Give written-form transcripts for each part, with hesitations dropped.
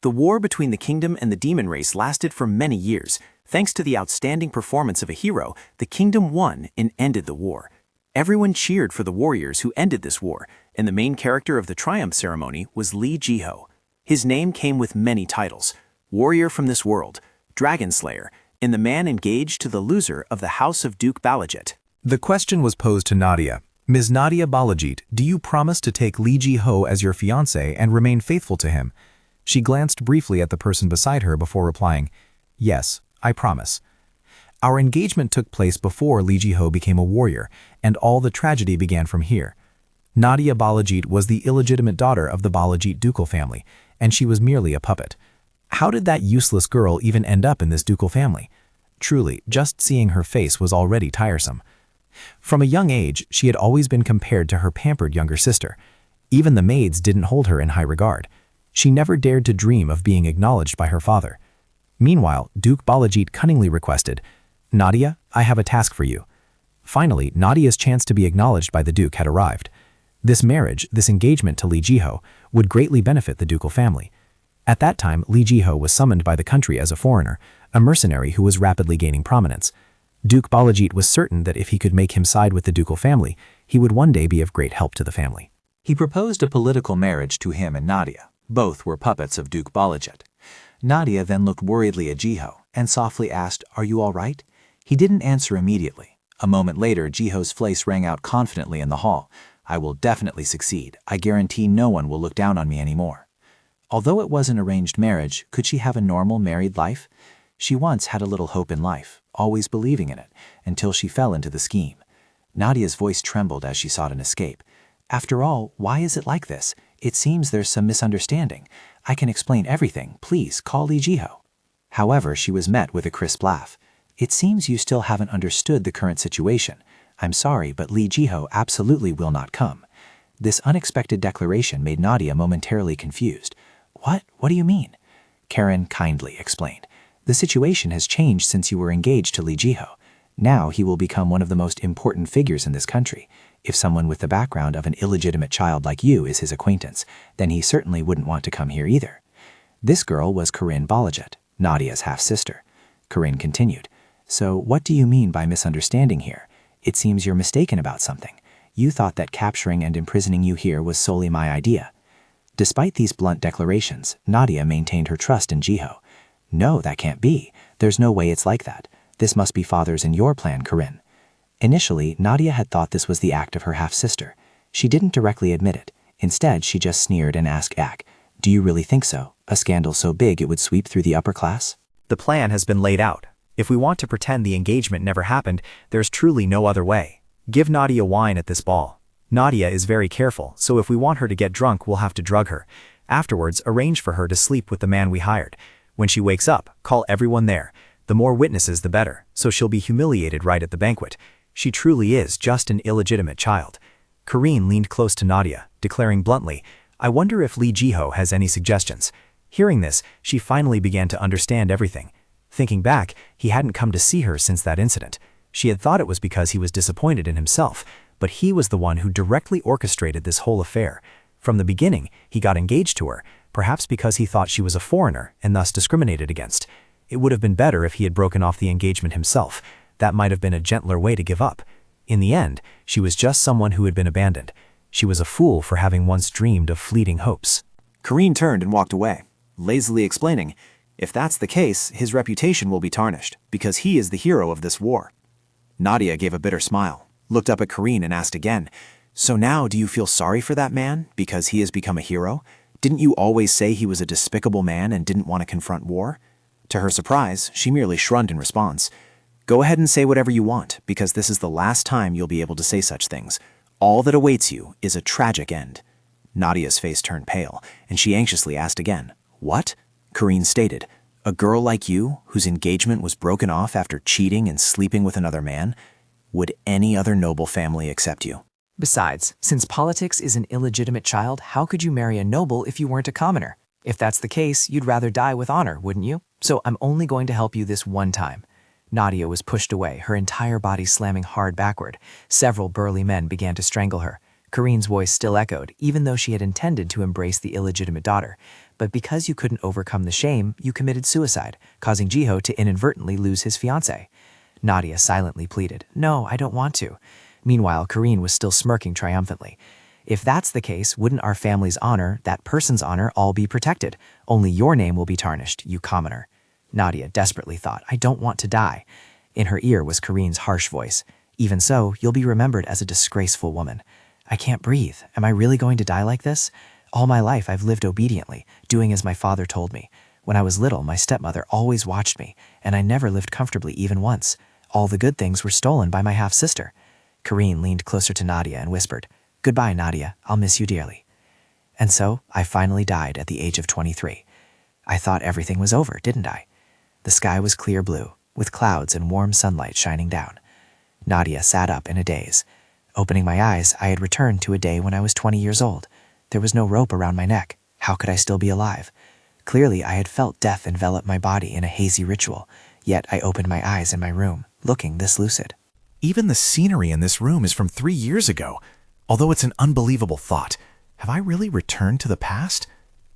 The war between the kingdom and the demon race lasted for many years. Thanks to the outstanding performance of a hero, the kingdom won and ended the war. Everyone cheered for the warriors who ended this war, and the main character of the triumph ceremony was Lee Ji-ho. His name came with many titles: Warrior from this world, Dragon Slayer, and the man engaged to the loser of the House of Duke Balajit. The question was posed to Nadia. Ms. Nadia Balajit, do you promise to take Lee Ji-ho as your fiancé and remain faithful to him? She glanced briefly at the person beside her before replying, yes, I promise. Our engagement took place before Lee Ji-ho became a warrior, and all the tragedy began from here. Nadia Balajit was the illegitimate daughter of the Balajit ducal family, and she was merely a puppet. How did that useless girl even end up in this ducal family? Truly, just seeing her face was already tiresome. From a young age, she had always been compared to her pampered younger sister. Even the maids didn't hold her in high regard. She never dared to dream of being acknowledged by her father. Meanwhile, Duke Balajit cunningly requested, Nadia, I have a task for you. Finally, Nadia's chance to be acknowledged by the Duke had arrived. This marriage, this engagement to Lee Ji-ho, would greatly benefit the ducal family. At that time, Lee Ji-ho was summoned by the country as a foreigner, a mercenary who was rapidly gaining prominence. Duke Balajit was certain that if he could make him side with the ducal family, he would one day be of great help to the family. He proposed a political marriage to him and Nadia. Both were puppets of Duke Balajit. Nadia then looked worriedly at Ji-ho and softly asked, "Are you all right?" He didn't answer immediately. A moment later, Ji-ho's voice rang out confidently in the hall. "I will definitely succeed. I guarantee no one will look down on me anymore." Although it was an arranged marriage, could she have a normal married life? She once had a little hope in life, always believing in it, until she fell into the scheme. Nadia's voice trembled as she sought an escape. "After all, why is it like this? It seems there's some misunderstanding. I can explain everything. Please, call Lee Ji-ho." However, she was met with a crisp laugh. "It seems you still haven't understood the current situation. I'm sorry, but Lee Ji-ho absolutely will not come." This unexpected declaration made Nadia momentarily confused. What do you mean?" Karen kindly explained. "The situation has changed since you were engaged to Lee Ji-ho. Now he will become one of the most important figures in this country. If someone with the background of an illegitimate child like you is his acquaintance, then he certainly wouldn't want to come here either." This girl was Corinne Balajit, Nadia's half-sister. Corinne continued, "So what do you mean by misunderstanding here? It seems you're mistaken about something. You thought that capturing and imprisoning you here was solely my idea." Despite these blunt declarations, Nadia maintained her trust in Ji-ho. "No, that can't be. There's no way it's like that. This must be father's and your plan, Corinne." Initially, Nadia had thought this was the act of her half-sister. She didn't directly admit it. Instead, she just sneered and asked back, "Do you really think so? A scandal so big it would sweep through the upper class?" The plan has been laid out. If we want to pretend the engagement never happened, there's truly no other way. Give Nadia wine at this ball. Nadia is very careful, so if we want her to get drunk, we'll have to drug her. Afterwards, arrange for her to sleep with the man we hired. When she wakes up, call everyone there. The more witnesses, the better, so she'll be humiliated right at the banquet. She truly is just an illegitimate child. Corinne leaned close to Nadia, declaring bluntly, "I wonder if Lee Ji-ho has any suggestions." Hearing this, she finally began to understand everything. Thinking back, he hadn't come to see her since that incident. She had thought it was because he was disappointed in himself, but he was the one who directly orchestrated this whole affair. From the beginning, he got engaged to her, perhaps because he thought she was a foreigner and thus discriminated against. It would have been better if he had broken off the engagement himself. That might have been a gentler way to give up. In the end, she was just someone who had been abandoned. She was a fool for having once dreamed of fleeting hopes. Corinne turned and walked away, lazily explaining, "If that's the case, his reputation will be tarnished, because he is the hero of this war." Nadia gave a bitter smile, looked up at Corinne and asked again, "So now do you feel sorry for that man, because he has become a hero? Didn't you always say he was a despicable man and didn't want to confront war?" To her surprise, she merely shrugged in response. "Go ahead and say whatever you want, because this is the last time you'll be able to say such things. All that awaits you is a tragic end." Nadia's face turned pale, and she anxiously asked again, "What?" Corinne stated, "A girl like you, whose engagement was broken off after cheating and sleeping with another man? Would any other noble family accept you?" Besides, since politics is an illegitimate child, how could you marry a noble if you weren't a commoner? If that's the case, you'd rather die with honor, wouldn't you? So I'm only going to help you this one time." Nadia was pushed away, her entire body slamming hard backward. Several burly men began to strangle her. Kareen's voice still echoed, even though she had intended to embrace the illegitimate daughter. But because you couldn't overcome the shame, you committed suicide, causing Jiho to inadvertently lose his fiancé. Nadia silently pleaded, "No, I don't want to." Meanwhile, Kareen was still smirking triumphantly. "If that's the case, wouldn't our family's honor, that person's honor, all be protected? Only your name will be tarnished, you commoner." Nadia desperately thought, "I don't want to die." In her ear was Kareen's harsh voice. "Even so, you'll be remembered as a disgraceful woman." "I can't breathe. Am I really going to die like this? All my life I've lived obediently, doing as my father told me. When I was little, my stepmother always watched me, and I never lived comfortably even once. All the good things were stolen by my half-sister." Kareen leaned closer to Nadia and whispered, "Goodbye, Nadia. I'll miss you dearly." And so, I finally died at the age of 23. I thought everything was over, didn't I? The sky was clear blue, with clouds and warm sunlight shining down. Nadia sat up in a daze. Opening my eyes, I had returned to a day when I was 20 years old. There was no rope around my neck. How could I still be alive? Clearly, I had felt death envelop my body in a hazy ritual, yet I opened my eyes in my room, looking this lucid. Even the scenery in this room is from 3 years ago. Although it's an unbelievable thought, have I really returned to the past?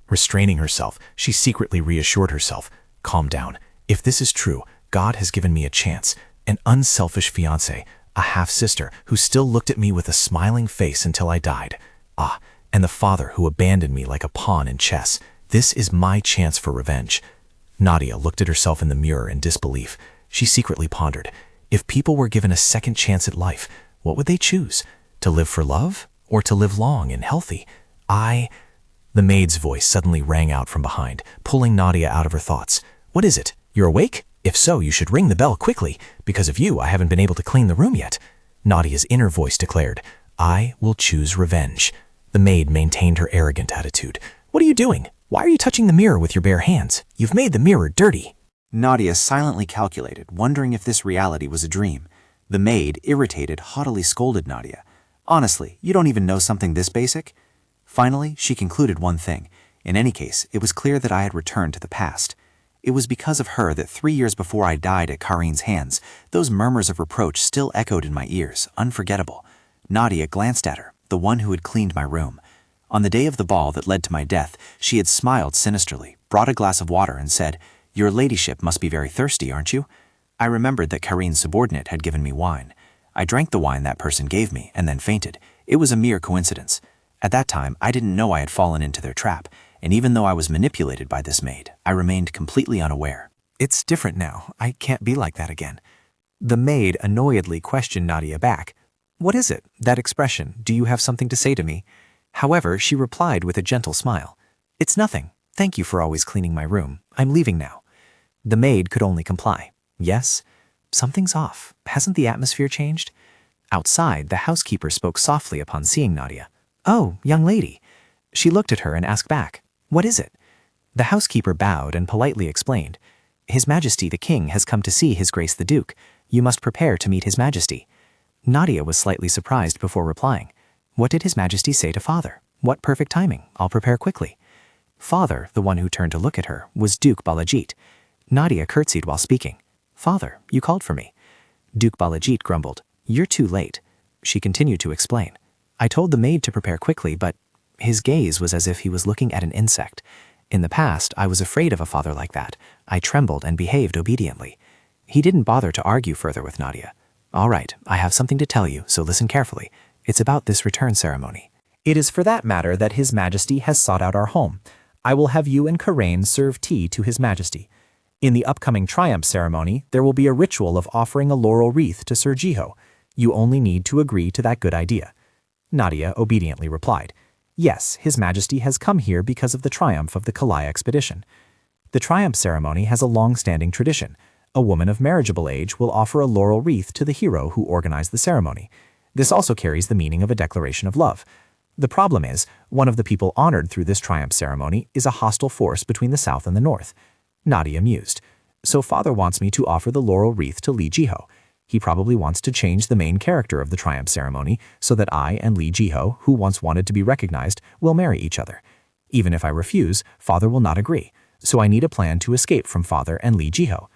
Restraining herself, she secretly reassured herself, "Calm down. If this is true, God has given me a chance, an unselfish fiancé, a half-sister who still looked at me with a smiling face until I died. Ah, and the father who abandoned me like a pawn in chess. This is my chance for revenge." Nadia looked at herself in the mirror in disbelief. She secretly pondered, if people were given a second chance at life, what would they choose? To live for love, or to live long and healthy? The maid's voice suddenly rang out from behind, pulling Nadia out of her thoughts. "What is it? You're awake? If so, you should ring the bell quickly. Because of you, I haven't been able to clean the room yet." Nadia's inner voice declared, "I will choose revenge." The maid maintained her arrogant attitude. "What are you doing? Why are you touching the mirror with your bare hands? You've made the mirror dirty." Nadia silently calculated, wondering if this reality was a dream. The maid, irritated, haughtily scolded Nadia. "Honestly, you don't even know something this basic?" Finally, she concluded one thing. In any case, it was clear that I had returned to the past. It was because of her that 3 years before I died at Kareen's hands, those murmurs of reproach still echoed in my ears, unforgettable. Nadia glanced at her, the one who had cleaned my room. On the day of the ball that led to my death, she had smiled sinisterly, brought a glass of water and said, "Your ladyship must be very thirsty, aren't you?" I remembered that Kareen's subordinate had given me wine. I drank the wine that person gave me and then fainted. It was a mere coincidence. At that time, I didn't know I had fallen into their trap, and even though I was manipulated by this maid, I remained completely unaware. "It's different now. I can't be like that again." The maid annoyedly questioned Nadia back. "What is it? That expression? Do you have something to say to me?" However, she replied with a gentle smile. "It's nothing. Thank you for always cleaning my room. I'm leaving now." The maid could only comply. "Yes? Something's off. Hasn't the atmosphere changed?" Outside, the housekeeper spoke softly upon seeing Nadia. "Oh, young lady." She looked at her and asked back, "What is it?" The housekeeper bowed and politely explained, "His Majesty the King has come to see His Grace the Duke. You must prepare to meet His Majesty." Nadia was slightly surprised before replying. "What did His Majesty say to Father? What perfect timing. I'll prepare quickly." Father, the one who turned to look at her, was Duke Balajit. Nadia curtsied while speaking. "Father, you called for me." Duke Balajit grumbled, "You're too late." She continued to explain. "I told the maid to prepare quickly, but..." His gaze was as if he was looking at an insect. In the past, I was afraid of a father like that. I trembled and behaved obediently. He didn't bother to argue further with Nadia. "All right, I have something to tell you, so listen carefully. It's about this return ceremony. It is for that matter that His Majesty has sought out our home. I will have you and Kareen serve tea to His Majesty. In the upcoming triumph ceremony, there will be a ritual of offering a laurel wreath to Sir Jiho. You only need to agree to that good idea." Nadia obediently replied, "Yes, His Majesty has come here because of the triumph of the Kalai expedition. The triumph ceremony has a long-standing tradition. A woman of marriageable age will offer a laurel wreath to the hero who organized the ceremony. This also carries the meaning of a declaration of love. The problem is, one of the people honored through this triumph ceremony is a hostile force between the South and the North." Nadia mused. "So Father wants me to offer the laurel wreath to Lee Jiho. He probably wants to change the main character of the triumph ceremony so that I and Lee Jiho, who once wanted to be recognized, will marry each other. Even if I refuse, Father will not agree, so I need a plan to escape from Father and Lee Jiho."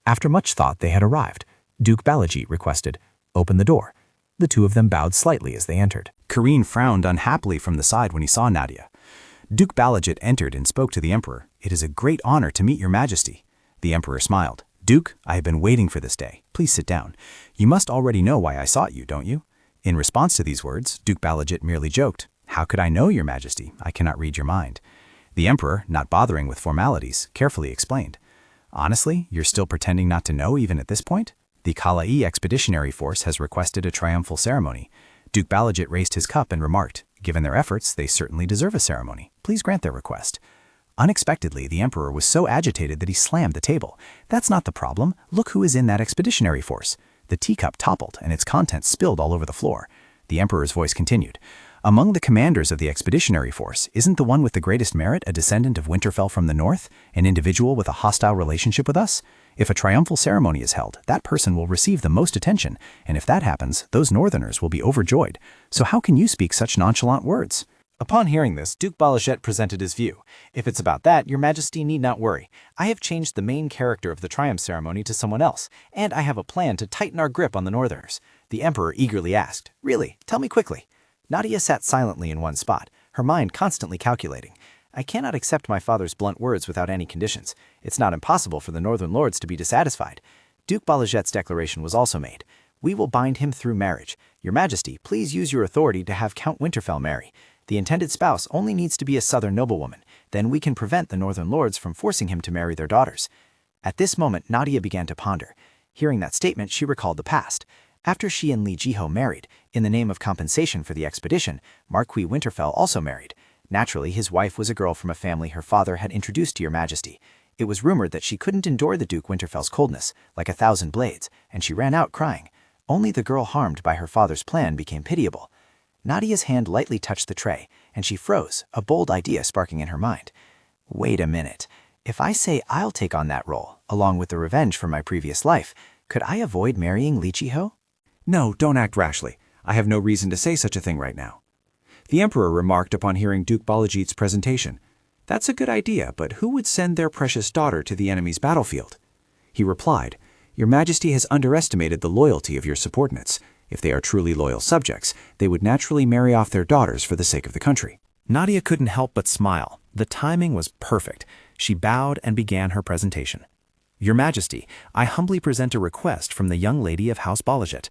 After much thought, they had arrived. Duke Balajit requested, "Open the door." The two of them bowed slightly as they entered. Kareen frowned unhappily from the side when he saw Nadia. Duke Balajit entered and spoke to the Emperor. "It is a great honor to meet your Majesty." The Emperor smiled. "Duke, I have been waiting for this day. Please sit down. You must already know why I sought you, don't you?" In response to these words, Duke Balajit merely joked, "How could I know, your Majesty? I cannot read your mind." The Emperor, not bothering with formalities, carefully explained. "Honestly, you're still pretending not to know even at this point? The Kala'i Expeditionary Force has requested a triumphal ceremony." Duke Balajit raised his cup and remarked, "Given their efforts, they certainly deserve a ceremony. Please grant their request." Unexpectedly, the Emperor was so agitated that he slammed the table. "That's not the problem. Look who is in that expeditionary force." The teacup toppled and its contents spilled all over the floor. The Emperor's voice continued. "Among the commanders of the expeditionary force, isn't the one with the greatest merit a descendant of Winterfell from the north, an individual with a hostile relationship with us? If a triumphal ceremony is held, that person will receive the most attention, and if that happens, those northerners will be overjoyed. So how can you speak such nonchalant words?" Upon hearing this, Duke Balajit presented his view. "If it's about that, your Majesty need not worry. I have changed the main character of the triumph ceremony to someone else, and I have a plan to tighten our grip on the northerners." The Emperor eagerly asked, "Really? Tell me quickly." Nadia sat silently in one spot, her mind constantly calculating. "I cannot accept my father's blunt words without any conditions. It's not impossible for the northern lords to be dissatisfied." Duke Balajit's declaration was also made. "We will bind him through marriage. Your Majesty, please use your authority to have Count Winterfell marry. The intended spouse only needs to be a southern noblewoman. Then we can prevent the northern lords from forcing him to marry their daughters." At this moment, Nadia began to ponder. Hearing that statement, she recalled the past. After she and Li Jiho married, in the name of compensation for the expedition, Marquis Winterfell also married. Naturally, his wife was a girl from a family her father had introduced to your Majesty. It was rumored that she couldn't endure the Duke Winterfell's coldness, like 1,000 blades, and she ran out crying. Only the girl harmed by her father's plan became pitiable. Nadia's hand lightly touched the tray, and she froze, a bold idea sparking in her mind. "Wait a minute. If I say I'll take on that role, along with the revenge for my previous life, could I avoid marrying Li Jiho?" "No, don't act rashly. I have no reason to say such a thing right now." The Emperor remarked upon hearing Duke Balajit's presentation. "That's a good idea, but who would send their precious daughter to the enemy's battlefield?" He replied, "Your Majesty has underestimated the loyalty of your subordinates. If they are truly loyal subjects, they would naturally marry off their daughters for the sake of the country." Nadia couldn't help but smile. The timing was perfect. She bowed and began her presentation. "Your Majesty, I humbly present a request from the young lady of House Balajit."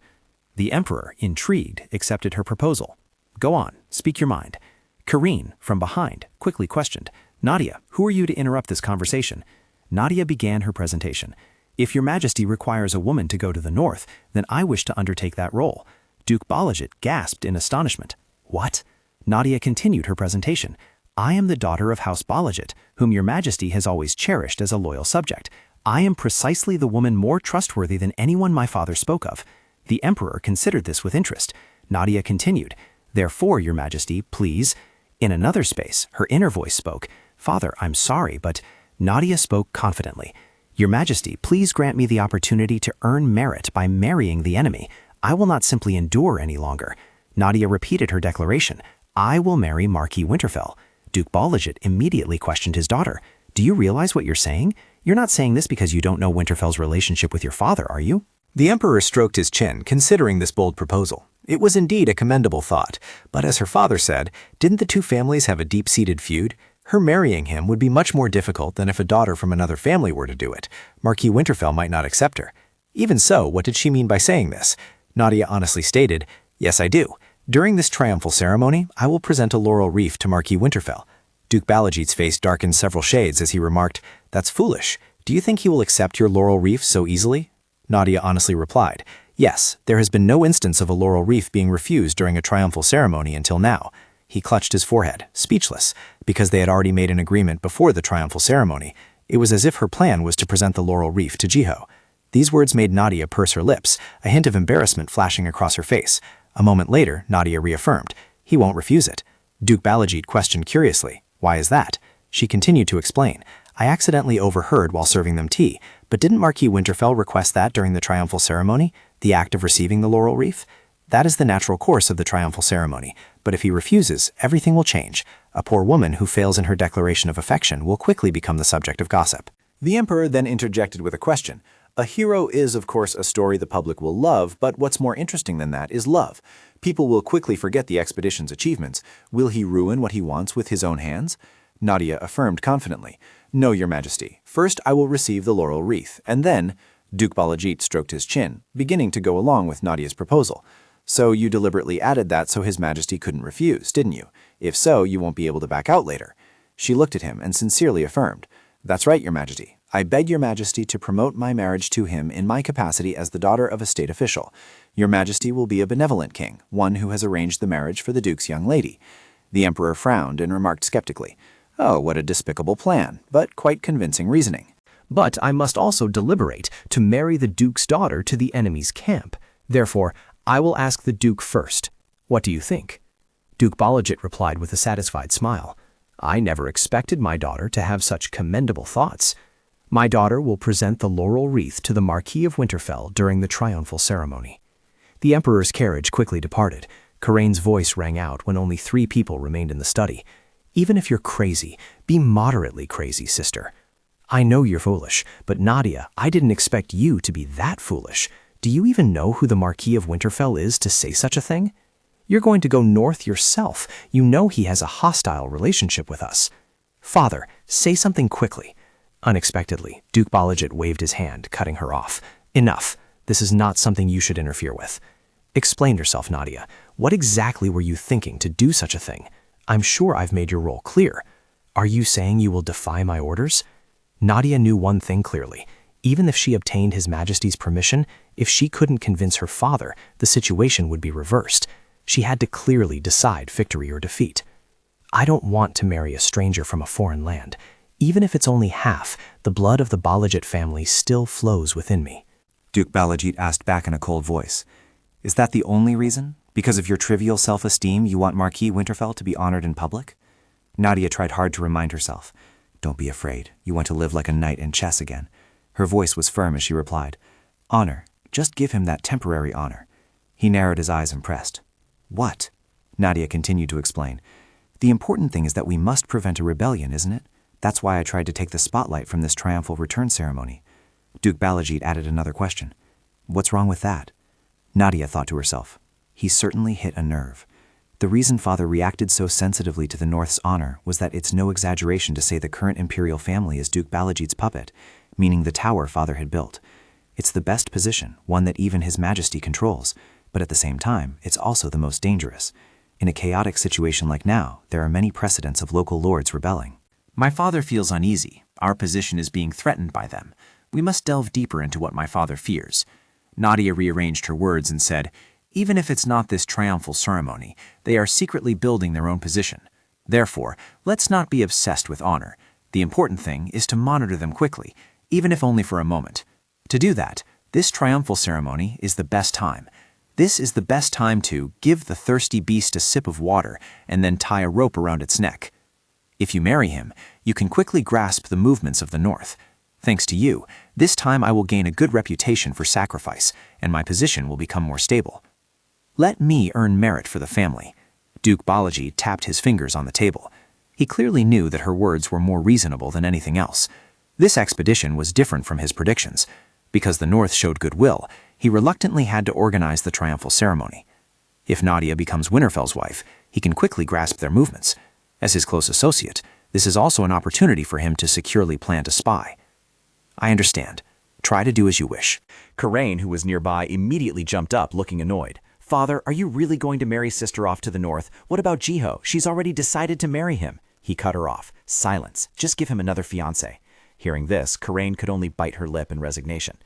The Emperor, intrigued, accepted her proposal. "Go on, speak your mind." Kareen, from behind, quickly questioned, "Nadia, who are you to interrupt this conversation?" Nadia began her presentation. "If your Majesty requires a woman to go to the north, then I wish to undertake that role." Duke Balajit gasped in astonishment. "What?" Nadia continued her presentation. "I am the daughter of House Balajit, whom your Majesty has always cherished as a loyal subject. I am precisely the woman more trustworthy than anyone my father spoke of." The Emperor considered this with interest. Nadia continued, "Therefore, your Majesty, please." In another space, her inner voice spoke, "Father, I'm sorry, but..." Nadia spoke confidently. "Your Majesty, please grant me the opportunity to earn merit by marrying the enemy. I will not simply endure any longer." Nadia repeated her declaration, "I will marry Marquis Winterfell." Duke Balajit immediately questioned his daughter. "Do you realize what you're saying? You're not saying this because you don't know Winterfell's relationship with your father, are you?" The Emperor stroked his chin, considering this bold proposal. It was indeed a commendable thought, but as her father said, didn't the two families have a deep-seated feud? Her marrying him would be much more difficult than if a daughter from another family were to do it. Marquis Winterfell might not accept her. Even so, what did she mean by saying this? Nadia honestly stated, "Yes, I do. During this triumphal ceremony, I will present a laurel wreath to Marquis Winterfell." Duke Balajit's face darkened several shades as he remarked, "That's foolish. Do you think he will accept your laurel wreath so easily?" Nadia honestly replied, "Yes, there has been no instance of a laurel wreath being refused during a triumphal ceremony until now." He clutched his forehead, speechless, because they had already made an agreement before the triumphal ceremony. It was as if her plan was to present the laurel wreath to Jiho. These words made Nadia purse her lips, a hint of embarrassment flashing across her face. A moment later, Nadia reaffirmed, "He won't refuse it." Duke Balajit questioned curiously, "Why is that?" She continued to explain, "I accidentally overheard while serving them tea, but didn't Marquis Winterfell request that during the triumphal ceremony, the act of receiving the laurel wreath? That is the natural course of the triumphal ceremony, but if he refuses, everything will change. A poor woman who fails in her declaration of affection will quickly become the subject of gossip." The Emperor then interjected with a question, A hero is, of course, a story the public will love, but what's more interesting than that is love. People will quickly forget the expedition's achievements. Will he ruin what he wants with his own hands? Nadia affirmed confidently. No, Your Majesty. First I will receive the laurel wreath, and then— Duke Balajit stroked his chin, beginning to go along with Nadia's proposal. So you deliberately added that so His Majesty couldn't refuse, didn't you? If so, you won't be able to back out later. She looked at him and sincerely affirmed. That's right, Your Majesty. I beg Your Majesty to promote my marriage to him in my capacity as the daughter of a state official. Your Majesty will be a benevolent king, one who has arranged the marriage for the Duke's young lady. The Emperor frowned and remarked skeptically. Oh, what a despicable plan, but quite convincing reasoning. But I must also deliberate to marry the Duke's daughter to the enemy's camp. Therefore, I will ask the Duke first. What do you think? Duke Balajit replied with a satisfied smile. I never expected my daughter to have such commendable thoughts. My daughter will present the laurel wreath to the Marquis of Winterfell during the triumphal ceremony. The Emperor's carriage quickly departed. Karain's voice rang out when only 3 people remained in the study. Even if you're crazy, be moderately crazy, sister. I know you're foolish, but Nadia, I didn't expect you to be that foolish. Do you even know who the Marquis of Winterfell is to say such a thing? You're going to go north yourself. You know he has a hostile relationship with us. Father, say something quickly. Unexpectedly, Duke Balajit waved his hand, cutting her off. Enough. This is not something you should interfere with. Explain yourself, Nadia. What exactly were you thinking to do such a thing? I'm sure I've made your role clear. Are you saying you will defy my orders? Nadia knew one thing clearly. Even if she obtained His Majesty's permission, if she couldn't convince her father, the situation would be reversed. She had to clearly decide victory or defeat. I don't want to marry a stranger from a foreign land. Even if it's only half, the blood of the Balajit family still flows within me. Duke Balajit asked back in a cold voice. Is that the only reason? Because of your trivial self-esteem, you want Marquis Winterfell to be honored in public? Nadia tried hard to remind herself. Don't be afraid. You want to live like a knight in chess again. Her voice was firm as she replied. Honor. Just give him that temporary honor. He narrowed his eyes and pressed. What? Nadia continued to explain. The important thing is that we must prevent a rebellion, isn't it? That's why I tried to take the spotlight from this triumphal return ceremony. Duke Balajit added another question. What's wrong with that? Nadia thought to herself. He certainly hit a nerve. The reason Father reacted so sensitively to the North's honor was that it's no exaggeration to say the current imperial family is Duke Balajit's puppet, meaning the tower Father had built. It's the best position, one that even His Majesty controls, but at the same time, it's also the most dangerous. In a chaotic situation like now, there are many precedents of local lords rebelling. My father feels uneasy. Our position is being threatened by them. We must delve deeper into what my father fears. Nadia rearranged her words and said, even if it's not this triumphal ceremony, they are secretly building their own position. Therefore, let's not be obsessed with honor. The important thing is to monitor them quickly, even if only for a moment. To do that, this triumphal ceremony is the best time. This is the best time to give the thirsty beast a sip of water and then tie a rope around its neck. If you marry him, you can quickly grasp the movements of the North. Thanks to you, this time I will gain a good reputation for sacrifice, and my position will become more stable. Let me earn merit for the family. Duke Balajit tapped his fingers on the table. He clearly knew that her words were more reasonable than anything else. This expedition was different from his predictions. Because the North showed goodwill, he reluctantly had to organize the triumphal ceremony. If Nadia becomes Winterfell's wife, he can quickly grasp their movements. As his close associate, this is also an opportunity for him to securely plant a spy. I understand. Try to do as you wish. Karain, who was nearby, immediately jumped up, looking annoyed. Father, are you really going to marry sister off to the north? What about Jiho? She's already decided to marry him. He cut her off. Silence. Just give him another fiancé. Hearing this, Karain could only bite her lip in resignation.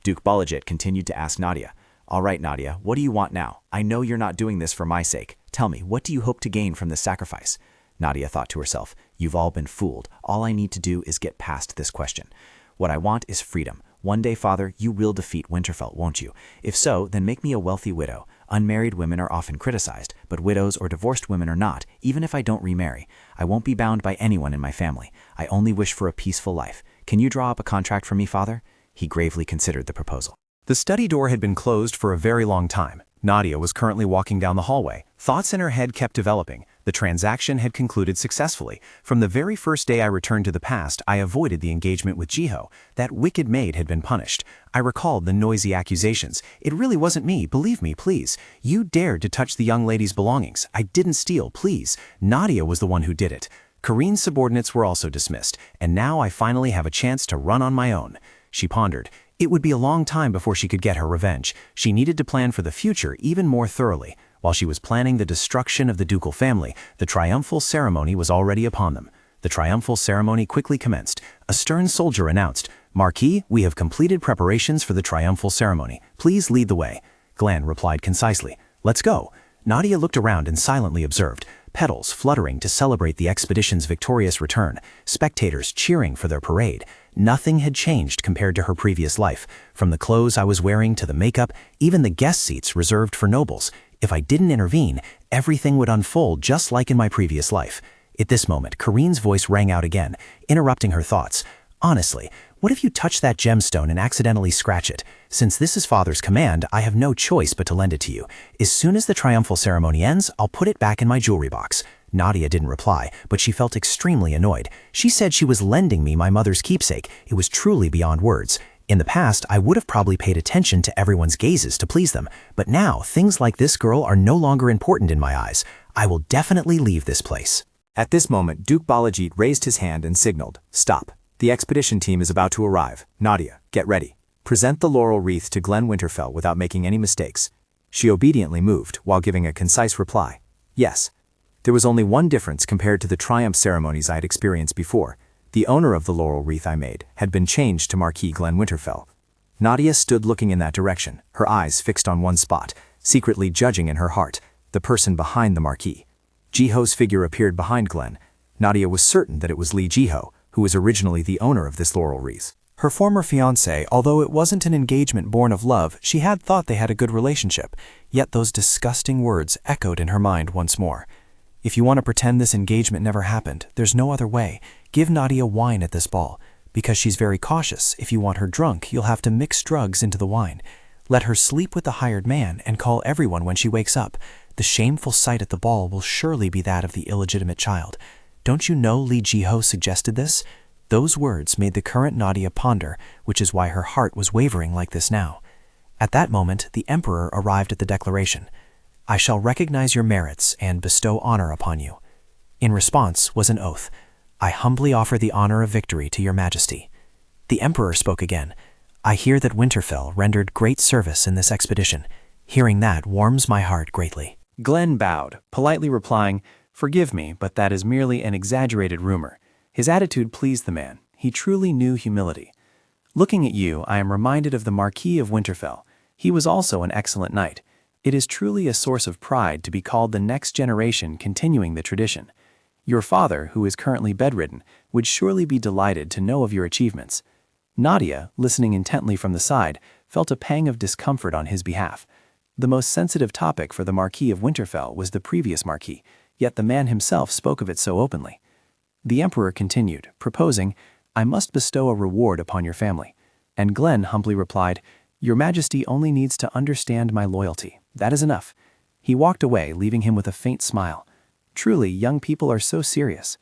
Duke Balajit continued to ask Nadia, All right, Nadia, what do you want now? I know you're not doing this for my sake. Tell me, what do you hope to gain from this sacrifice? Nadia thought to herself, You've all been fooled. All I need to do is get past this question. What I want is freedom. One day, Father, you will defeat Winterfell, won't you? If so, then make me a wealthy widow. Unmarried women are often criticized, but widows or divorced women are not, even if I don't remarry. I won't be bound by anyone in my family. I only wish for a peaceful life. Can you draw up a contract for me, Father? He gravely considered the proposal. The study door had been closed for a very long time. Nadia was currently walking down the hallway. Thoughts in her head kept developing. The The transaction had concluded successfully. From the very first day I returned to the past, I avoided the engagement with Jiho. That wicked maid had been punished. I recalled the noisy accusations. It really wasn't me, believe me, please. You dared to touch the young lady's belongings. I didn't steal, please. Nadia was the one who did it. Kareen's subordinates were also dismissed, and now I finally have a chance to run on my own. She pondered. It would be a long time before she could get her revenge. She needed to plan for the future even more thoroughly. While she was planning the destruction of the ducal family, the triumphal ceremony was already upon them. The triumphal ceremony quickly commenced. A stern soldier announced, "Marquis, we have completed preparations for the triumphal ceremony. Please lead the way." Glenn replied concisely, "Let's go." Nadia looked around and silently observed, petals fluttering to celebrate the expedition's victorious return, spectators cheering for their parade. Nothing had changed compared to her previous life. From the clothes I was wearing to the makeup, even the guest seats reserved for nobles. If I didn't intervene, everything would unfold just like in my previous life. At this moment, Kareen's voice rang out again, interrupting her thoughts. "Honestly, what if you touch that gemstone and accidentally scratch it? Since this is Father's command, I have no choice but to lend it to you. As soon as the triumphal ceremony ends, I'll put it back in my jewelry box." Nadia didn't reply, but she felt extremely annoyed. She said she was lending me my mother's keepsake. It was truly beyond words. In the past, I would have probably paid attention to everyone's gazes to please them, but now things like this girl are no longer important in my eyes. I will definitely leave this place. At this moment, Duke Balajit raised his hand and signaled, "Stop. The expedition team is about to arrive. Nadia, get ready. Present the laurel wreath to Glenn Winterfell without making any mistakes." She obediently moved while giving a concise reply. "Yes." There was only one difference compared to the triumph ceremonies I had experienced before. The owner of the laurel wreath I made had been changed to Marquis Glenn Winterfell. Nadia stood looking in that direction, her eyes fixed on one spot, secretly judging in her heart, the person behind the Marquis. Jiho's figure appeared behind Glenn. Nadia was certain that it was Lee Jiho, who was originally the owner of this laurel wreath. Her former fiancé, although it wasn't an engagement born of love, she had thought they had a good relationship, yet those disgusting words echoed in her mind once more. "If you want to pretend this engagement never happened, there's no other way. Give Nadia wine at this ball. Because she's very cautious, if you want her drunk, you'll have to mix drugs into the wine. Let her sleep with the hired man and call everyone when she wakes up. The shameful sight at the ball will surely be that of the illegitimate child. Don't you know Lee Jiho suggested this?" Those words made the current Nadia ponder, which is why her heart was wavering like this now. At that moment, the emperor arrived at the declaration. "I shall recognize your merits and bestow honor upon you." In response was an oath. "I humbly offer the honor of victory to your majesty." The emperor spoke again. "I hear that Winterfell rendered great service in this expedition. Hearing that warms my heart greatly." Glenn bowed, politely replying, "Forgive me, but that is merely an exaggerated rumor." His attitude pleased the man. He truly knew humility. "Looking at you, I am reminded of the Marquis of Winterfell. He was also an excellent knight. It is truly a source of pride to be called the next generation continuing the tradition. Your father, who is currently bedridden, would surely be delighted to know of your achievements." Nadia, listening intently from the side, felt a pang of discomfort on his behalf. The most sensitive topic for the Marquis of Winterfell was the previous Marquis, yet the man himself spoke of it so openly. The emperor continued, proposing, "I must bestow a reward upon your family." And Glenn humbly replied, "Your Majesty only needs to understand my loyalty. That is enough." He walked away, leaving him with a faint smile. Truly, young people are so serious.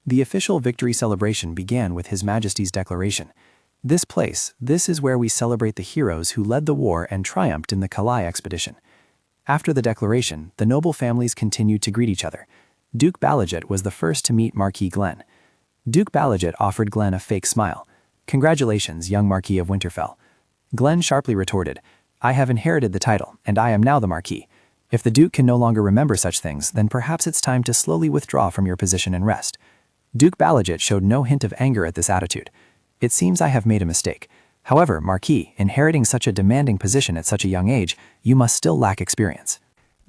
The official victory celebration began with His Majesty's declaration. This is where we celebrate the heroes who led the war and triumphed in the Kalai expedition. After the declaration, the noble families continued to greet each other. Duke Balajit was the first to meet Marquis Glenn. Duke Balajit offered Glenn a fake smile. "Congratulations, young Marquis of Winterfell." Glenn sharply retorted, "I have inherited the title, and I am now the Marquis. If the Duke can no longer remember such things, then perhaps it's time to slowly withdraw from your position and rest." Duke Balajit showed no hint of anger at this attitude. "It seems I have made a mistake. However, Marquis, inheriting such a demanding position at such a young age, you must still lack experience."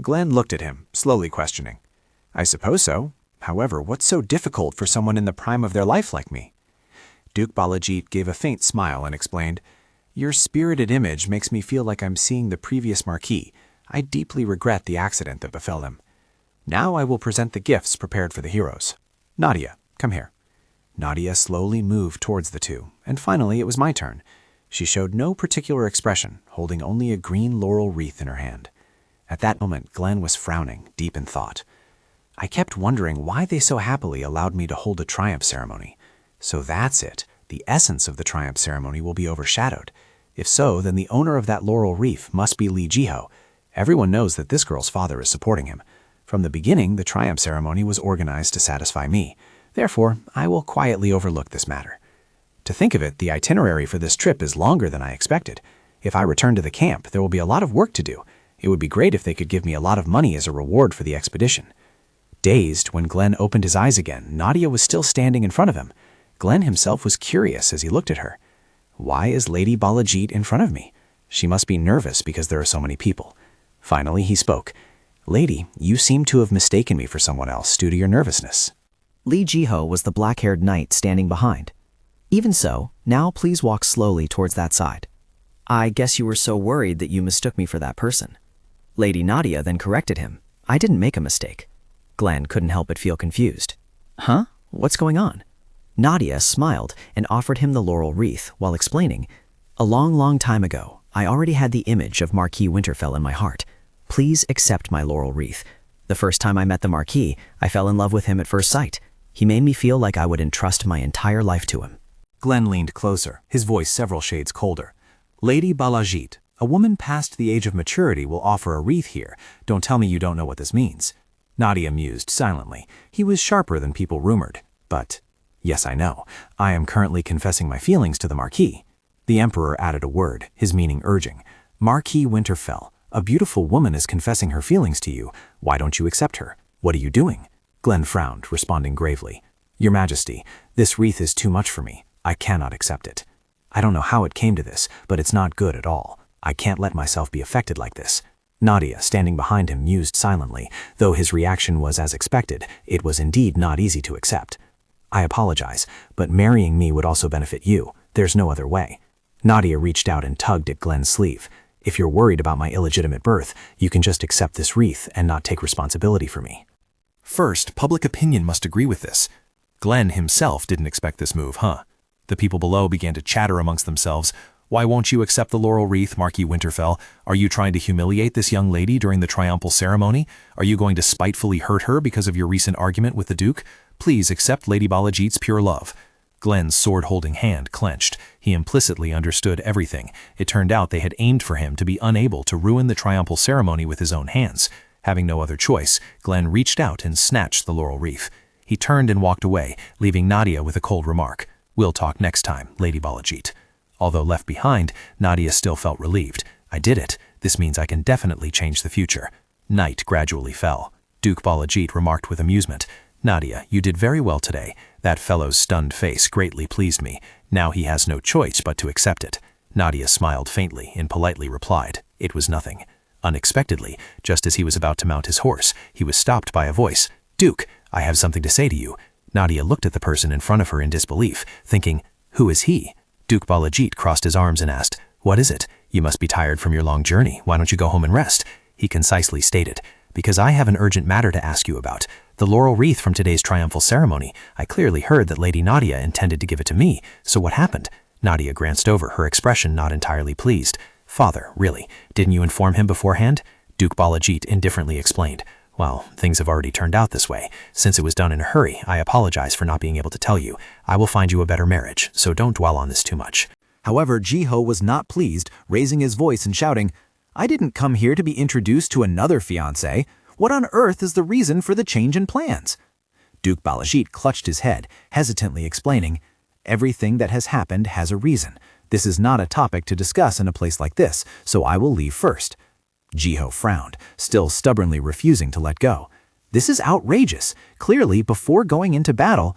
Glenn looked at him, slowly questioning. "I suppose so. However, what's so difficult for someone in the prime of their life like me?" Duke Balajit gave a faint smile and explained, "Your spirited image makes me feel like I'm seeing the previous Marquis. I deeply regret the accident that befell him. Now I will present the gifts prepared for the heroes. Nadia, come here." Nadia slowly moved towards the two, and finally it was my turn. She showed no particular expression, holding only a green laurel wreath in her hand. At that moment, Glenn was frowning, deep in thought. I kept wondering why they so happily allowed me to hold a triumph ceremony. So that's it. The essence of the triumph ceremony will be overshadowed. If so, then the owner of that laurel wreath must be Lee Jiho. Everyone knows that this girl's father is supporting him. From the beginning, the triumph ceremony was organized to satisfy me. Therefore, I will quietly overlook this matter. To think of it, the itinerary for this trip is longer than I expected. If I return to the camp, there will be a lot of work to do. It would be great if they could give me a lot of money as a reward for the expedition. Dazed, when Glenn opened his eyes again, Nadia was still standing in front of him. Glenn himself was curious as he looked at her. Why is Lady Balajit in front of me? She must be nervous because there are so many people. Finally, he spoke. Lady, you seem to have mistaken me for someone else due to your nervousness. Lee Jiho was the black-haired knight standing behind. Even so, now please walk slowly towards that side. I guess you were so worried that you mistook me for that person. Lady Nadia then corrected him. I didn't make a mistake. Glenn couldn't help but feel confused. Huh? What's going on? Nadia smiled and offered him the laurel wreath while explaining, a long time ago, I already had the image of Marquis Winterfell in my heart. Please accept my laurel wreath. The first time I met the Marquis, I fell in love with him at first sight. He made me feel like I would entrust my entire life to him. Glenn leaned closer, his voice several shades colder. Lady Balajit, a woman past the age of maturity will offer a wreath here. Don't tell me you don't know what this means. Nadia mused silently. He was sharper than people rumored. But, yes, I know. I am currently confessing my feelings to the Marquis. The Emperor added a word, his meaning urging. Marquis Winterfell, a beautiful woman is confessing her feelings to you. Why don't you accept her? What are you doing? Glenn frowned, responding gravely. Your Majesty, this wreath is too much for me. I cannot accept it. I don't know how it came to this, but it's not good at all. I can't let myself be affected like this. Nadia, standing behind him, mused silently. Though his reaction was as expected, it was indeed not easy to accept. I apologize, but marrying me would also benefit you. There's no other way. Nadia reached out and tugged at Glenn's sleeve. If you're worried about my illegitimate birth, you can just accept this wreath and not take responsibility for me. First, public opinion must agree with this. Glenn himself didn't expect this move, huh? The people below began to chatter amongst themselves. Why won't you accept the laurel wreath, Marquis Winterfell? Are you trying to humiliate this young lady during the triumphal ceremony? Are you going to spitefully hurt her because of your recent argument with the Duke? Please accept Lady Balajit's pure love. Glenn's sword-holding hand clenched. He implicitly understood everything. It turned out they had aimed for him to be unable to ruin the triumphal ceremony with his own hands. Having no other choice, Glenn reached out and snatched the laurel wreath. He turned and walked away, leaving Nadia with a cold remark. We'll talk next time, Lady Balajit. Although left behind, Nadia still felt relieved. I did it. This means I can definitely change the future. Night gradually fell. Duke Balajit remarked with amusement. Nadia, you did very well today. That fellow's stunned face greatly pleased me. Now he has no choice but to accept it. Nadia smiled faintly and politely replied. It was nothing. Unexpectedly, just as he was about to mount his horse, he was stopped by a voice. Duke, I have something to say to you. Nadia looked at the person in front of her in disbelief, thinking, who is he? Duke Balajit crossed his arms and asked, what is it? You must be tired from your long journey. Why don't you go home and rest? He concisely stated, because I have an urgent matter to ask you about. The laurel wreath from today's triumphal ceremony. I clearly heard that Lady Nadia intended to give it to me. So what happened? Nadia glanced over, her expression not entirely pleased. Father, really? Didn't you inform him beforehand? Duke Balajit indifferently explained. Well, things have already turned out this way. Since it was done in a hurry, I apologize for not being able to tell you. I will find you a better marriage, so don't dwell on this too much. However, Jiho was not pleased, raising his voice and shouting, I didn't come here to be introduced to another fiancé. What on earth is the reason for the change in plans? Duke Balajit clutched his head, hesitantly explaining, everything that has happened has a reason. This is not a topic to discuss in a place like this, so I will leave first. Jiho frowned, still stubbornly refusing to let go. This is outrageous. Clearly, before going into battle,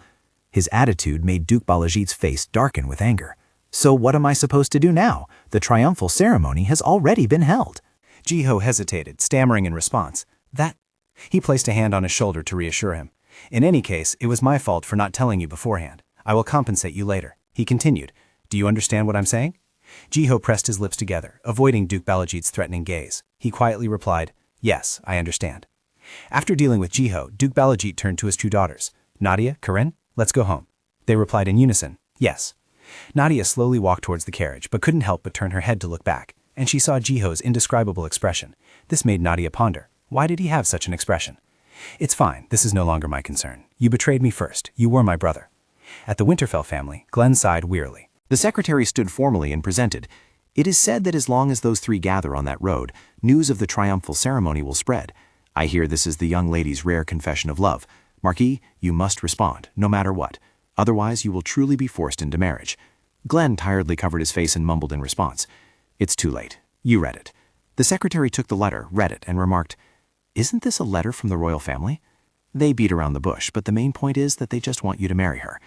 his attitude made Duke Balajit's face darken with anger. So what am I supposed to do now? The triumphal ceremony has already been held. Jiho hesitated, stammering in response. That? He placed a hand on his shoulder to reassure him. In any case, it was my fault for not telling you beforehand. I will compensate you later. He continued. Do you understand what I'm saying? Jiho pressed his lips together, avoiding Duke Balajit's threatening gaze. He quietly replied, yes, I understand. After dealing with Jiho, Duke Balajit turned to his two daughters. Nadia, Karen, let's go home. They replied in unison, yes. Nadia slowly walked towards the carriage, but couldn't help but turn her head to look back, and she saw Jiho's indescribable expression. This made Nadia ponder. Why did he have such an expression? It's fine, this is no longer my concern. You betrayed me first. You were my brother. At the Winterfell family, Glenn sighed wearily. The secretary stood formally and presented. It is said that as long as those three gather on that road, news of the triumphal ceremony will spread. I hear this is the young lady's rare confession of love. Marquis, you must respond, no matter what. Otherwise, you will truly be forced into marriage. Glenn tiredly covered his face and mumbled in response. It's too late. You read it. The secretary took the letter, read it, and remarked, Isn't this a letter from the royal family? They beat around the bush, but the main point is that they just want you to marry her.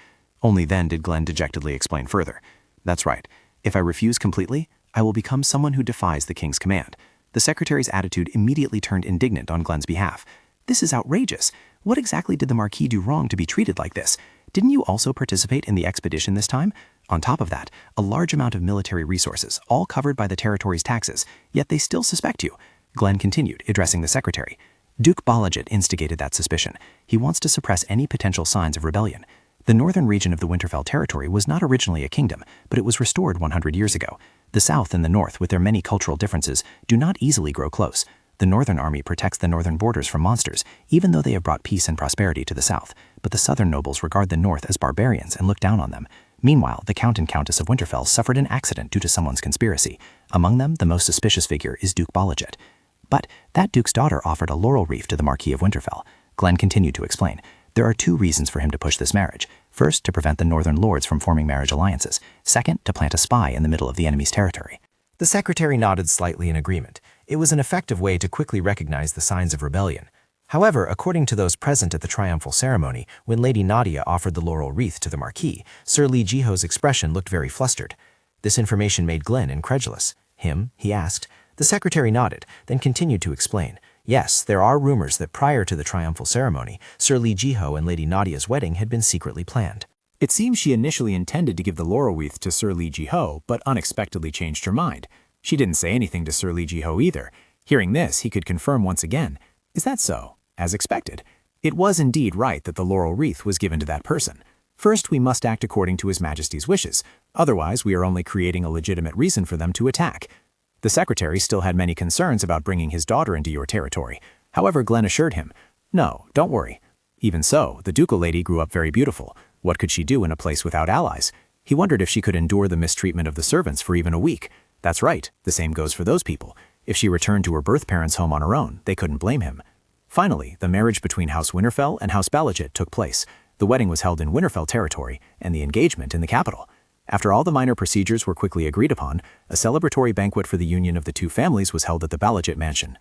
Only then did Glenn dejectedly explain further. That's right. If I refuse completely, I will become someone who defies the king's command. The secretary's attitude immediately turned indignant on Glenn's behalf. This is outrageous. What exactly did the Marquis do wrong to be treated like this? Didn't you also participate in the expedition this time? On top of that, a large amount of military resources, all covered by the territory's taxes, yet they still suspect you. Glenn continued, addressing the secretary. Duke Balajet instigated that suspicion. He wants to suppress any potential signs of rebellion. The northern region of the Winterfell territory was not originally a kingdom, but it was restored 100 years ago. The south and the north, with their many cultural differences, do not easily grow close. The northern army protects the northern borders from monsters, even though they have brought peace and prosperity to the south. But the southern nobles regard the north as barbarians and look down on them. Meanwhile, the Count and Countess of Winterfell suffered an accident due to someone's conspiracy. Among them, the most suspicious figure is Duke Balajet. But that duke's daughter offered a laurel wreath to the Marquis of Winterfell. Glenn continued to explain. There are two reasons for him to push this marriage. First, to prevent the northern lords from forming marriage alliances. Second, to plant a spy in the middle of the enemy's territory. The secretary nodded slightly in agreement. It was an effective way to quickly recognize the signs of rebellion. However, according to those present at the triumphal ceremony, when Lady Nadia offered the laurel wreath to the Marquis, Sir Lee Jiho's expression looked very flustered. This information made Glenn incredulous. Him? He asked. The secretary nodded, then continued to explain. Yes, there are rumors that prior to the triumphal ceremony, Sir Lee Jiho and Lady Nadia's wedding had been secretly planned. It seems she initially intended to give the laurel wreath to Sir Lee Jiho, but unexpectedly changed her mind. She didn't say anything to Sir Lee Jiho either. Hearing this, he could confirm once again. Is that so? As expected. It was indeed right that the laurel wreath was given to that person. First, we must act according to His Majesty's wishes. Otherwise, we are only creating a legitimate reason for them to attack. The secretary still had many concerns about bringing his daughter into your territory. However, Glenn assured him, No, don't worry. Even so, the ducal lady grew up very beautiful. What could she do in a place without allies? He wondered if she could endure the mistreatment of the servants for even a week. That's right, the same goes for those people. If she returned to her birth parents' home on her own, they couldn't blame him. Finally, the marriage between House Winterfell and House Balajet took place. The wedding was held in Winterfell territory, and the engagement in the capital. After all the minor procedures were quickly agreed upon, a celebratory banquet for the union of the two families was held at the Balajet mansion.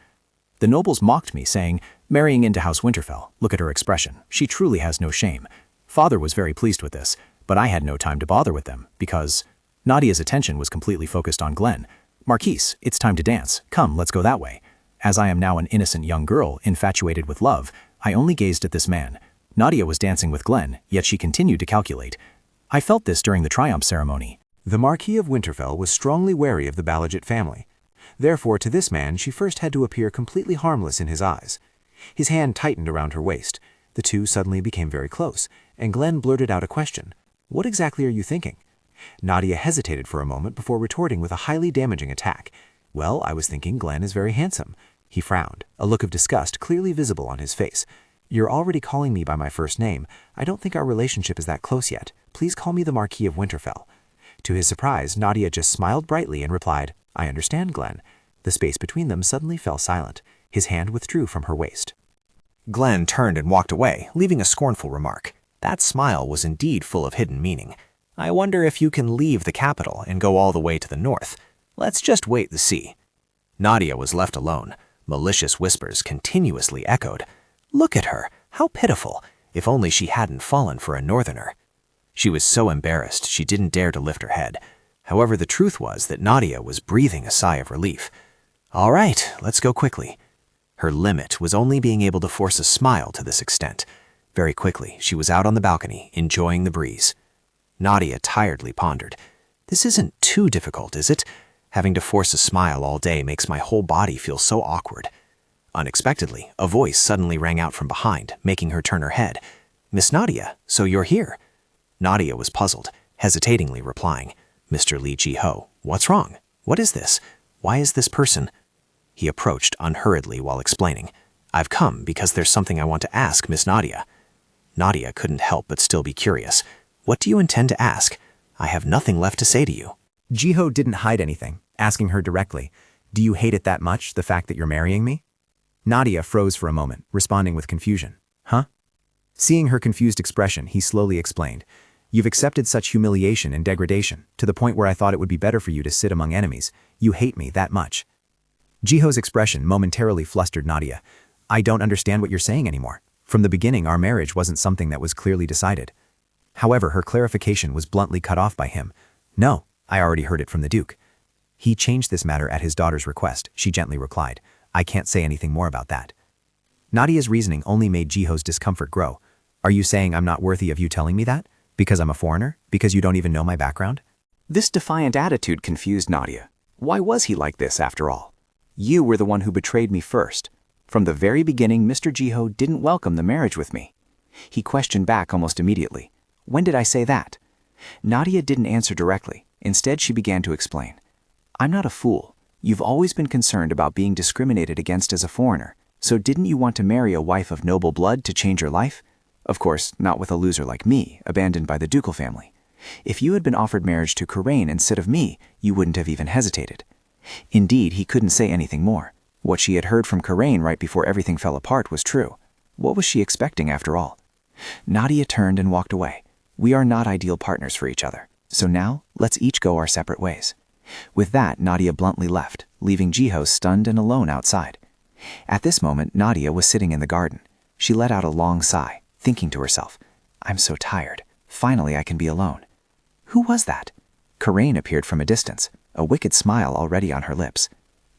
The nobles mocked me, saying, Marrying into House Winterfell, look at her expression, she truly has no shame. Father was very pleased with this, but I had no time to bother with them, because Nadia's attention was completely focused on Glenn. Marquise, it's time to dance. Come, let's go that way. As I am now an innocent young girl, infatuated with love, I only gazed at this man. Nadia was dancing with Glenn, yet she continued to calculate. I felt this during the triumph ceremony. The Marquis of Winterfell was strongly wary of the Balajet family. Therefore, to this man, she first had to appear completely harmless in his eyes. His hand tightened around her waist. The two suddenly became very close, and Glenn blurted out a question. What exactly are you thinking? Nadia hesitated for a moment before retorting with a highly damaging attack. Well, I was thinking Glenn is very handsome. He frowned, a look of disgust clearly visible on his face. You're already calling me by my first name. I don't think our relationship is that close yet. Please call me the Marquis of Winterfell. To his surprise, Nadia just smiled brightly and replied, I understand, Glenn. The space between them suddenly fell silent. His hand withdrew from her waist. Glenn turned and walked away, leaving a scornful remark. That smile was indeed full of hidden meaning. I wonder if you can leave the capital and go all the way to the north. Let's just wait and see. Nadia was left alone. Malicious whispers continuously echoed. Look at her, how pitiful, if only she hadn't fallen for a northerner. She was so embarrassed she didn't dare to lift her head. However, the truth was that Nadia was breathing a sigh of relief. All right, let's go quickly. Her limit was only being able to force a smile to this extent. Very quickly, she was out on the balcony, enjoying the breeze. Nadia tiredly pondered. This isn't too difficult, is it? Having to force a smile all day makes my whole body feel so awkward. Unexpectedly, a voice suddenly rang out from behind, making her turn her head. Miss Nadia, so you're here? Nadia was puzzled, hesitatingly replying, Mr. Lee Jiho, what's wrong? What is this? Why is this person? He approached unhurriedly while explaining. I've come because there's something I want to ask Miss Nadia. Nadia couldn't help but still be curious. What do you intend to ask? I have nothing left to say to you. Jiho didn't hide anything, asking her directly, "Do you hate it that much, the fact that you're marrying me?" Nadia froze for a moment, responding with confusion. Huh? Seeing her confused expression, he slowly explained, "You've accepted such humiliation and degradation, to the point where I thought it would be better for you to sit among enemies. You hate me that much." Jiho's expression momentarily flustered Nadia. "I don't understand what you're saying anymore. From the beginning, our marriage wasn't something that was clearly decided." However, her clarification was bluntly cut off by him. "No, I already heard it from the Duke." "He changed this matter at his daughter's request," she gently replied. "I can't say anything more about that." Nadia's reasoning only made Jiho's discomfort grow. "Are you saying I'm not worthy of you telling me that? Because I'm a foreigner? Because you don't even know my background?" This defiant attitude confused Nadia. Why was he like this, after all? You were the one who betrayed me first. From the very beginning, Mr. Jiho didn't welcome the marriage with me. He questioned back almost immediately. When did I say that? Nadia didn't answer directly. Instead, she began to explain. "I'm not a fool. You've always been concerned about being discriminated against as a foreigner. So didn't you want to marry a wife of noble blood to change your life? Of course, not with a loser like me, abandoned by the ducal family. If you had been offered marriage to Karain instead of me, you wouldn't have even hesitated." Indeed, he couldn't say anything more. What she had heard from Karain right before everything fell apart was true. What was she expecting after all? Nadia turned and walked away. We are not ideal partners for each other. So now, let's each go our separate ways. With that, Nadia bluntly left, leaving Jiho stunned and alone outside. At this moment, Nadia was sitting in the garden. She let out a long sigh, thinking to herself, "I'm so tired. Finally, I can be alone." Who was that? Karain appeared from a distance, a wicked smile already on her lips.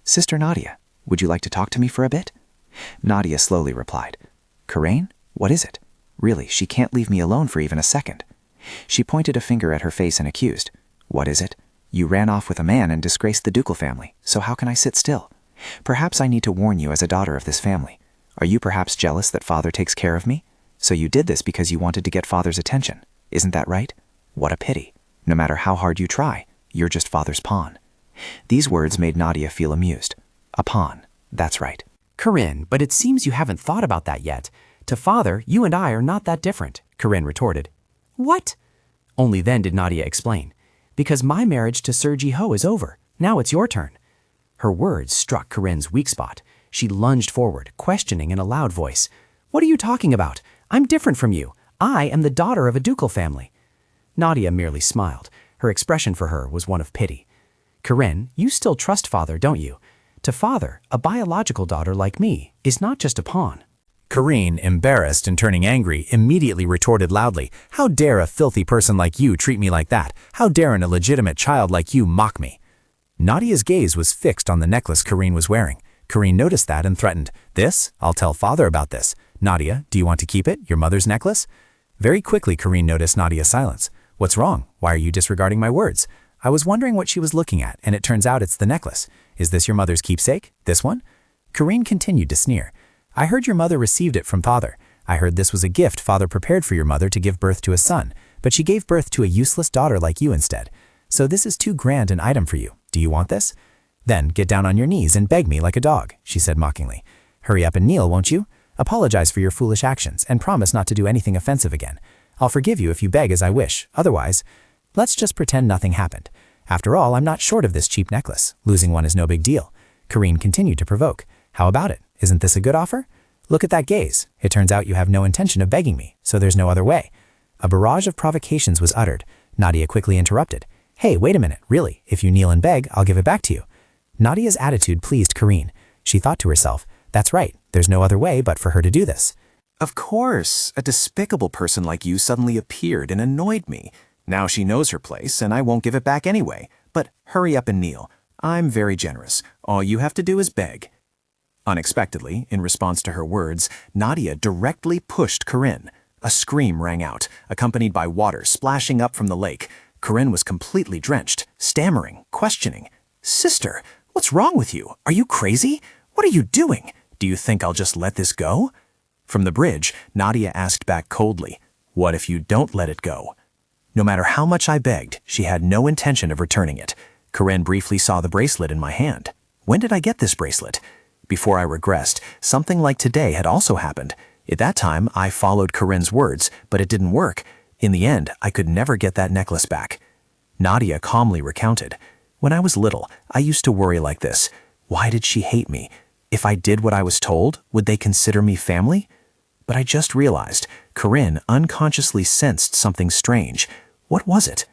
"Sister Nadia, would you like to talk to me for a bit?" Nadia slowly replied, "Karain, what is it? Really, she can't leave me alone for even a second." She pointed a finger at her face and accused, "What is it? You ran off with a man and disgraced the ducal family, so how can I sit still? Perhaps I need to warn you as a daughter of this family. Are you perhaps jealous that father takes care of me? So you did this because you wanted to get father's attention. Isn't that right? What a pity. No matter how hard you try, you're just father's pawn." These words made Nadia feel amused. A pawn, that's right. Corinne, but it seems you haven't thought about that yet. To father, you and I are not that different, Corinne retorted. What? Only then did Nadia explain. Because my marriage to Sir Jiho is over. Now it's your turn. Her words struck Corinne's weak spot. She lunged forward, questioning in a loud voice. What are you talking about? I'm different from you. I am the daughter of a ducal family. Nadia merely smiled. Her expression for her was one of pity. Corinne, you still trust father, don't you? To father, a biological daughter like me is not just a pawn. Corinne, embarrassed and turning angry, immediately retorted loudly, "How dare a filthy person like you treat me like that? How dare an illegitimate child like you mock me?" Nadia's gaze was fixed on the necklace Corinne was wearing. Corinne noticed that and threatened, "This? I'll tell father about this. Nadia, do you want to keep it, your mother's necklace?" Very quickly, Corinne noticed Nadia's silence. "What's wrong? Why are you disregarding my words? I was wondering what she was looking at, and it turns out it's the necklace. Is this your mother's keepsake? This one?" Corinne continued to sneer. "I heard your mother received it from father. I heard this was a gift father prepared for your mother to give birth to a son, but she gave birth to a useless daughter like you instead. So this is too grand an item for you. Do you want this? Then get down on your knees and beg me like a dog," she said mockingly. "Hurry up and kneel, won't you? Apologize for your foolish actions and promise not to do anything offensive again. I'll forgive you if you beg as I wish. Otherwise, let's just pretend nothing happened. After all, I'm not short of this cheap necklace. Losing one is no big deal." Corinne continued to provoke. "How about it? Isn't this a good offer? Look at that gaze. It turns out you have no intention of begging me, so there's no other way." A barrage of provocations was uttered. Nadia quickly interrupted. "Hey, wait a minute, really, if you kneel and beg, I'll give it back to you." Nadia's attitude pleased Corinne. She thought to herself, "That's right, there's no other way but for her to do this." Of course, a despicable person like you suddenly appeared and annoyed me. Now she knows her place, and I won't give it back anyway. But hurry up and kneel. I'm very generous. All you have to do is beg." Unexpectedly, in response to her words, Nadia directly pushed Corinne. A scream rang out, accompanied by water splashing up from the lake. Corinne was completely drenched, stammering, questioning. "Sister, what's wrong with you? Are you crazy? What are you doing? Do you think I'll just let this go?" From the bridge, Nadia asked back coldly, "What if you don't let it go?" No matter how much I begged, she had no intention of returning it. Corinne briefly saw the bracelet in my hand. When did I get this bracelet? before I regressed, something like today had also happened. At that time, I followed Corinne's words, but it didn't work. In the end, I could never get that necklace back. Nadia calmly recounted. When I was little, I used to worry like this. Why did she hate me? If I did what I was told, would they consider me family? But I just realized, Corinne unconsciously sensed something strange. What was it?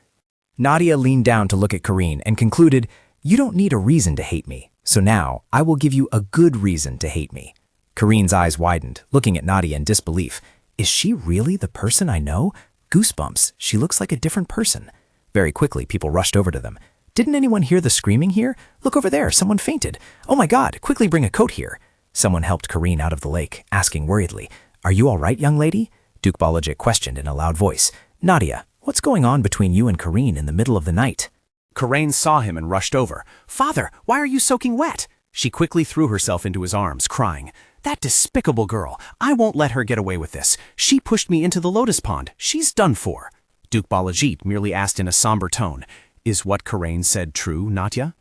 Nadia leaned down to look at Corinne and concluded, "You don't need a reason to hate me, so now I will give you a good reason to hate me." Corinne's eyes widened, looking at Nadia in disbelief. Is she really the person I know? Goosebumps, she looks like a different person. Very quickly, people rushed over to them. Didn't anyone hear the screaming here? Look over there, someone fainted. Oh my God, quickly bring a coat here. Someone helped Corinne out of the lake, asking worriedly, "Are you all right, young lady?" Duke Balajit questioned in a loud voice. "Nadia, what's going on between you and Corinne in the middle of the night?" Corinne saw him and rushed over. "Father, why are you soaking wet?" She quickly threw herself into his arms, crying, "That despicable girl! I won't let her get away with this. She pushed me into the lotus pond. She's done for." Duke Balajit merely asked in a somber tone, "Is what Corinne said true, Nadia?"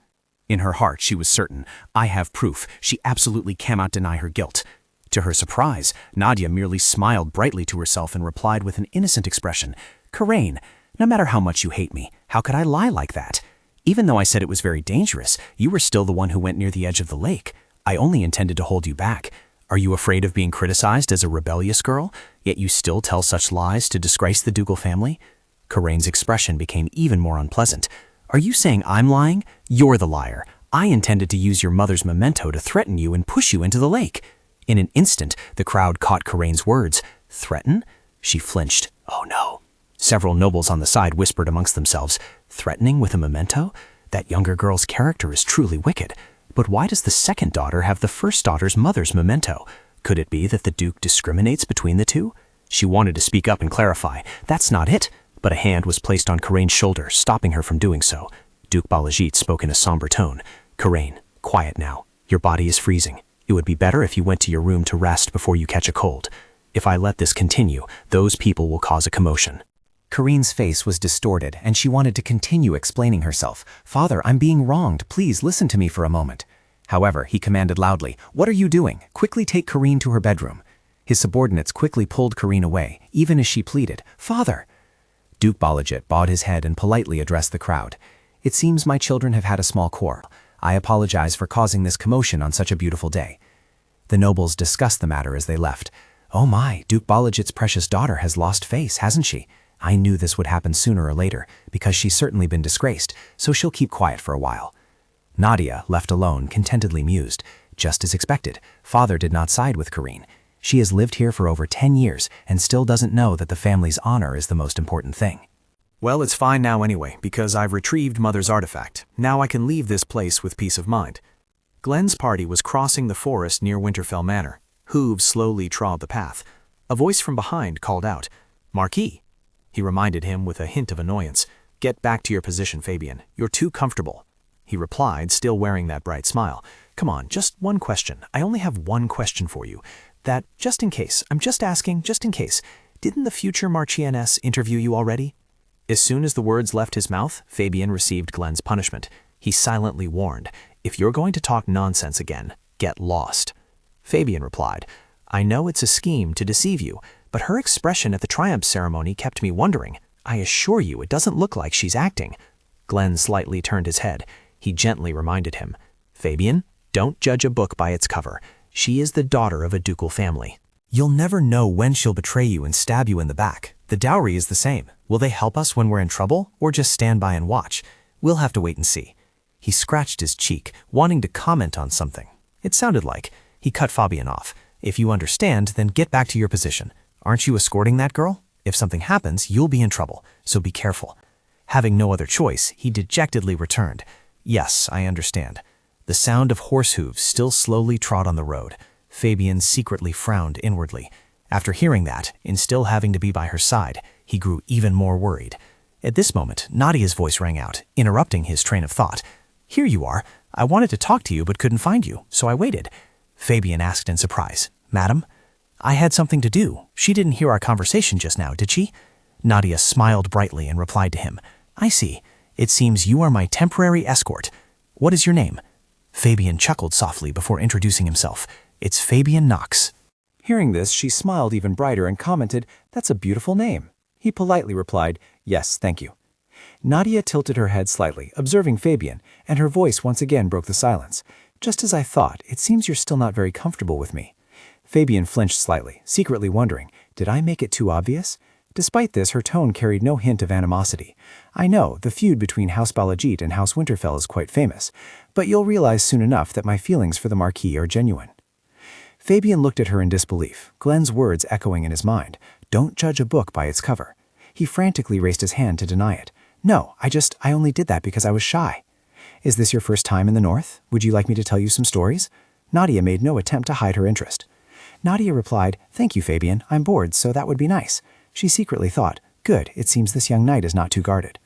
In her heart, she was certain. I have proof. She absolutely cannot deny her guilt. To her surprise, Nadia merely smiled brightly to herself and replied with an innocent expression, "Corinne, no matter how much you hate me, how could I lie like that? Even though I said it was very dangerous, you were still the one who went near the edge of the lake. I only intended to hold you back. Are you afraid of being criticized as a rebellious girl, yet you still tell such lies to disgrace the ducal family?" Corinne's expression became even more unpleasant. "Are you saying I'm lying? You're the liar. I intended to use your mother's memento to threaten you and push you into the lake." In an instant, the crowd caught Corinne's words. Threaten? She flinched. Oh no. Several nobles on the side whispered amongst themselves, "Threatening with a memento? That younger girl's character is truly wicked. But why does the second daughter have the first daughter's mother's memento? Could it be that the Duke discriminates between the two?" She wanted to speak up and clarify. "That's not it." But a hand was placed on Corinne's shoulder, stopping her from doing so. Duke Balajit spoke in a somber tone. "Corinne, quiet now. Your body is freezing. It would be better if you went to your room to rest before you catch a cold. If I let this continue, those people will cause a commotion." Corinne's face was distorted, and she wanted to continue explaining herself. "Father, I'm being wronged. Please listen to me for a moment." However, he commanded loudly, "What are you doing? Quickly take Corinne to her bedroom." His subordinates quickly pulled Corinne away, even as she pleaded, "Father!" Duke Balajit bowed his head and politely addressed the crowd. "It seems my children have had a small quarrel. I apologize for causing this commotion on such a beautiful day." The nobles discussed the matter as they left. "Oh my, Duke Balajit's precious daughter has lost face, hasn't she? I knew this would happen sooner or later, because she's certainly been disgraced, so she'll keep quiet for a while." Nadia, left alone, contentedly mused. Just as expected, father did not side with Corinne. She has lived here for over 10 years and still doesn't know that the family's honor is the most important thing. "Well, it's fine now anyway, because I've retrieved Mother's artifact. Now I can leave this place with peace of mind." Glenn's party was crossing the forest near Winterfell Manor. Hooves slowly trod the path. A voice from behind called out, "Marquis." He reminded him with a hint of annoyance, "Get back to your position, Fabian. You're too comfortable." He replied, still wearing that bright smile, "Come on, just one question. I only have one question for you. That, just in case, I'm just asking, just in case, didn't the future Marchioness interview you already?" As soon as the words left his mouth, Fabian received Glenn's punishment. He silently warned, "If you're going to talk nonsense again, get lost." Fabian replied, "I know it's a scheme to deceive you, but her expression at the triumph ceremony kept me wondering. I assure you it doesn't look like she's acting." Glenn slightly turned his head. He gently reminded him, "Fabian, don't judge a book by its cover. She is the daughter of a ducal family. You'll never know when she'll betray you and stab you in the back. The dowry is the same. Will they help us when we're in trouble, or just stand by and watch? We'll have to wait and see." He scratched his cheek, wanting to comment on something. It sounded like. He cut Fabian off. "If you understand, then get back to your position. Aren't you escorting that girl? If something happens, you'll be in trouble, so be careful." Having no other choice, he dejectedly returned, "Yes, I understand." The sound of horse hooves still slowly trod on the road. Fabian secretly frowned inwardly. After hearing that, and still having to be by her side, he grew even more worried. At this moment, Nadia's voice rang out, interrupting his train of thought. "Here you are. I wanted to talk to you but couldn't find you, so I waited." Fabian asked in surprise, "Madam?" "I had something to do. She didn't hear our conversation just now, did she?" Nadia smiled brightly and replied to him, "I see. It seems you are my temporary escort. What is your name?" Fabian chuckled softly before introducing himself. It's Fabian Knox. Hearing this, she smiled even brighter and commented, "That's a beautiful name." He politely replied, "Yes, thank you." Nadia tilted her head slightly, observing Fabian, and her voice once again broke the silence. "Just as I thought, it seems you're still not very comfortable with me." Fabian flinched slightly, secretly wondering, did I make it too obvious? Despite this, her tone carried no hint of animosity. "I know, the feud between House Balajit and House Winterfell is quite famous, but you'll realize soon enough that my feelings for the Marquis are genuine." Fabian looked at her in disbelief, Glenn's words echoing in his mind. Don't judge a book by its cover. He frantically raised his hand to deny it. "No, I only did that because I was shy." "Is this your first time in the North? Would you like me to tell you some stories?" Nadia made no attempt to hide her interest. Nadia replied, "Thank you, Fabian. I'm bored, so that would be nice." She secretly thought, "Good, it seems this young knight is not too guarded."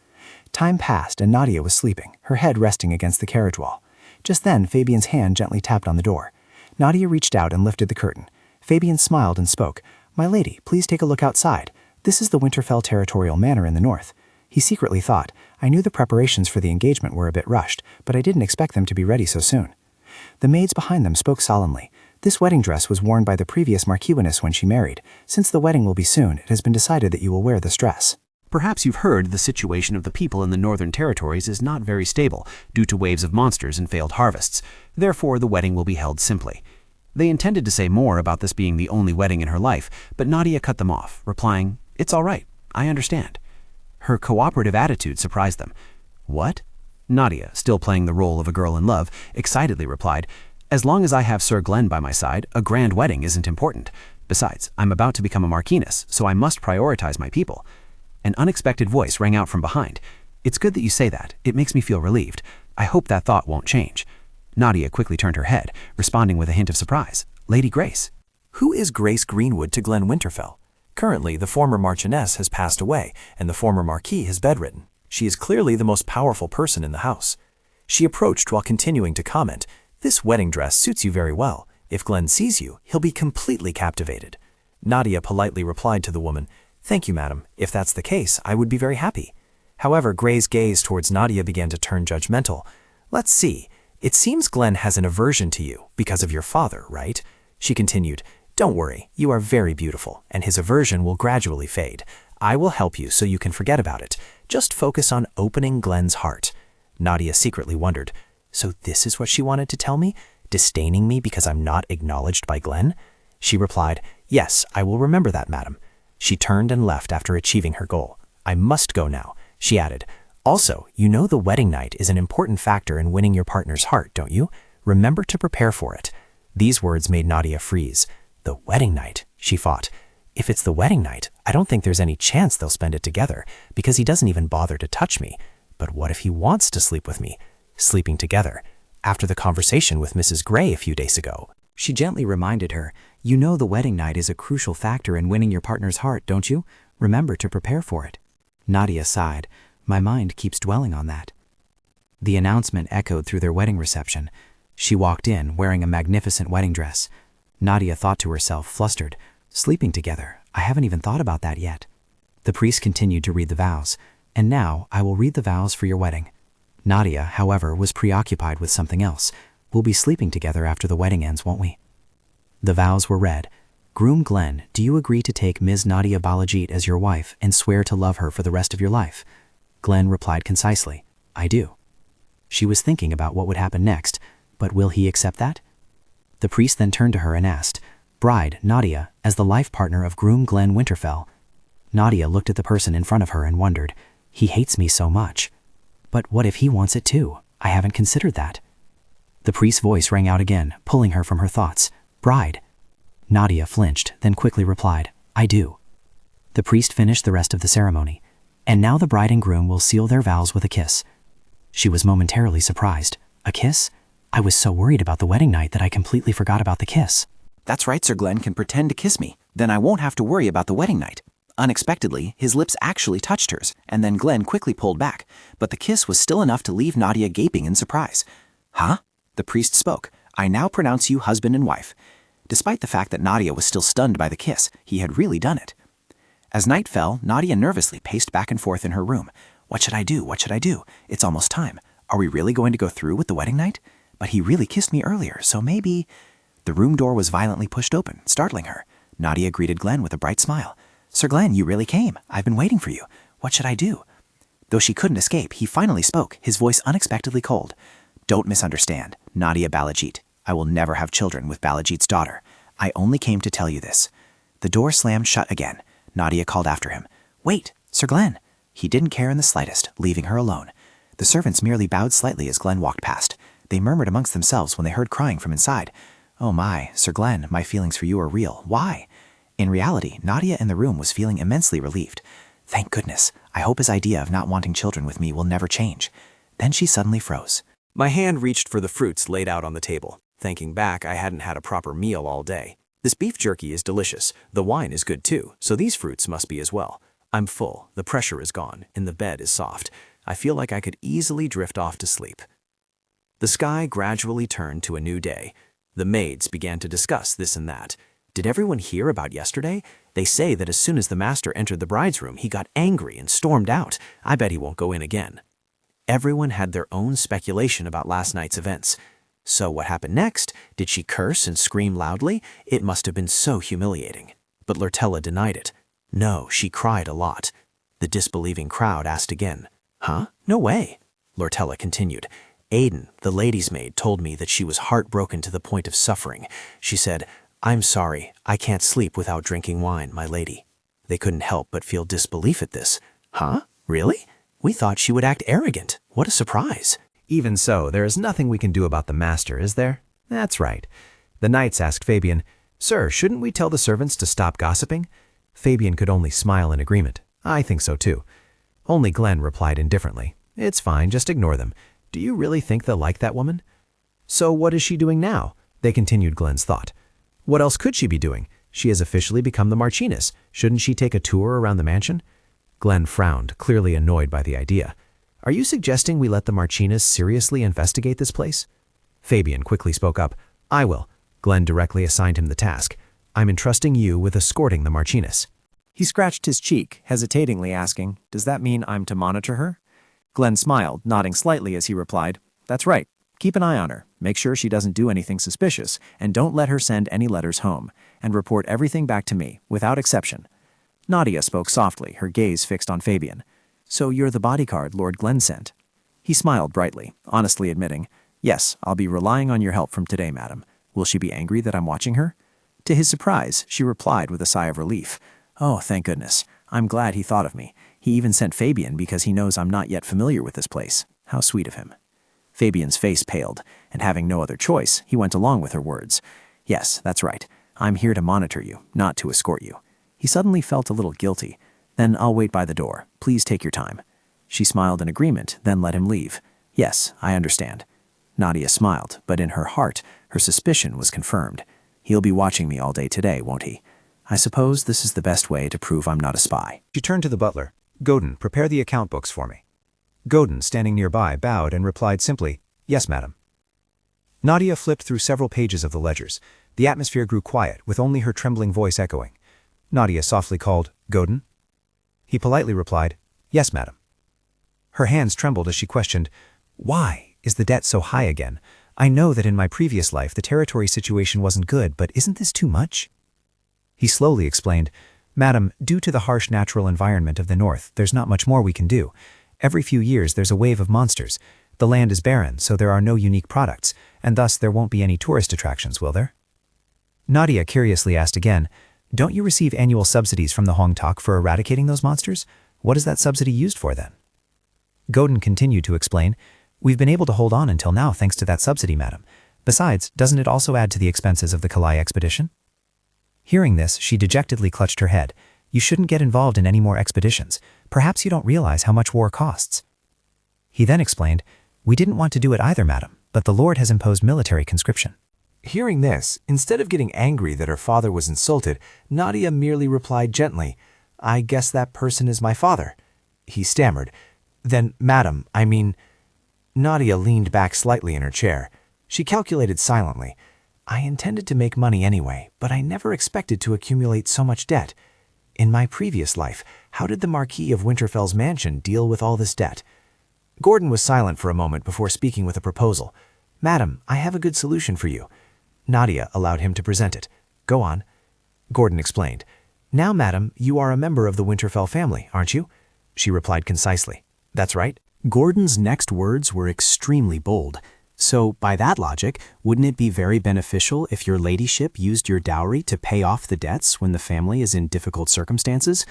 Time passed and Nadia was sleeping, her head resting against the carriage wall. Just then, Fabian's hand gently tapped on the door. Nadia reached out and lifted the curtain. Fabian smiled and spoke, "My lady, please take a look outside. This is the Winterfell territorial manor in the north." He secretly thought, "I knew the preparations for the engagement were a bit rushed, but I didn't expect them to be ready so soon." The maids behind them spoke solemnly. "This wedding dress was worn by the previous Marquisess when she married. Since the wedding will be soon, it has been decided that you will wear this dress." Perhaps you've heard the situation of the people in the northern territories is not very stable due to waves of monsters and failed harvests. Therefore, the wedding will be held simply. They intended to say more about this being the only wedding in her life, but Nadia cut them off, replying, "It's all right. I understand." Her cooperative attitude surprised them. "What?" Nadia, still playing the role of a girl in love, excitedly replied, "As long as I have Sir Glenn by my side, a grand wedding isn't important. Besides, I'm about to become a Marquiness, so I must prioritize my people." An unexpected voice rang out from behind. "It's good that you say that. It makes me feel relieved. I hope that thought won't change." Nadia quickly turned her head, responding with a hint of surprise. "Lady Grace." Who is Grace Greenwood to Glen Winterfell? Currently, the former Marchioness has passed away, and the former Marquis is bedridden. She is clearly the most powerful person in the house. She approached while continuing to comment, "This wedding dress suits you very well. If Glenn sees you, he'll be completely captivated." Nadia politely replied to the woman, "Thank you, madam. If that's the case, I would be very happy." However, Gray's gaze towards Nadia began to turn judgmental. "Let's see. It seems Glenn has an aversion to you because of your father, right?" She continued, "Don't worry, you are very beautiful, and his aversion will gradually fade. I will help you so you can forget about it. Just focus on opening Glenn's heart." Nadia secretly wondered, so this is what she wanted to tell me? Disdaining me because I'm not acknowledged by Glenn? She replied, "Yes, I will remember that, madam." She turned and left after achieving her goal. "I must go now," she added. "Also, you know the wedding night is an important factor in winning your partner's heart, don't you? Remember to prepare for it." These words made Nadia freeze. The wedding night, she thought. If it's the wedding night, I don't think there's any chance they'll spend it together, because he doesn't even bother to touch me. But what if he wants to sleep with me? Sleeping together. After the conversation with Mrs. Gray a few days ago. She gently reminded her, "You know the wedding night is a crucial factor in winning your partner's heart, don't you? Remember to prepare for it." Nadia sighed. "My mind keeps dwelling on that." The announcement echoed through their wedding reception. She walked in, wearing a magnificent wedding dress. Nadia thought to herself, flustered, "Sleeping together, I haven't even thought about that yet." The priest continued to read the vows. "And now I will read the vows for your wedding." Nadia, however, was preoccupied with something else. "We'll be sleeping together after the wedding ends, won't we?" The vows were read. "Groom Glenn, do you agree to take Ms. Nadia Balajit as your wife and swear to love her for the rest of your life?" Glenn replied concisely, "I do." She was thinking about what would happen next, but will he accept that? The priest then turned to her and asked, "Bride, Nadia, as the life partner of Groom Glenn Winterfell." Nadia looked at the person in front of her and wondered, "He hates me so much. But what if he wants it too? I haven't considered that." The priest's voice rang out again, pulling her from her thoughts. "Bride." Nadia flinched, then quickly replied, "I do." The priest finished the rest of the ceremony. "And now the bride and groom will seal their vows with a kiss." She was momentarily surprised. A kiss? I was so worried about the wedding night that I completely forgot about the kiss. "That's right, Sir Glenn can pretend to kiss me. Then I won't have to worry about the wedding night." Unexpectedly, his lips actually touched hers, and then Glenn quickly pulled back, but the kiss was still enough to leave Nadia gaping in surprise. "Huh?" The priest spoke. "I now pronounce you husband and wife." Despite the fact that Nadia was still stunned by the kiss, he had really done it. As night fell, Nadia nervously paced back and forth in her room. What should I do? What should I do? It's almost time. Are we really going to go through with the wedding night? But he really kissed me earlier, so maybe... The room door was violently pushed open, startling her. Nadia greeted Glenn with a bright smile. Sir Glenn, you really came. I've been waiting for you. What should I do? Though she couldn't escape, he finally spoke, his voice unexpectedly cold. Don't misunderstand. Nadia Balajit. I will never have children with Balajit's daughter. I only came to tell you this. The door slammed shut again. Nadia called after him. Wait, Sir Glenn. He didn't care in the slightest, leaving her alone. The servants merely bowed slightly as Glenn walked past. They murmured amongst themselves when they heard crying from inside. Oh my, Sir Glenn, my feelings for you are real. Why? In reality, Nadia in the room was feeling immensely relieved. Thank goodness. I hope his idea of not wanting children with me will never change. Then she suddenly froze. My hand reached for the fruits laid out on the table. Thinking back, I hadn't had a proper meal all day. This beef jerky is delicious. The wine is good too, so these fruits must be as well. I'm full, the pressure is gone, and the bed is soft. I feel like I could easily drift off to sleep. The sky gradually turned to a new day. The maids began to discuss this and that. Did everyone hear about yesterday? They say that as soon as the master entered the bride's room, he got angry and stormed out. I bet he won't go in again. Everyone had their own speculation about last night's events. So what happened next? Did she curse and scream loudly? It must have been so humiliating. But Lortella denied it. No, she cried a lot. The disbelieving crowd asked again. Huh? No way. Lortella continued. Aiden, the lady's maid, told me that she was heartbroken to the point of suffering. She said, I'm sorry, I can't sleep without drinking wine, my lady. They couldn't help but feel disbelief at this. Huh? Really? We thought she would act arrogant. What a surprise. Even so, there is nothing we can do about the master, is there? That's right. The knights asked Fabian, Sir, shouldn't we tell the servants to stop gossiping? Fabian could only smile in agreement. I think so too. Only Glenn replied indifferently. It's fine, just ignore them. Do you really think they'll like that woman? So what is she doing now? They continued Glenn's thought. What else could she be doing? She has officially become the Marchioness. Shouldn't she take a tour around the mansion? Glenn frowned, clearly annoyed by the idea. Are you suggesting we let the Marchioness seriously investigate this place? Fabian quickly spoke up. I will. Glenn directly assigned him the task. I'm entrusting you with escorting the Marchioness. He scratched his cheek, hesitatingly asking, Does that mean I'm to monitor her? Glenn smiled, nodding slightly as he replied, That's right. Keep an eye on her. Make sure she doesn't do anything suspicious, and don't let her send any letters home, and report everything back to me, without exception. Nadia spoke softly, her gaze fixed on Fabian. So you're the bodyguard Lord Glenn sent? He smiled brightly, honestly admitting, Yes, I'll be relying on your help from today, madam. Will she be angry that I'm watching her? To his surprise, she replied with a sigh of relief. Oh, thank goodness. I'm glad he thought of me. He even sent Fabian because he knows I'm not yet familiar with this place. How sweet of him. Fabian's face paled, and having no other choice, he went along with her words. Yes, that's right. I'm here to monitor you, not to escort you. He suddenly felt a little guilty. Then I'll wait by the door. Please take your time. She smiled in agreement, then let him leave. Yes, I understand. Nadia smiled, but in her heart, her suspicion was confirmed. He'll be watching me all day today, won't he? I suppose this is the best way to prove I'm not a spy. She turned to the butler. Godin, prepare the account books for me. Godin, standing nearby, bowed and replied simply, Yes, madam. Nadia flipped through several pages of the ledgers. The atmosphere grew quiet, with only her trembling voice echoing. Nadia softly called, Godin? He politely replied, Yes, madam. Her hands trembled as she questioned, Why is the debt so high again? I know that in my previous life the territory situation wasn't good, but isn't this too much? He slowly explained, Madam, due to the harsh natural environment of the north, there's not much more we can do. Every few years there's a wave of monsters. The land is barren, so there are no unique products, and thus there won't be any tourist attractions, will there? Nadia curiously asked again, Don't you receive annual subsidies from the Hongtak for eradicating those monsters? What is that subsidy used for then? Godin continued to explain, We've been able to hold on until now thanks to that subsidy, madam. Besides, doesn't it also add to the expenses of the Kalai expedition? Hearing this, she dejectedly clutched her head. You shouldn't get involved in any more expeditions. Perhaps you don't realize how much war costs. He then explained, We didn't want to do it either, madam, but the Lord has imposed military conscription. Hearing this, instead of getting angry that her father was insulted, Nadia merely replied gently, I guess that person is my father. He stammered, Then, madam, I mean... Nadia leaned back slightly in her chair. She calculated silently. I intended to make money anyway, but I never expected to accumulate so much debt. In my previous life, how did the Marquis of Winterfell's mansion deal with all this debt? Gordon was silent for a moment before speaking with a proposal. Madam, I have a good solution for you. Nadia allowed him to present it. Go on. Gordon explained. Now, madam, you are a member of the Winterfell family, aren't you? She replied concisely. That's right. Gordon's next words were extremely bold. So, by that logic, wouldn't it be very beneficial if your ladyship used your dowry to pay off the debts when the family is in difficult circumstances?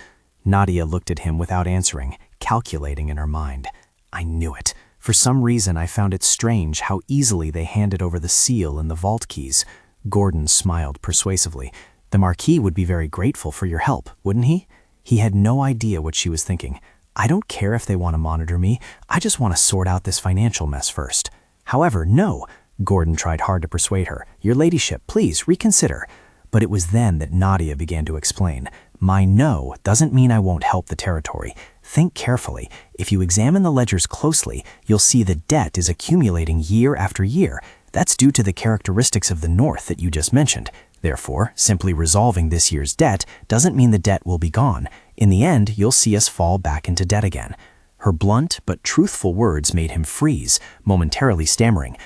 Nadia looked at him without answering, calculating in her mind. I knew it. For some reason, I found it strange how easily they handed over the seal and the vault keys. Gordon smiled persuasively. The Marquis would be very grateful for your help, wouldn't he? He had no idea what she was thinking. I don't care if they want to monitor me. I just want to sort out this financial mess first. However, no. Gordon tried hard to persuade her. Your ladyship, please reconsider. But it was then that Nadia began to explain. My no doesn't mean I won't help the territory. Think carefully. If you examine the ledgers closely, you'll see the debt is accumulating year after year. That's due to the characteristics of the North that you just mentioned. Therefore, simply resolving this year's debt doesn't mean the debt will be gone. In the end, you'll see us fall back into debt again. Her blunt but truthful words made him freeze, momentarily stammering.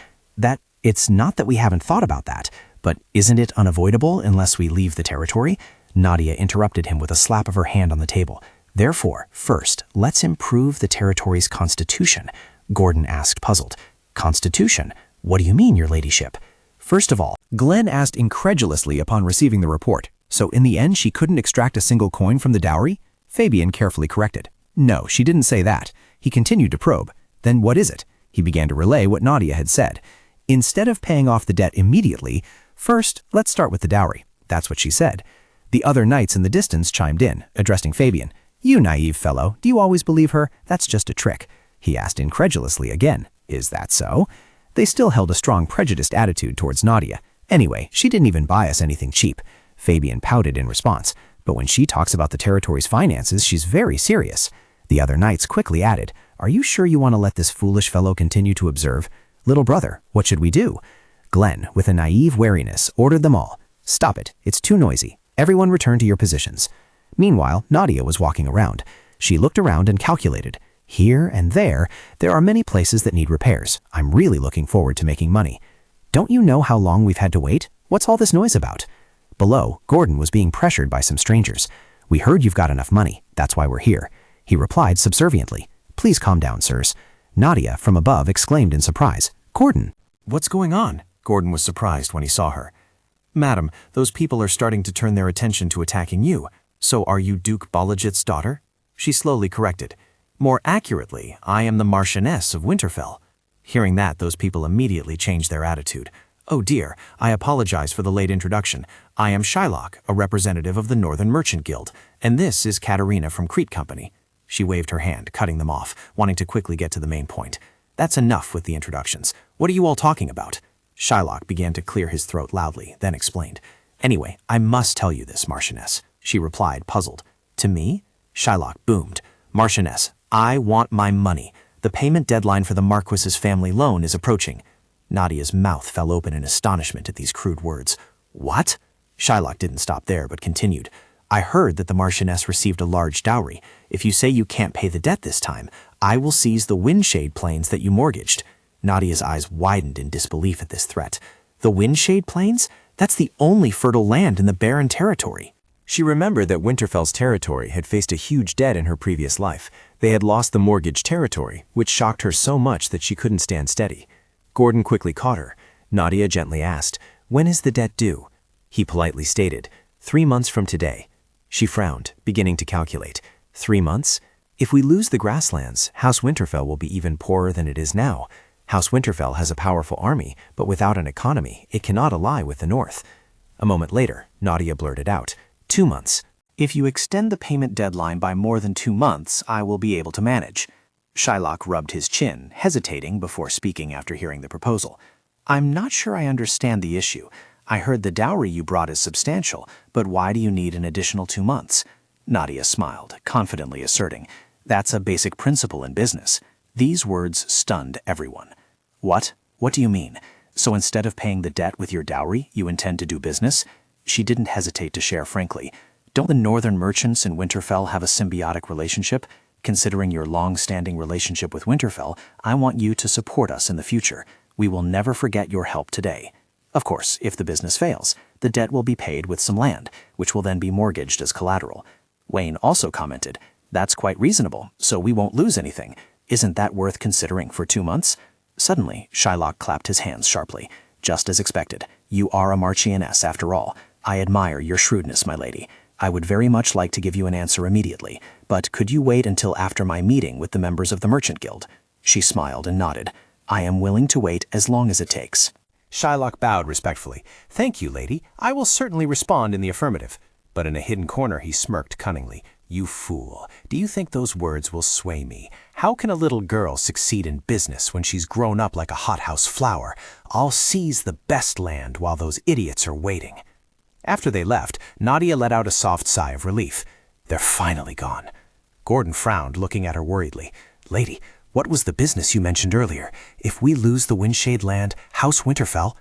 It's not that we haven't thought about that, but isn't it unavoidable unless we leave the territory? Nadia interrupted him with a slap of her hand on the table. Therefore, first, let's improve the territory's constitution. Gordon asked, puzzled. Constitution? What do you mean, your ladyship? First of all, Glenn asked incredulously upon receiving the report. So in the end, she couldn't extract a single coin from the dowry? Fabian carefully corrected. No, she didn't say that. He continued to probe. Then what is it? He began to relay what Nadia had said. Instead of paying off the debt immediately, first, let's start with the dowry. That's what she said. The other knights in the distance chimed in, addressing Fabian. You naive fellow, do you always believe her? That's just a trick. He asked incredulously again. Is that so? They still held a strong prejudiced attitude towards Nadia. Anyway, she didn't even buy us anything cheap. Fabian pouted in response. But when she talks about the territory's finances, she's very serious. The other knights quickly added, Are you sure you want to let this foolish fellow continue to observe? Little brother, what should we do? Glenn, with a naive wariness, ordered them all. Stop it, it's too noisy. Everyone return to your positions. Meanwhile, Nadia was walking around. She looked around and calculated. Here and there are many places that need repairs. I'm really looking forward to making money. Don't you know how long we've had to wait? What's all this noise about? Below, Gordon was being pressured by some strangers. We heard you've got enough money. That's why we're here. He replied subserviently. Please calm down, sirs. Nadia, from above, exclaimed in surprise. Gordon! What's going on? Gordon was surprised when he saw her. Madam, those people are starting to turn their attention to attacking you. So are you Duke Bolajit's daughter? She slowly corrected. More accurately, I am the Marchioness of Winterfell. Hearing that, those people immediately changed their attitude. Oh dear, I apologize for the late introduction. I am Shylock, a representative of the Northern Merchant Guild, and this is Katerina from Crete Company. She waved her hand, cutting them off, wanting to quickly get to the main point. That's enough with the introductions. What are you all talking about? Shylock began to clear his throat loudly, then explained. Anyway, I must tell you this, Marchioness. She replied, puzzled. To me? Shylock boomed. Marchioness, I want my money. The payment deadline for the Marquis's family loan is approaching. Nadia's mouth fell open in astonishment at these crude words. What? Shylock didn't stop there, but continued. I heard that the Marchioness received a large dowry. If you say you can't pay the debt this time, I will seize the Windshade Plains that you mortgaged. Nadia's eyes widened in disbelief at this threat. The Windshade Plains? That's the only fertile land in the barren territory. She remembered that Winterfell's territory had faced a huge debt in her previous life. They had lost the mortgaged territory, which shocked her so much that she couldn't stand steady. Gordon quickly caught her. Nadia gently asked, When is the debt due? He politely stated, 3 months from today. She frowned, beginning to calculate. 3 months? If we lose the grasslands, House Winterfell will be even poorer than it is now. House Winterfell has a powerful army, but without an economy, it cannot ally with the North. A moment later, Nadia blurted out, 2 months. If you extend the payment deadline by more than 2 months, I will be able to manage. Shylock rubbed his chin, hesitating before speaking after hearing the proposal. I'm not sure I understand the issue. I heard the dowry you brought is substantial, but why do you need an additional 2 months? Nadia smiled, confidently asserting, That's a basic principle in business. These words stunned everyone. What? What do you mean? So instead of paying the debt with your dowry, you intend to do business? She didn't hesitate to share frankly. Don't the northern merchants in Winterfell have a symbiotic relationship? Considering your long-standing relationship with Winterfell, I want you to support us in the future. We will never forget your help today. Of course, if the business fails, the debt will be paid with some land, which will then be mortgaged as collateral. Wayne also commented, "That's quite reasonable, so we won't lose anything. Isn't that worth considering for 2 months?" Suddenly, Shylock clapped his hands sharply. "Just as expected. You are a Marchioness after all. I admire your shrewdness, my lady. I would very much like to give you an answer immediately, but could you wait until after my meeting with the members of the Merchant Guild?" She smiled and nodded. "I am willing to wait as long as it takes." Shylock bowed respectfully. "Thank you, lady. I will certainly respond in the affirmative." But in a hidden corner he smirked cunningly. "You fool. Do you think those words will sway me? How can a little girl succeed in business when she's grown up like a hothouse flower? I'll seize the best land while those idiots are waiting." After they left, Nadia let out a soft sigh of relief. They're finally gone. Gordon frowned, looking at her worriedly. "Lady, what was the business you mentioned earlier? If we lose the Windshade land, House Winterfell?"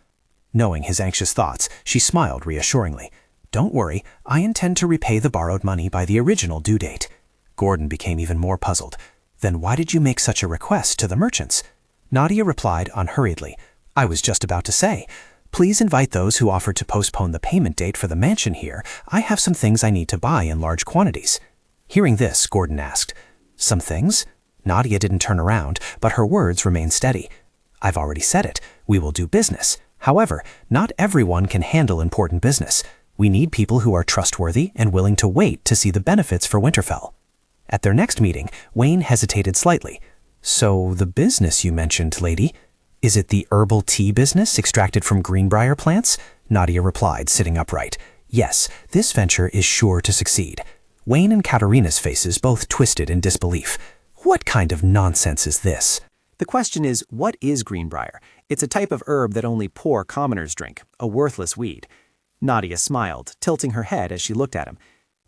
Knowing his anxious thoughts, she smiled reassuringly. "Don't worry, I intend to repay the borrowed money by the original due date." Gordon became even more puzzled. "Then why did you make such a request to the merchants?" Nadia replied unhurriedly. "I was just about to say, please invite those who offered to postpone the payment date for the mansion here. I have some things I need to buy in large quantities." Hearing this, Gordon asked, "Some things?" Nadia didn't turn around, but her words remained steady. "I've already said it. We will do business. However, not everyone can handle important business. We need people who are trustworthy and willing to wait to see the benefits for Winterfell." At their next meeting, Wayne hesitated slightly. "So the business you mentioned, lady, is it the herbal tea business extracted from Greenbrier plants?" Nadia replied, sitting upright. "Yes, this venture is sure to succeed." Wayne and Katarina's faces both twisted in disbelief. "What kind of nonsense is this?" The question is, what is Greenbrier? It's a type of herb that only poor commoners drink, a worthless weed. Nadia smiled, tilting her head as she looked at him.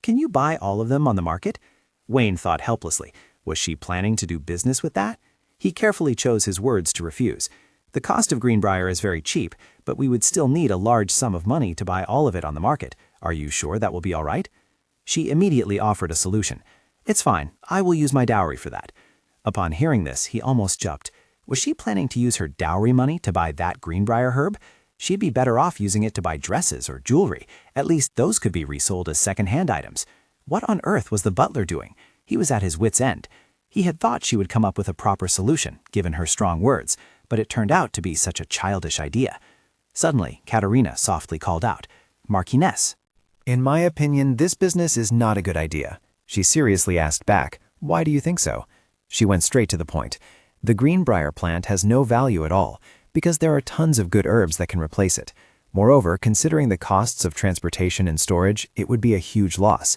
"Can you buy all of them on the market?" Wayne thought helplessly. Was she planning to do business with that? He carefully chose his words to refuse. The cost of Greenbrier is very cheap, but we would still need a large sum of money to buy all of it on the market. Are you sure that will be all right? She immediately offered a solution. "It's fine. I will use my dowry for that." Upon hearing this, he almost jumped. Was she planning to use her dowry money to buy that Greenbrier herb? She'd be better off using it to buy dresses or jewelry. At least those could be resold as second-hand items. What on earth was the butler doing? He was at his wit's end. He had thought she would come up with a proper solution, given her strong words, but it turned out to be such a childish idea. Suddenly, Katarina softly called out, "Marchioness." In my opinion, this business is not a good idea. She seriously asked back, "Why do you think so?" She went straight to the point. The Greenbrier plant has no value at all, because there are tons of good herbs that can replace it. Moreover, considering the costs of transportation and storage, it would be a huge loss.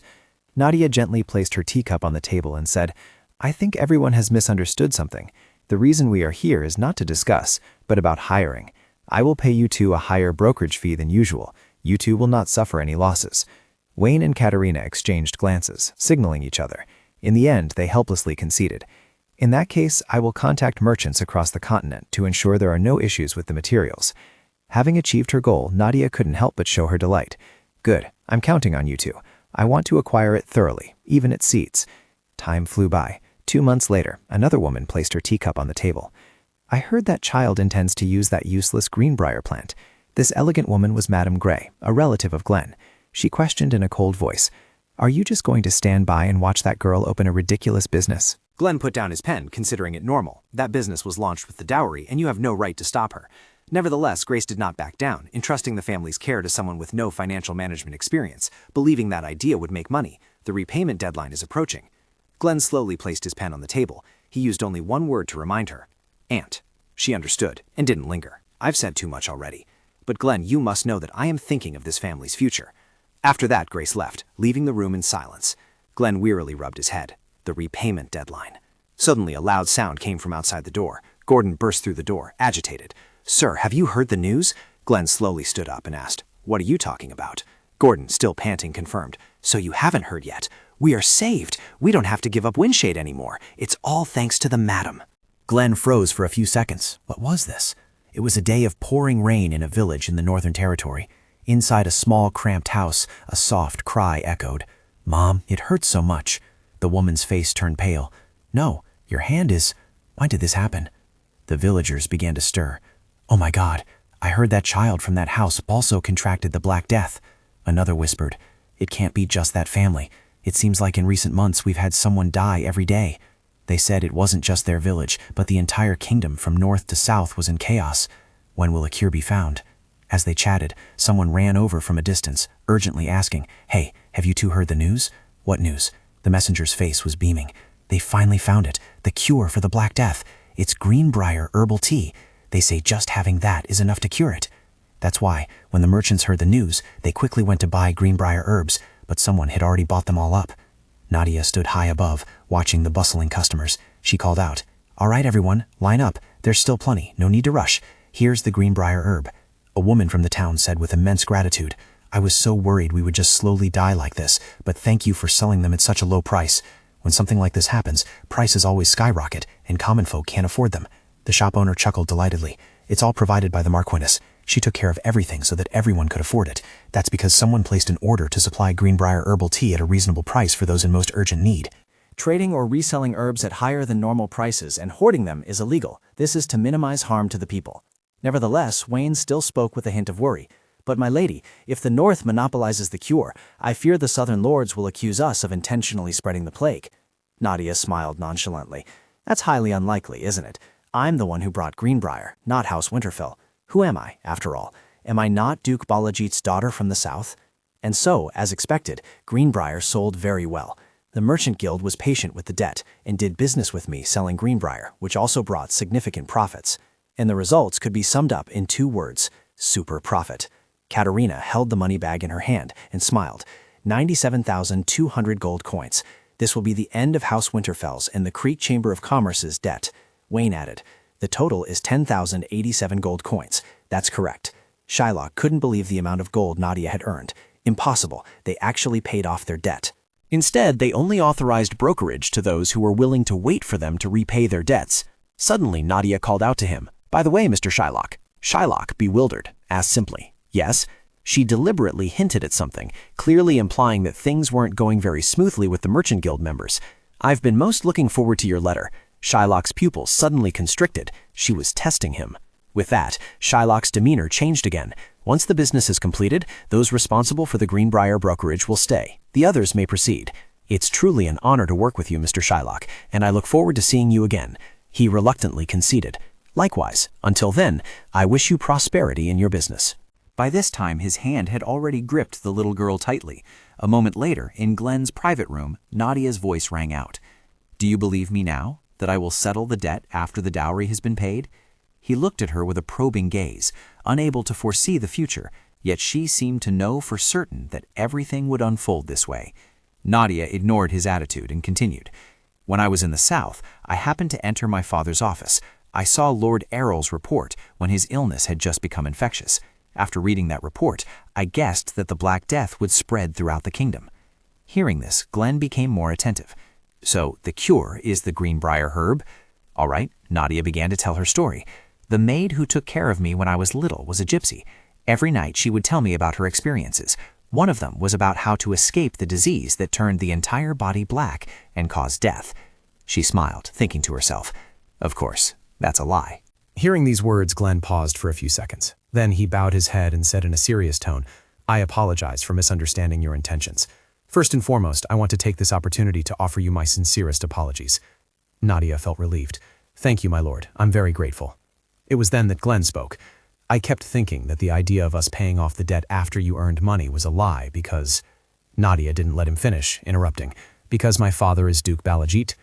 Nadia gently placed her teacup on the table and said, "I think everyone has misunderstood something. The reason we are here is not to discuss, but about hiring. I will pay you two a higher brokerage fee than usual. You two will not suffer any losses." Wayne and Katarina exchanged glances, signaling each other. In the end, they helplessly conceded. "In that case, I will contact merchants across the continent to ensure there are no issues with the materials." Having achieved her goal, Nadia couldn't help but show her delight. "Good. I'm counting on you two. I want to acquire it thoroughly, even its seeds." Time flew by. 2 months later, another woman placed her teacup on the table. "I heard that child intends to use that useless Greenbrier plant." This elegant woman was Madame Gray, a relative of Glenn. She questioned in a cold voice, "Are you just going to stand by and watch that girl open a ridiculous business?" Glenn put down his pen, considering it normal. That business was launched with the dowry, and you have no right to stop her. Nevertheless, Grace did not back down, entrusting the family's care to someone with no financial management experience, believing that idea would make money. The repayment deadline is approaching. Glenn slowly placed his pen on the table. He used only one word to remind her. "Aunt." She understood, and didn't linger. "I've said too much already. But Glenn, you must know that I am thinking of this family's future." After that, Grace left, leaving the room in silence. Glenn wearily rubbed his head. The repayment deadline. Suddenly, a loud sound came from outside the door. Gordon burst through the door, agitated. "Sir, have you heard the news?" Glenn slowly stood up and asked, "What are you talking about?" Gordon, still panting, confirmed, "So you haven't heard yet. We are saved. We don't have to give up Windshade anymore. It's all thanks to the madam." Glenn froze for a few seconds. What was this? It was a day of pouring rain in a village in the Northern Territory. Inside a small, cramped house, a soft cry echoed. "Mom, it hurts so much." The woman's face turned pale. "No, your hand is... Why did this happen?" The villagers began to stir. "Oh my God, I heard that child from that house also contracted the Black Death." Another whispered, "It can't be just that family. It seems like in recent months we've had someone die every day." They said it wasn't just their village, but the entire kingdom from north to south was in chaos. When will a cure be found? As they chatted, someone ran over from a distance, urgently asking, "Hey, have you two heard the news?" "What news?" The messenger's face was beaming. "They finally found it, the cure for the Black Death. It's Greenbrier herbal tea. They say just having that is enough to cure it." That's why, when the merchants heard the news, they quickly went to buy Greenbrier herbs, but someone had already bought them all up. Nadia stood high above, watching the bustling customers. She called out, "All right, everyone, line up. There's still plenty, no need to rush. Here's the Greenbrier herb." A woman from the town said with immense gratitude, "I was so worried we would just slowly die like this, but thank you for selling them at such a low price. When something like this happens, prices always skyrocket, and common folk can't afford them." The shop owner chuckled delightedly. "It's all provided by the Marquiness. She took care of everything so that everyone could afford it. That's because someone placed an order to supply Greenbrier herbal tea at a reasonable price for those in most urgent need." Trading or reselling herbs at higher than normal prices and hoarding them is illegal. This is to minimize harm to the people. Nevertheless, Wayne still spoke with a hint of worry. "But my lady, if the North monopolizes the cure, I fear the Southern lords will accuse us of intentionally spreading the plague." Nadia smiled nonchalantly. "That's highly unlikely, isn't it? I'm the one who brought Greenbrier, not House Winterfell. Who am I, after all? Am I not Duke Balajit's daughter from the south?" And so, as expected, Greenbrier sold very well. The Merchant Guild was patient with the debt and did business with me selling Greenbrier, which also brought significant profits. And the results could be summed up in 2 words: super profit. Katerina held the money bag in her hand and smiled. 97,200 gold coins. This will be the end of House Winterfell's and the Creek Chamber of Commerce's debt. Wayne added, "The total is 10,087 gold coins. That's correct." Shylock couldn't believe the amount of gold Nadia had earned. Impossible. They actually paid off their debt. Instead, they only authorized brokerage to those who were willing to wait for them to repay their debts. Suddenly, Nadia called out to him, "By the way, Mr. Shylock." Shylock, bewildered, asked simply, "Yes?" She deliberately hinted at something, clearly implying that things weren't going very smoothly with the Merchant Guild members. "I've been most looking forward to your letter." Shylock's pupils suddenly constricted. She was testing him. With that, Shylock's demeanor changed again. "Once the business is completed, those responsible for the Greenbrier brokerage will stay. The others may proceed. It's truly an honor to work with you, Mr. Shylock, and I look forward to seeing you again." He reluctantly conceded. "Likewise, until then, I wish you prosperity in your business." By this time, his hand had already gripped the little girl tightly. A moment later, in Glenn's private room, Nadia's voice rang out. "Do you believe me now, that I will settle the debt after the dowry has been paid?" He looked at her with a probing gaze, unable to foresee the future, yet she seemed to know for certain that everything would unfold this way. Nadia ignored his attitude and continued. "When I was in the South, I happened to enter my father's office. I saw Lord Errol's report when his illness had just become infectious. After reading that report, I guessed that the Black Death would spread throughout the kingdom." Hearing this, Glenn became more attentive. "So the cure is the Greenbrier herb?" "All right," Nadia began to tell her story. "The maid who took care of me when I was little was a gypsy. Every night she would tell me about her experiences. One of them was about how to escape the disease that turned the entire body black and caused death." She smiled, thinking to herself, "Of course, that's a lie." Hearing these words, Glenn paused for a few seconds. Then he bowed his head and said in a serious tone, "I apologize for misunderstanding your intentions. First and foremost, I want to take this opportunity to offer you my sincerest apologies." Nadia felt relieved. "Thank you, my lord. I'm very grateful." It was then that Glenn spoke. "I kept thinking that the idea of us paying off the debt after you earned money was a lie because—" Nadia didn't let him finish, interrupting. "Because my father is Duke Balajit."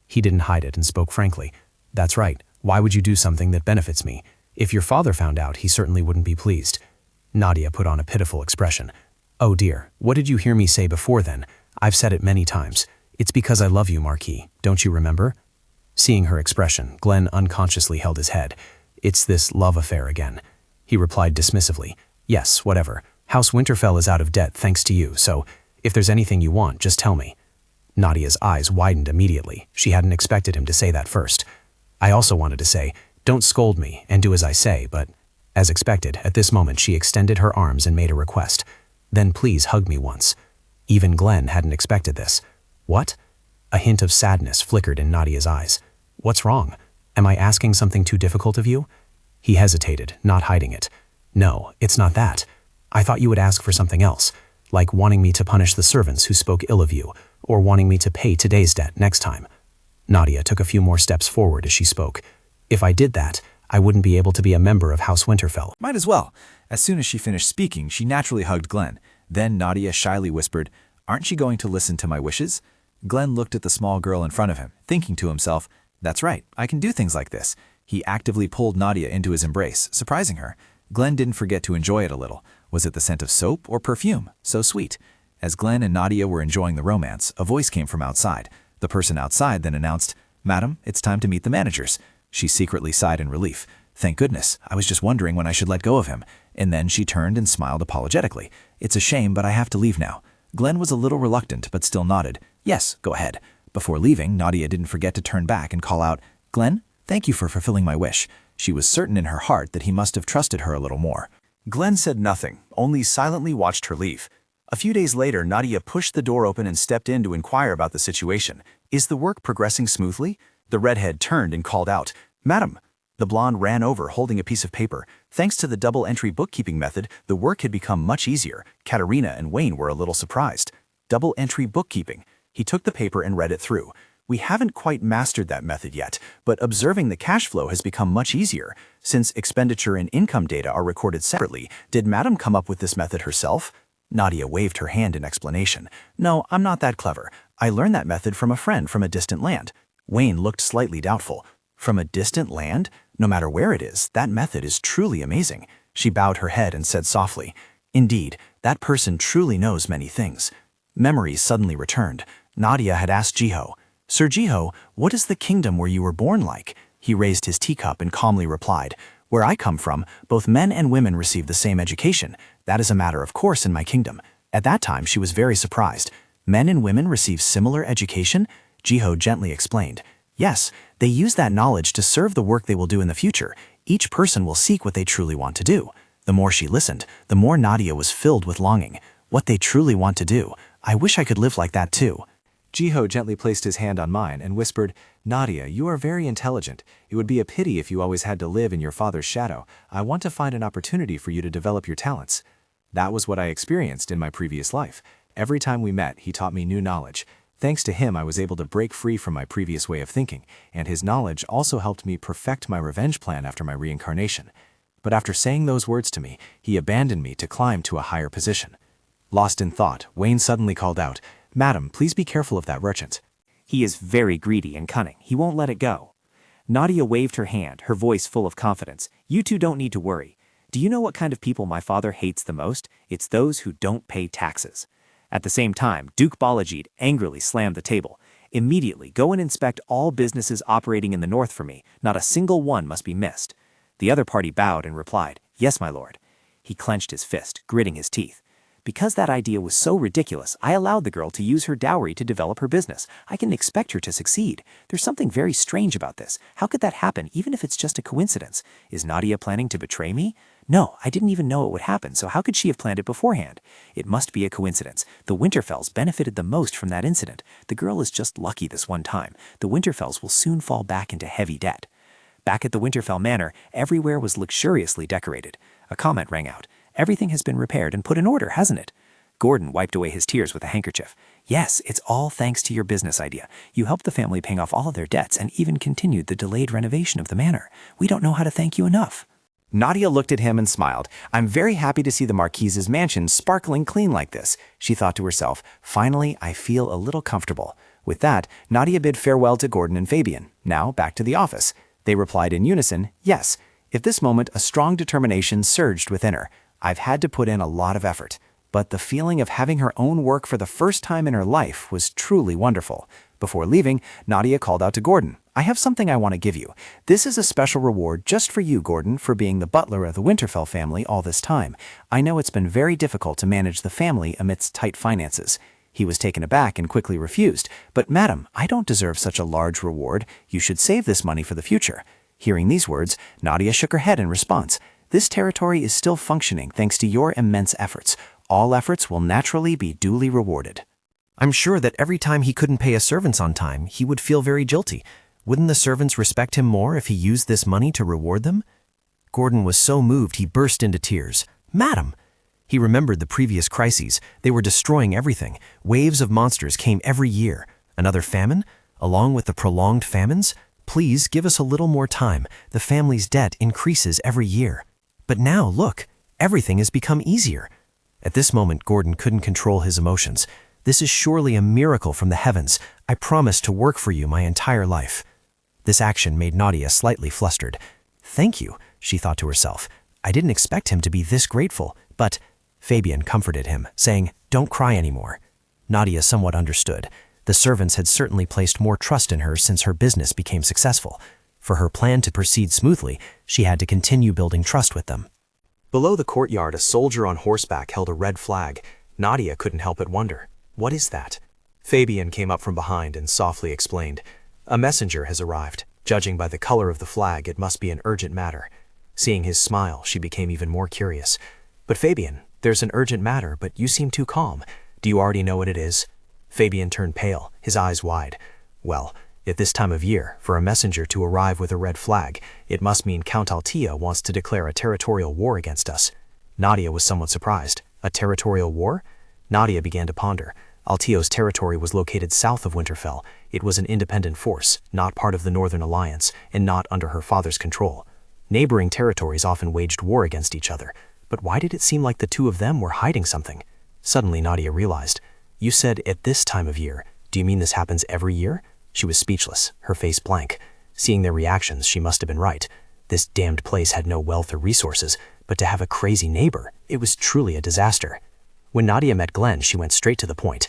He didn't hide it and spoke frankly. "That's right. Why would you do something that benefits me? If your father found out, he certainly wouldn't be pleased." Nadia put on a pitiful expression. "Oh dear, what did you hear me say before then? I've said it many times. It's because I love you, Marquis. Don't you remember?" Seeing her expression, Glenn unconsciously held his head. "It's this love affair again." He replied dismissively. "Yes, whatever. House Winterfell is out of debt thanks to you, so if there's anything you want, just tell me." Nadia's eyes widened immediately. She hadn't expected him to say that first. I also wanted to say, "Don't scold me and do as I say," but as expected, at this moment she extended her arms and made a request. "Then please hug me once." Even Glenn hadn't expected this. "What?" A hint of sadness flickered in Nadia's eyes. "What's wrong? Am I asking something too difficult of you?" He hesitated, not hiding it. No, it's not that. I thought you would ask for something else, like wanting me to punish the servants who spoke ill of you, or wanting me to pay today's debt next time. Nadia took a few more steps forward as she spoke. If I did that, I wouldn't be able to be a member of House Winterfell. Might as well. As soon as she finished speaking, she naturally hugged Glenn. Then Nadia shyly whispered, "Aren't you going to listen to my wishes?" Glenn looked at the small girl in front of him, thinking to himself, "That's right, I can do things like this." He actively pulled Nadia into his embrace, surprising her. Glenn didn't forget to enjoy it a little. Was it the scent of soap or perfume? So sweet. As Glenn and Nadia were enjoying the romance, a voice came from outside. The person outside then announced, "Madam, it's time to meet the managers." She secretly sighed in relief. "Thank goodness, I was just wondering when I should let go of him." And then she turned and smiled apologetically. "It's a shame, but I have to leave now." Glenn was a little reluctant, but still nodded. "Yes, go ahead." Before leaving, Nadia didn't forget to turn back and call out, "Glenn, thank you for fulfilling my wish." She was certain in her heart that he must have trusted her a little more. Glenn said nothing, only silently watched her leave. A few days later, Nadia pushed the door open and stepped in to inquire about the situation. "Is the work progressing smoothly?" The redhead turned and called out, "Madam." The blonde ran over, holding a piece of paper. Thanks to the double-entry bookkeeping method, the work had become much easier. Katerina and Wayne were a little surprised. Double-entry bookkeeping. He took the paper and read it through. "We haven't quite mastered that method yet, but observing the cash flow has become much easier. Since expenditure and income data are recorded separately, did Madam come up with this method herself?" Nadia waved her hand in explanation. "No, I'm not that clever. I learned that method from a friend from a distant land." Wayne looked slightly doubtful. "From a distant land? No matter where it is, that method is truly amazing." She bowed her head and said softly, "Indeed, that person truly knows many things." Memories suddenly returned. Nadia had asked Jiho, "Sir Jiho, what is the kingdom where you were born like?" He raised his teacup and calmly replied, "Where I come from, both men and women receive the same education. That is a matter of course in my kingdom." At that time, she was very surprised. Men and women receive similar education? Jiho gently explained, "Yes, they use that knowledge to serve the work they will do in the future. Each person will seek what they truly want to do." The more she listened, the more Nadia was filled with longing. What they truly want to do. I wish I could live like that too. Jiho gently placed his hand on mine and whispered, "Nadia, you are very intelligent. It would be a pity if you always had to live in your father's shadow. I want to find an opportunity for you to develop your talents." That was what I experienced in my previous life. Every time we met, he taught me new knowledge. Thanks to him, I was able to break free from my previous way of thinking, and his knowledge also helped me perfect my revenge plan after my reincarnation. But after saying those words to me, he abandoned me to climb to a higher position. Lost in thought, Wayne suddenly called out, "Madam, please be careful of that merchant. He is very greedy and cunning. He won't let it go." Nadia waved her hand, her voice full of confidence. "You two don't need to worry. Do you know what kind of people my father hates the most? It's those who don't pay taxes." At the same time, Duke Balajit angrily slammed the table. "Immediately, go and inspect all businesses operating in the north for me. Not a single one must be missed." The other party bowed and replied, "Yes, my lord." He clenched his fist, gritting his teeth. "Because that idea was so ridiculous, I allowed the girl to use her dowry to develop her business. I can expect her to succeed. There's something very strange about this. How could that happen, even if it's just a coincidence? Is Nadia planning to betray me? No, I didn't even know it would happen, so how could she have planned it beforehand? It must be a coincidence. The Winterfells benefited the most from that incident. The girl is just lucky this one time. The Winterfells will soon fall back into heavy debt." Back at the Winterfell Manor, everywhere was luxuriously decorated. A comment rang out. "Everything has been repaired and put in order, hasn't it?" Gordon wiped away his tears with a handkerchief. "Yes, it's all thanks to your business idea. You helped the family paying off all of their debts and even continued the delayed renovation of the manor. We don't know how to thank you enough." Nadia looked at him and smiled. "I'm very happy to see the Marquise's mansion sparkling clean like this," she thought to herself. "Finally, I feel a little comfortable." With that, Nadia bid farewell to Gordon and Fabian. Now, back to the office. They replied in unison, "Yes." At this moment, a strong determination surged within her. I've had to put in a lot of effort. But the feeling of having her own work for the first time in her life was truly wonderful. Before leaving, Nadia called out to Gordon, "I have something I want to give you. This is a special reward just for you, Gordon, for being the butler of the Winterfell family all this time. I know it's been very difficult to manage the family amidst tight finances." He was taken aback and quickly refused. "But madam, I don't deserve such a large reward. You should save this money for the future." Hearing these words, Nadia shook her head in response. "This territory is still functioning thanks to your immense efforts. All efforts will naturally be duly rewarded." I'm sure that every time he couldn't pay his servants on time, he would feel very guilty. Wouldn't the servants respect him more if he used this money to reward them? Gordon was so moved he burst into tears. "Madam!" He remembered the previous crises. They were destroying everything. Waves of monsters came every year. Another famine? Along with the prolonged famines? Please give us a little more time. The family's debt increases every year. But now, look, everything has become easier. At this moment, Gordon couldn't control his emotions. This is surely a miracle from the heavens. I promise to work for you my entire life. This action made Nadia slightly flustered. Thank you, she thought to herself. I didn't expect him to be this grateful, but Fabian comforted him, saying, "Don't cry anymore." Nadia somewhat understood. The servants had certainly placed more trust in her since her business became successful. For her plan to proceed smoothly, she had to continue building trust with them. Below the courtyard, a soldier on horseback held a red flag. Nadia couldn't help but wonder, what is that? Fabian came up from behind and softly explained, "A messenger has arrived. Judging by the color of the flag, it must be an urgent matter." Seeing his smile, she became even more curious. "But Fabian, there's an urgent matter, but you seem too calm. Do you already know what it is?" Fabian turned pale, his eyes wide. "Well, at this time of year, for a messenger to arrive with a red flag, it must mean Count Altea wants to declare a territorial war against us." Nadia was somewhat surprised. A territorial war? Nadia began to ponder. Alteo's territory was located south of Winterfell. It was an independent force, not part of the Northern Alliance, and not under her father's control. Neighboring territories often waged war against each other, but why did it seem like the two of them were hiding something? Suddenly Nadia realized, "You said at this time of year. Do you mean this happens every year?" She was speechless, her face blank. Seeing their reactions, she must have been right. This damned place had no wealth or resources, but to have a crazy neighbor, it was truly a disaster. When Nadia met Glenn, she went straight to the point.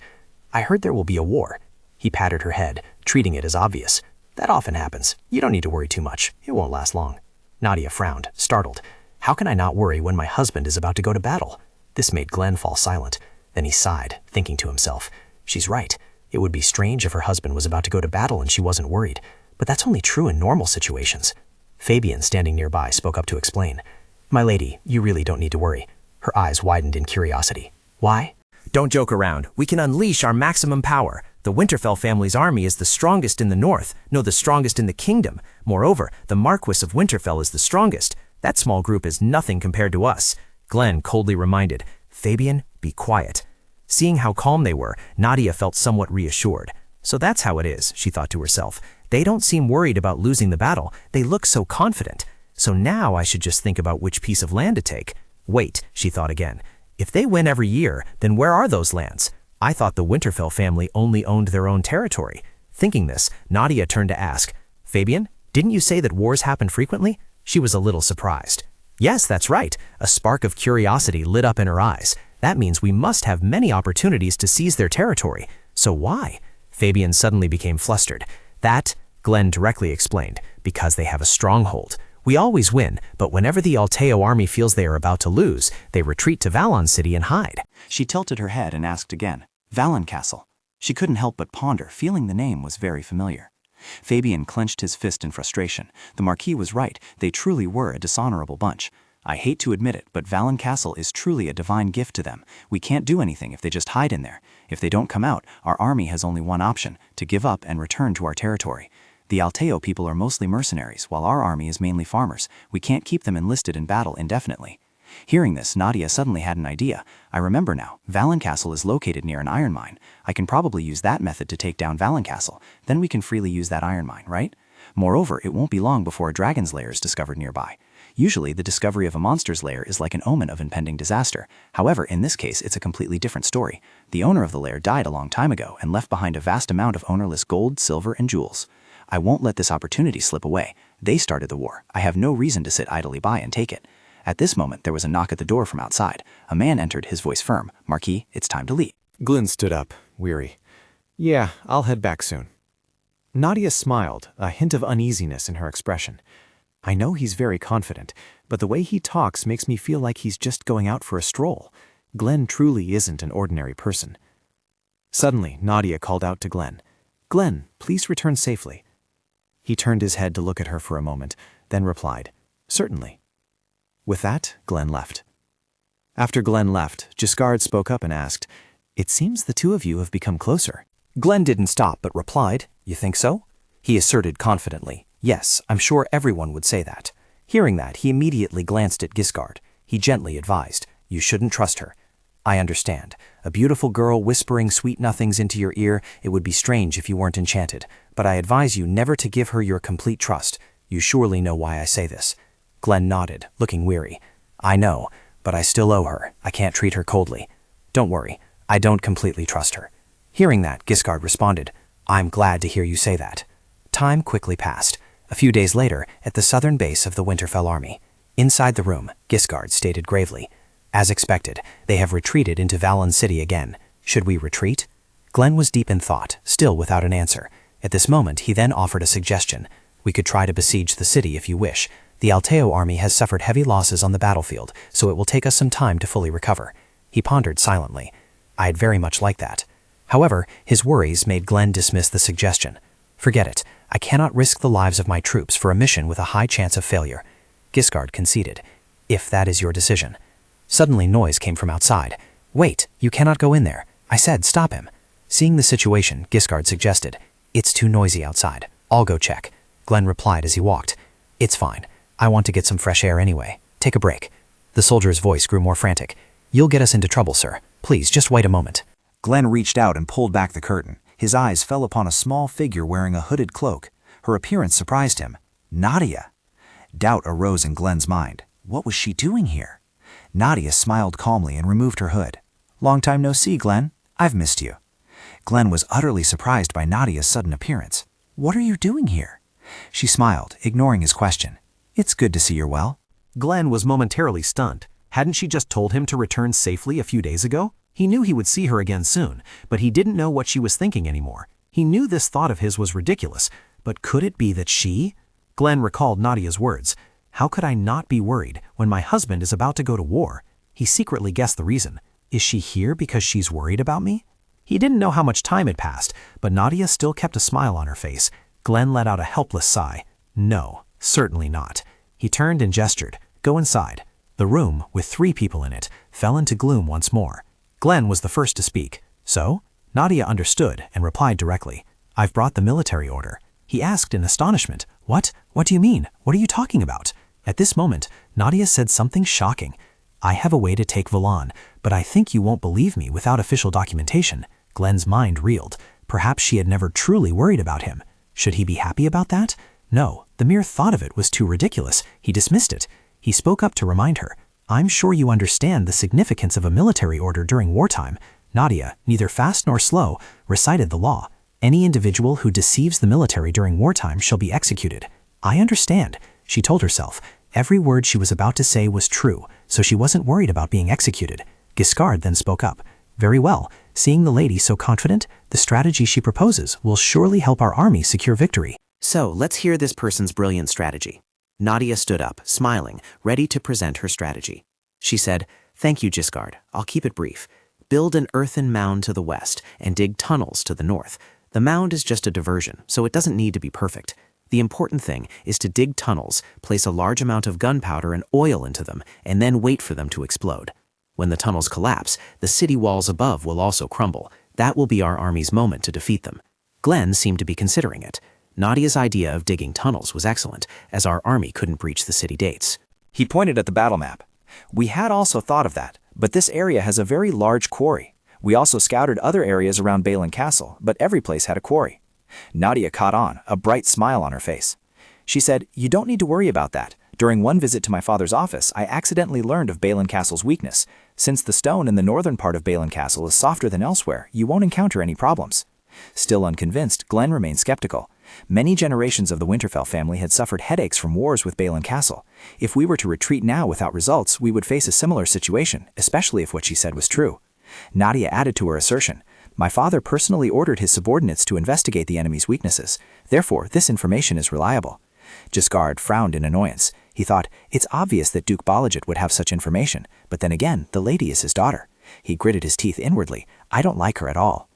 "I heard there will be a war." He patted her head, treating it as obvious. "That often happens. You don't need to worry too much. It won't last long." Nadia frowned, startled. "How can I not worry when my husband is about to go to battle?" This made Glenn fall silent. Then he sighed, thinking to himself, "She's right. It would be strange if her husband was about to go to battle and she wasn't worried. But that's only true in normal situations." Fabian, standing nearby, spoke up to explain. "My lady, you really don't need to worry." Her eyes widened in curiosity. "Why?" "Don't joke around. We can unleash our maximum power. The Winterfell family's army is the strongest in the north, no, the strongest in the kingdom. Moreover, the Marquis of Winterfell is the strongest. That small group is nothing compared to us." Glenn coldly reminded, "Fabian, be quiet." Seeing how calm they were, Nadia felt somewhat reassured. So that's how it is, she thought to herself. They don't seem worried about losing the battle. They look so confident. So now I should just think about which piece of land to take. Wait, she thought again. If they win every year, then where are those lands? I thought the Winterfell family only owned their own territory. Thinking this, Nadia turned to ask, "Fabian, didn't you say that wars happen frequently?" She was a little surprised. "Yes, that's right." A spark of curiosity lit up in her eyes. "That means we must have many opportunities to seize their territory. So why?" Fabian suddenly became flustered. "That," Glenn directly explained, "because they have a stronghold. We always win, but whenever the Alteo army feels they are about to lose, they retreat to Valon City and hide." She tilted her head and asked again, "Valon Castle?" She couldn't help but ponder, feeling the name was very familiar. Fabian clenched his fist in frustration. The Marquis was right. They truly were a dishonorable bunch. I hate to admit it, but Valon Castle is truly a divine gift to them. We can't do anything if they just hide in there. If they don't come out, our army has only one option, to give up and return to our territory. The Alteo people are mostly mercenaries, while our army is mainly farmers. We can't keep them enlisted in battle indefinitely. Hearing this, Nadia suddenly had an idea. "I remember now. Valon Castle is located near an iron mine. I can probably use that method to take down Valon Castle. Then we can freely use that iron mine, right? Moreover, it won't be long before a dragon's lair is discovered nearby. Usually, the discovery of a monster's lair is like an omen of impending disaster. However, in this case, it's a completely different story. The owner of the lair died a long time ago and left behind a vast amount of ownerless gold, silver, and jewels. I won't let this opportunity slip away. They started the war. I have no reason to sit idly by and take it." At this moment, there was a knock at the door from outside. A man entered, his voice firm. "Marquis, it's time to leave." Glenn stood up, weary. "Yeah, I'll head back soon." Nadia smiled, a hint of uneasiness in her expression. "I know he's very confident, but the way he talks makes me feel like he's just going out for a stroll. Glenn truly isn't an ordinary person." Suddenly, Nadia called out to Glenn, "Glenn, please return safely." He turned his head to look at her for a moment, then replied, "Certainly." With that, Glenn left. After Glenn left, Giscard spoke up and asked, "It seems the two of you have become closer." Glenn didn't stop but replied, "You think so?" He asserted confidently, "Yes, I'm sure everyone would say that." Hearing that, he immediately glanced at Giscard. He gently advised, "You shouldn't trust her." "I understand. A beautiful girl whispering sweet nothings into your ear, it would be strange if you weren't enchanted. But I advise you never to give her your complete trust. You surely know why I say this." Glenn nodded, looking weary. "I know, but I still owe her. I can't treat her coldly." "Don't worry, I don't completely trust her." Hearing that, Giscard responded, "I'm glad to hear you say that." Time quickly passed. A few days later, at the southern base of the Winterfell army. Inside the room, Giscard stated gravely, "As expected, they have retreated into Vallon City again. Should we retreat?" Glenn was deep in thought, still without an answer. At this moment, he then offered a suggestion. "We could try to besiege the city if you wish. The Alteo army has suffered heavy losses on the battlefield, so it will take us some time to fully recover." He pondered silently. "I'd very much like that." However, his worries made Glenn dismiss the suggestion. "Forget it. I cannot risk the lives of my troops for a mission with a high chance of failure." Giscard conceded. "If that is your decision." Suddenly noise came from outside. "Wait, you cannot go in there. I said stop him." Seeing the situation, Giscard suggested, "It's too noisy outside. I'll go check." Glenn replied as he walked, "It's fine. I want to get some fresh air anyway. Take a break." The soldier's voice grew more frantic. "You'll get us into trouble, sir. Please, just wait a moment." Glenn reached out and pulled back the curtain. His eyes fell upon a small figure wearing a hooded cloak. Her appearance surprised him. Nadia! Doubt arose in Glenn's mind. What was she doing here? Nadia smiled calmly and removed her hood. "Long time no see, Glenn. I've missed you." Glenn was utterly surprised by Nadia's sudden appearance. "What are you doing here?" She smiled, ignoring his question. "It's good to see you're well." Glenn was momentarily stunned. Hadn't she just told him to return safely a few days ago? He knew he would see her again soon, but he didn't know what she was thinking anymore. He knew this thought of his was ridiculous, but could it be that she? Glenn recalled Nadia's words. "How could I not be worried when my husband is about to go to war?" He secretly guessed the reason. Is she here because she's worried about me? He didn't know how much time had passed, but Nadia still kept a smile on her face. Glenn let out a helpless sigh. No, certainly not. He turned and gestured, "Go inside." The room, with 3 people in it, fell into gloom once more. Glenn was the first to speak. "So?" Nadia understood and replied directly, "I've brought the military order." He asked in astonishment, "What? What do you mean? What are you talking about?" At this moment, Nadia said something shocking. "I have a way to take Vallon, but I think you won't believe me without official documentation." Glenn's mind reeled. Perhaps she had never truly worried about him. Should he be happy about that? No, the mere thought of it was too ridiculous. He dismissed it. He spoke up to remind her, "I'm sure you understand the significance of a military order during wartime." Nadia, neither fast nor slow, recited the law. "Any individual who deceives the military during wartime shall be executed." "I understand," she told herself. Every word she was about to say was true, so she wasn't worried about being executed. Giscard then spoke up. "Very well. Seeing the lady so confident, the strategy she proposes will surely help our army secure victory." So let's hear this person's brilliant strategy. Nadia stood up, smiling, ready to present her strategy. She said, "Thank you, Giscard. I'll keep it brief. Build an earthen mound to the west and dig tunnels to the north. The mound is just a diversion, so it doesn't need to be perfect. The important thing is to dig tunnels, place a large amount of gunpowder and oil into them, and then wait for them to explode. When the tunnels collapse, the city walls above will also crumble. That will be our army's moment to defeat them." Glenn seemed to be considering it. Nadia's idea of digging tunnels was excellent, as our army couldn't breach the city gates. He pointed at the battle map. "We had also thought of that, but this area has a very large quarry. We also scouted other areas around Balin Castle, but every place had a quarry." Nadia caught on, a bright smile on her face. She said, "You don't need to worry about that. During one visit to my father's office, I accidentally learned of Balin Castle's weakness. Since the stone in the northern part of Balin Castle is softer than elsewhere, you won't encounter any problems." Still unconvinced, Glenn remained skeptical. Many generations of the Winterfell family had suffered headaches from wars with Balin Castle. If we were to retreat now without results, we would face a similar situation, especially if what she said was true. Nadia added to her assertion, "My father personally ordered his subordinates to investigate the enemy's weaknesses. Therefore, this information is reliable." Giscard frowned in annoyance. He thought, it's obvious that Duke Bolliget would have such information, but then again, the lady is his daughter. He gritted his teeth inwardly. "I don't like her at all."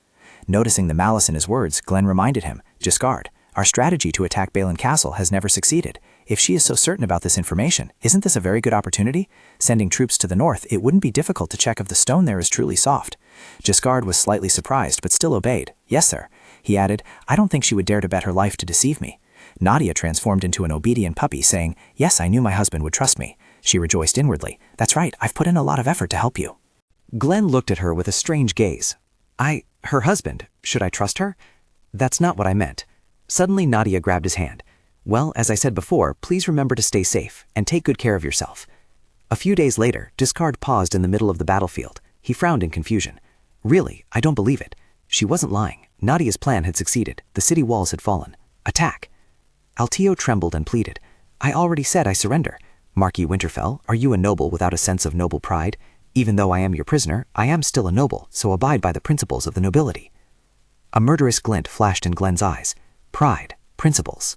Noticing the malice in his words, Glenn reminded him, "Giscard, our strategy to attack Balin Castle has never succeeded. If she is so certain about this information, isn't this a very good opportunity? Sending troops to the north, it wouldn't be difficult to check if the stone there is truly soft." Giscard was slightly surprised, but still obeyed. "Yes, sir." He added, "I don't think she would dare to bet her life to deceive me." Nadia transformed into an obedient puppy, saying, "Yes, I knew my husband would trust me." She rejoiced inwardly. "That's right, I've put in a lot of effort to help you." Glenn looked at her with a strange gaze. Her husband, should I trust her? That's not what I meant. Suddenly Nadia grabbed his hand. Well, as I said before, please remember to stay safe and take good care of yourself. A few days later, Discard paused in the middle of the battlefield. He frowned in confusion. Really, I don't believe it. She wasn't lying. Nadia's plan had succeeded. The city walls had fallen. Attack! Altio trembled and pleaded. I already said I surrender. Marquis Winterfell, are you a noble without a sense of noble pride? Even though I am your prisoner, I am still a noble, so abide by the principles of the nobility. A murderous glint flashed in Glenn's eyes. Pride, principles.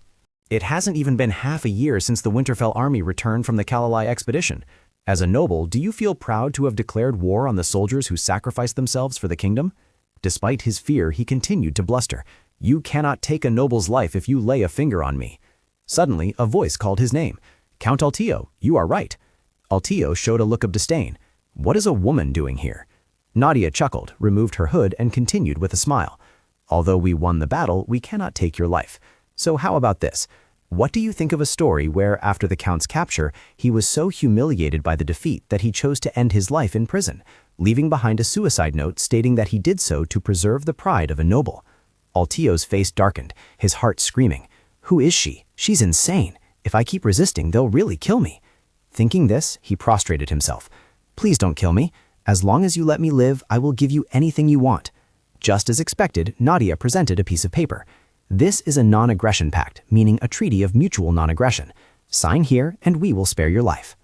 It hasn't even been half a year since the Winterfell army returned from the Kalalai expedition. As a noble, do you feel proud to have declared war on the soldiers who sacrificed themselves for the kingdom? Despite his fear, he continued to bluster. You cannot take a noble's life if you lay a finger on me. Suddenly, a voice called his name. Count Altio, you are right. Altio showed a look of disdain. What is a woman doing here? Nadia chuckled, removed her hood, and continued with a smile. Although we won the battle, we cannot take your life. So how about this? What do you think of a story where, after the Count's capture, he was so humiliated by the defeat that he chose to end his life in prison, leaving behind a suicide note stating that he did so to preserve the pride of a noble? Altio's face darkened, his heart screaming. Who is she? She's insane. If I keep resisting, they'll really kill me. Thinking this, he prostrated himself. Please don't kill me. As long as you let me live, I will give you anything you want. Just as expected, Nadia presented a piece of paper. This is a non-aggression pact, meaning a treaty of mutual non-aggression. Sign here, and we will spare your life.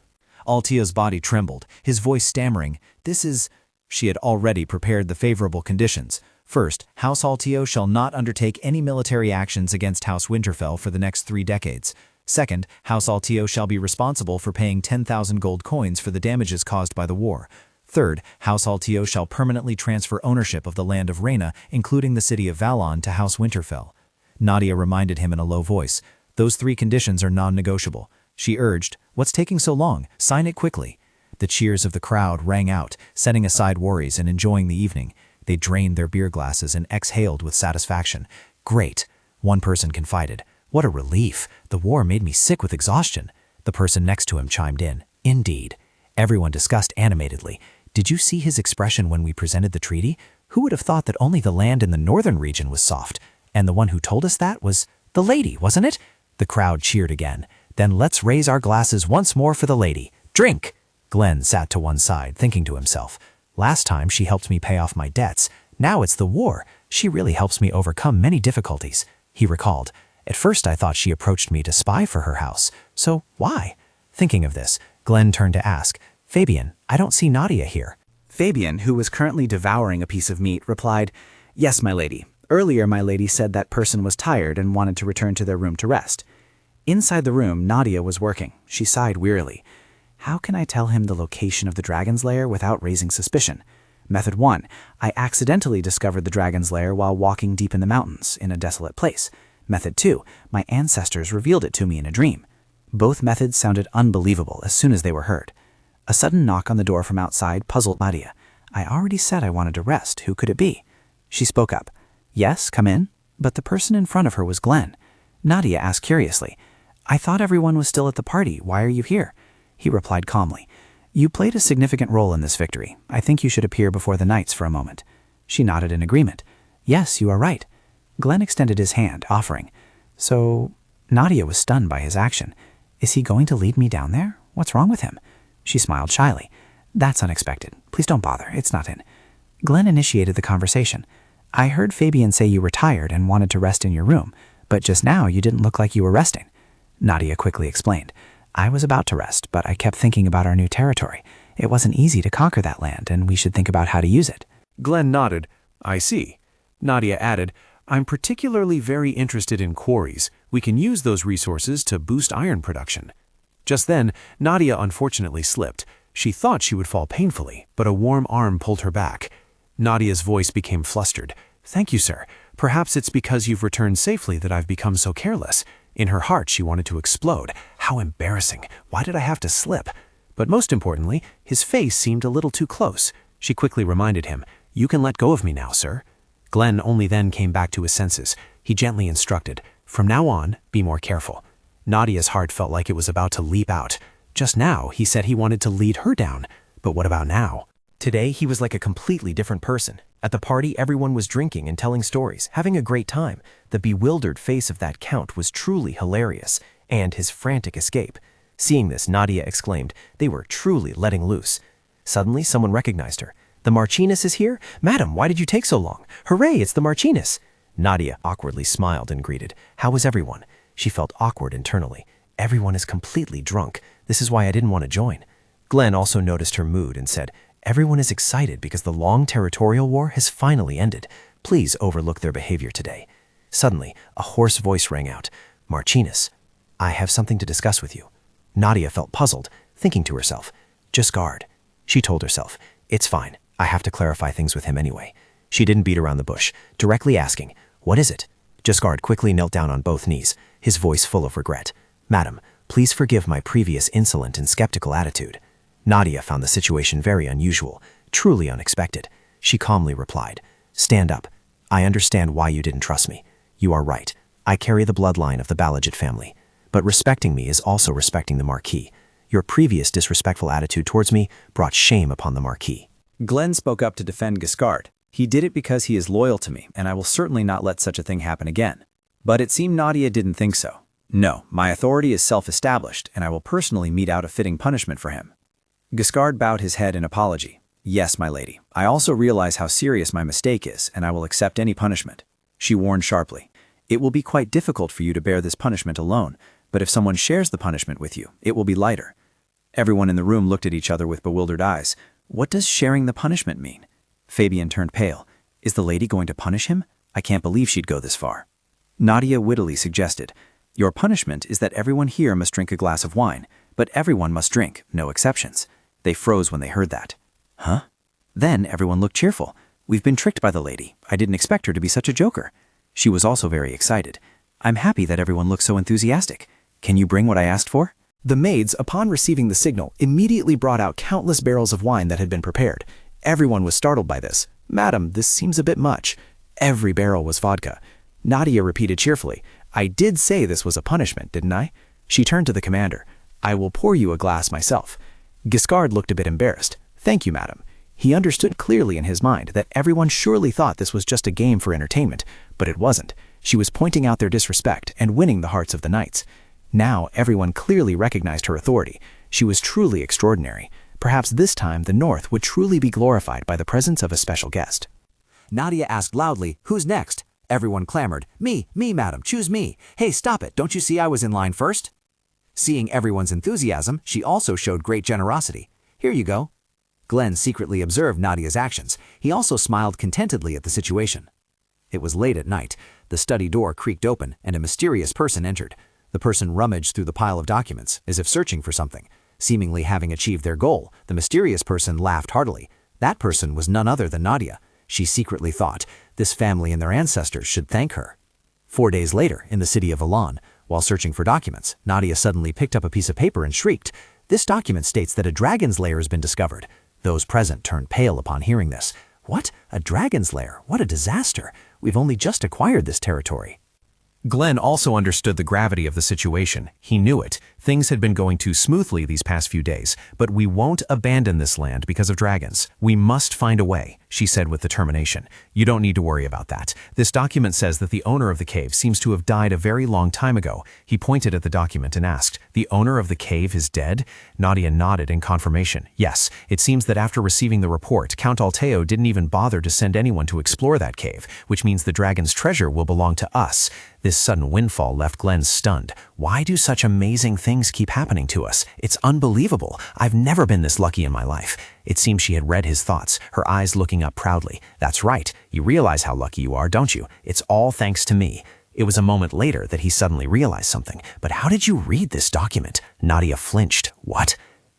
Altio's body trembled, his voice stammering. This is... She had already prepared the favorable conditions. First, House Altio shall not undertake any military actions against House Winterfell for the next 3 decades. Second, House Altio shall be responsible for paying 10,000 gold coins for the damages caused by the war. Third, House Altio shall permanently transfer ownership of the land of Reyna, including the city of Valon, to House Winterfell. Nadia reminded him in a low voice. Those 3 conditions are non-negotiable. She urged, what's taking so long? Sign it quickly. The cheers of the crowd rang out, setting aside worries and enjoying the evening. They drained their beer glasses and exhaled with satisfaction. Great, one person confided. What a relief. The war made me sick with exhaustion. The person next to him chimed in. Indeed. Everyone discussed animatedly. Did you see his expression when we presented the treaty? Who would have thought that only the land in the northern region was soft? And the one who told us that was the lady, wasn't it? The crowd cheered again. Then let's raise our glasses once more for the lady. Drink! Glenn sat to one side, thinking to himself. Last time she helped me pay off my debts. Now it's the war. She really helps me overcome many difficulties. He recalled. At first I thought she approached me to spy for her house. So why? Thinking of this, Glenn turned to ask, Fabian, I don't see Nadia here. Fabian, who was currently devouring a piece of meat, replied, Yes, my lady. Earlier, my lady said that person was tired and wanted to return to their room to rest. Inside the room, Nadia was working. She sighed wearily. How can I tell him the location of the dragon's lair without raising suspicion? Method 1. I accidentally discovered the dragon's lair while walking deep in the mountains, in a desolate place. Method 2. My ancestors revealed it to me in a dream. Both methods sounded unbelievable as soon as they were heard. A sudden knock on the door from outside puzzled Nadia. I already said I wanted to rest. Who could it be? She spoke up. Yes, come in. But the person in front of her was Glenn. Nadia asked curiously, I thought everyone was still at the party. Why are you here? He replied calmly, You played a significant role in this victory. I think you should appear before the knights for a moment. She nodded in agreement. Yes, you are right. Glenn extended his hand, offering. So, Nadia was stunned by his action. Is he going to lead me down there? What's wrong with him? She smiled shyly. That's unexpected. Please don't bother. It's not in. Glenn initiated the conversation. I heard Fabian say you were tired and wanted to rest in your room, but just now you didn't look like you were resting. Nadia quickly explained. I was about to rest, but I kept thinking about our new territory. It wasn't easy to conquer that land, and we should think about how to use it. Glenn nodded. I see. Nadia added, I'm particularly very interested in quarries. We can use those resources to boost iron production. Just then, Nadia unfortunately slipped. She thought she would fall painfully, but a warm arm pulled her back. Nadia's voice became flustered. Thank you, sir. Perhaps it's because you've returned safely that I've become so careless. In her heart, she wanted to explode. How embarrassing. Why did I have to slip? But most importantly, his face seemed a little too close. She quickly reminded him, You can let go of me now, sir. Glenn only then came back to his senses. He gently instructed, From now on, be more careful. Nadia's heart felt like it was about to leap out. Just now, he said he wanted to lead her down. But what about now? Today, he was like a completely different person. At the party, everyone was drinking and telling stories, having a great time. The bewildered face of that count was truly hilarious, and his frantic escape. Seeing this, Nadia exclaimed, they were truly letting loose. Suddenly, someone recognized her. The Marchioness is here? Madam, why did you take so long? Hooray, it's the Marchioness! Nadia awkwardly smiled and greeted. How was everyone? She felt awkward internally. Everyone is completely drunk. This is why I didn't want to join. Glenn also noticed her mood and said, everyone is excited because the long territorial war has finally ended. Please overlook their behavior today. Suddenly, a hoarse voice rang out. Marchioness, I have something to discuss with you. Nadia felt puzzled, thinking to herself, just guard. She told herself, it's fine. I have to clarify things with him anyway. She didn't beat around the bush, directly asking, what is it? Just guard quickly knelt down on both knees, his voice full of regret. Madam, please forgive my previous insolent and skeptical attitude. Nadia found the situation very unusual, truly unexpected. She calmly replied, stand up. I understand why you didn't trust me. You are right. I carry the bloodline of the Balajit family. But respecting me is also respecting the Marquis. Your previous disrespectful attitude towards me brought shame upon the Marquis. Glenn spoke up to defend Giscard. He did it because he is loyal to me, and I will certainly not let such a thing happen again. But it seemed Nadia didn't think so. No, my authority is self-established, and I will personally mete out a fitting punishment for him. Giscard bowed his head in apology. Yes, my lady. I also realize how serious my mistake is, and I will accept any punishment. She warned sharply. It will be quite difficult for you to bear this punishment alone, but if someone shares the punishment with you, it will be lighter. Everyone in the room looked at each other with bewildered eyes. What does sharing the punishment mean? Fabian turned pale. Is the lady going to punish him? I can't believe she'd go this far. Nadia wittily suggested, your punishment is that everyone here must drink a glass of wine, but everyone must drink, no exceptions. They froze when they heard that. Huh? Then everyone looked cheerful. We've been tricked by the lady. I didn't expect her to be such a joker. She was also very excited. I'm happy that everyone looks so enthusiastic. Can you bring what I asked for? The maids, upon receiving the signal, immediately brought out countless barrels of wine that had been prepared. Everyone was startled by this. Madam, this seems a bit much. Every barrel was vodka. Nadia repeated cheerfully, I did say this was a punishment, didn't I? She turned to the commander. I will pour you a glass myself. Giscard looked a bit embarrassed. Thank you, madam. He understood clearly in his mind that everyone surely thought this was just a game for entertainment, but it wasn't. She was pointing out their disrespect and winning the hearts of the knights. Now everyone clearly recognized her authority. She was truly extraordinary. Perhaps this time the North would truly be glorified by the presence of a special guest. Nadia asked loudly, who's next? Everyone clamored, me, madam, choose me. Hey, stop it, don't you see I was in line first? Seeing everyone's enthusiasm, she also showed great generosity. Here you go. Glenn secretly observed Nadia's actions. He also smiled contentedly at the situation. It was late at night. The study door creaked open, and a mysterious person entered. The person rummaged through the pile of documents, as if searching for something. Seemingly having achieved their goal, the mysterious person laughed heartily. That person was none other than Nadia. She secretly thought, this family and their ancestors should thank her. 4 days later, in the city of Elan, while searching for documents, Nadia suddenly picked up a piece of paper and shrieked. This document states that a dragon's lair has been discovered. Those present turned pale upon hearing this. What? A dragon's lair? What a disaster! We've only just acquired this territory. Glenn also understood the gravity of the situation. He knew it. Things had been going too smoothly these past few days, but we won't abandon this land because of dragons. We must find a way, she said with determination. You don't need to worry about that. This document says that the owner of the cave seems to have died a very long time ago. He pointed at the document and asked, the owner of the cave is dead? Nadia nodded in confirmation. Yes, it seems that after receiving the report, Count Alteo didn't even bother to send anyone to explore that cave, which means the dragon's treasure will belong to us. This sudden windfall left Glenn stunned. Why do such amazing things keep happening to us? It's unbelievable. I've never been this lucky in my life. It seemed she had read his thoughts, her eyes looking up proudly. That's right. You realize how lucky you are, don't you? It's all thanks to me. It was a moment later that he suddenly realized something. But how did you read this document? Nadia flinched. What?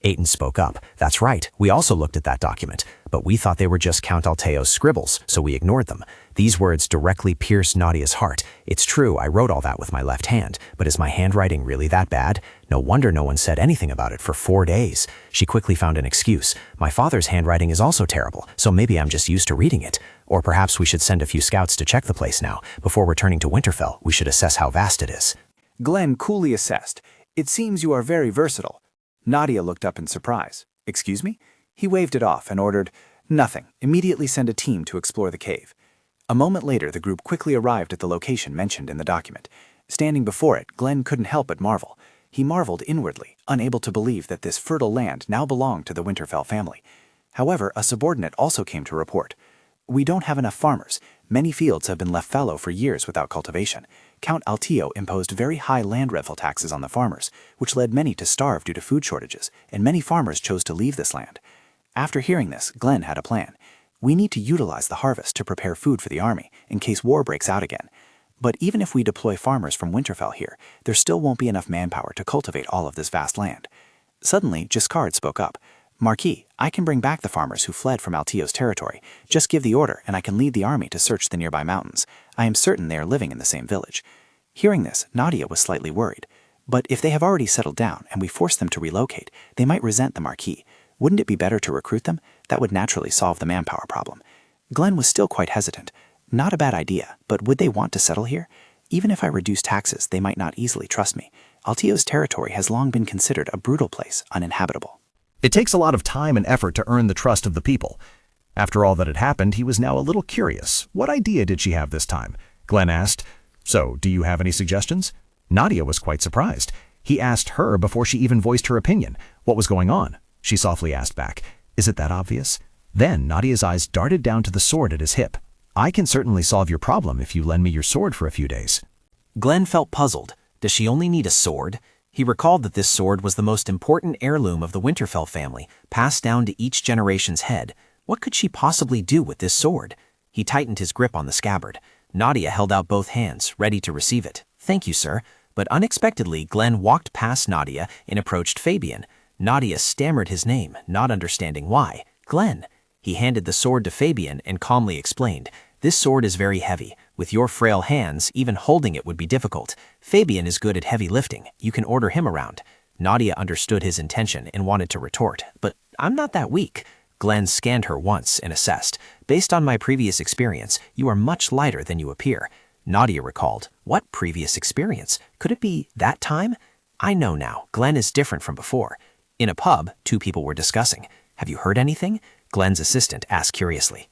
Aiton spoke up. That's right, we also looked at that document, but we thought they were just Count Alteo's scribbles, so we ignored them. These words directly pierced Nadia's heart. It's true, I wrote all that with my left hand, but is my handwriting really that bad? No wonder no one said anything about it for 4 days. She quickly found an excuse. My father's handwriting is also terrible, so maybe I'm just used to reading it. Or perhaps we should send a few scouts to check the place now. Before returning to Winterfell, we should assess how vast it is. Glenn coolly assessed. It seems you are very versatile. Nadia looked up in surprise. Excuse me? He waved it off and ordered, Nothing. Immediately send a team to explore the cave. A moment later, the group quickly arrived at the location mentioned in the document. Standing before it, Glenn couldn't help but marvel. He marveled inwardly, unable to believe that this fertile land now belonged to the Winterfell family. However, a subordinate also came to report. We don't have enough farmers. Many fields have been left fallow for years without cultivation. Count Alteo imposed very high land rental taxes on the farmers, which led many to starve due to food shortages, and many farmers chose to leave this land. After hearing this, Glenn had a plan. We need to utilize the harvest to prepare food for the army, in case war breaks out again. But even if we deploy farmers from Winterfell here, there still won't be enough manpower to cultivate all of this vast land. Suddenly, Giscard spoke up. Marquis, I can bring back the farmers who fled from Alteo's territory. Just give the order, and I can lead the army to search the nearby mountains. I am certain they are living in the same village. Hearing this, Nadia was slightly worried. But if they have already settled down and we force them to relocate, they might resent the Marquis. Wouldn't it be better to recruit them? That would naturally solve the manpower problem. Glenn was still quite hesitant. Not a bad idea, but would they want to settle here? Even if I reduce taxes, they might not easily trust me. Alteo's territory has long been considered a brutal place, uninhabitable. It takes a lot of time and effort to earn the trust of the people. After all that had happened, he was now a little curious. What idea did she have this time? Glenn asked. So, do you have any suggestions? Nadia was quite surprised. He asked her before she even voiced her opinion. What was going on? She softly asked back. Is it that obvious? Then Nadia's eyes darted down to the sword at his hip. I can certainly solve your problem if you lend me your sword for a few days. Glenn felt puzzled. Does she only need a sword? He recalled that this sword was the most important heirloom of the Winterfell family, passed down to each generation's head. What could she possibly do with this sword? He tightened his grip on the scabbard. Nadia held out both hands, ready to receive it. Thank you, sir. But unexpectedly, Glenn walked past Nadia and approached Fabian. Nadia stammered his name, not understanding why. Glenn. He handed the sword to Fabian and calmly explained, This sword is very heavy. With your frail hands, even holding it would be difficult. Fabian is good at heavy lifting. You can order him around. Nadia understood his intention and wanted to retort, but I'm not that weak. Glenn scanned her once and assessed. Based on my previous experience, you are much lighter than you appear. Nadia recalled, what previous experience? Could it be that time? I know now, Glenn is different from before. In a pub, 2 people were discussing. Have you heard anything? Glenn's assistant asked curiously.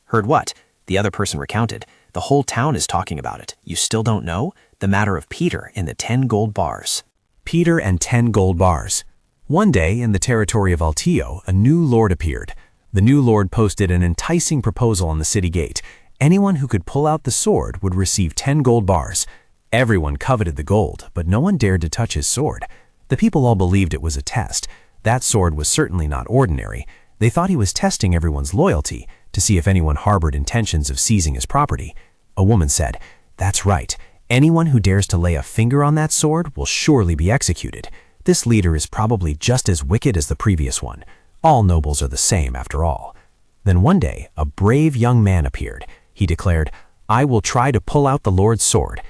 Heard what? The other person recounted. The whole town is talking about it. You still don't know? The matter of Peter and the 10 gold bars. Peter and 10 gold bars. One day, in the territory of Alteo, a new lord appeared. The new lord posted an enticing proposal on the city gate. Anyone who could pull out the sword would receive 10 gold bars. Everyone coveted the gold, but no one dared to touch his sword. The people all believed it was a test. That sword was certainly not ordinary. They thought he was testing everyone's loyalty to see if anyone harbored intentions of seizing his property. A woman said, That's right. Anyone who dares to lay a finger on that sword will surely be executed. This leader is probably just as wicked as the previous one. All nobles are the same, after all. Then one day, a brave young man appeared. He declared, I will try to pull out the Lord's sword.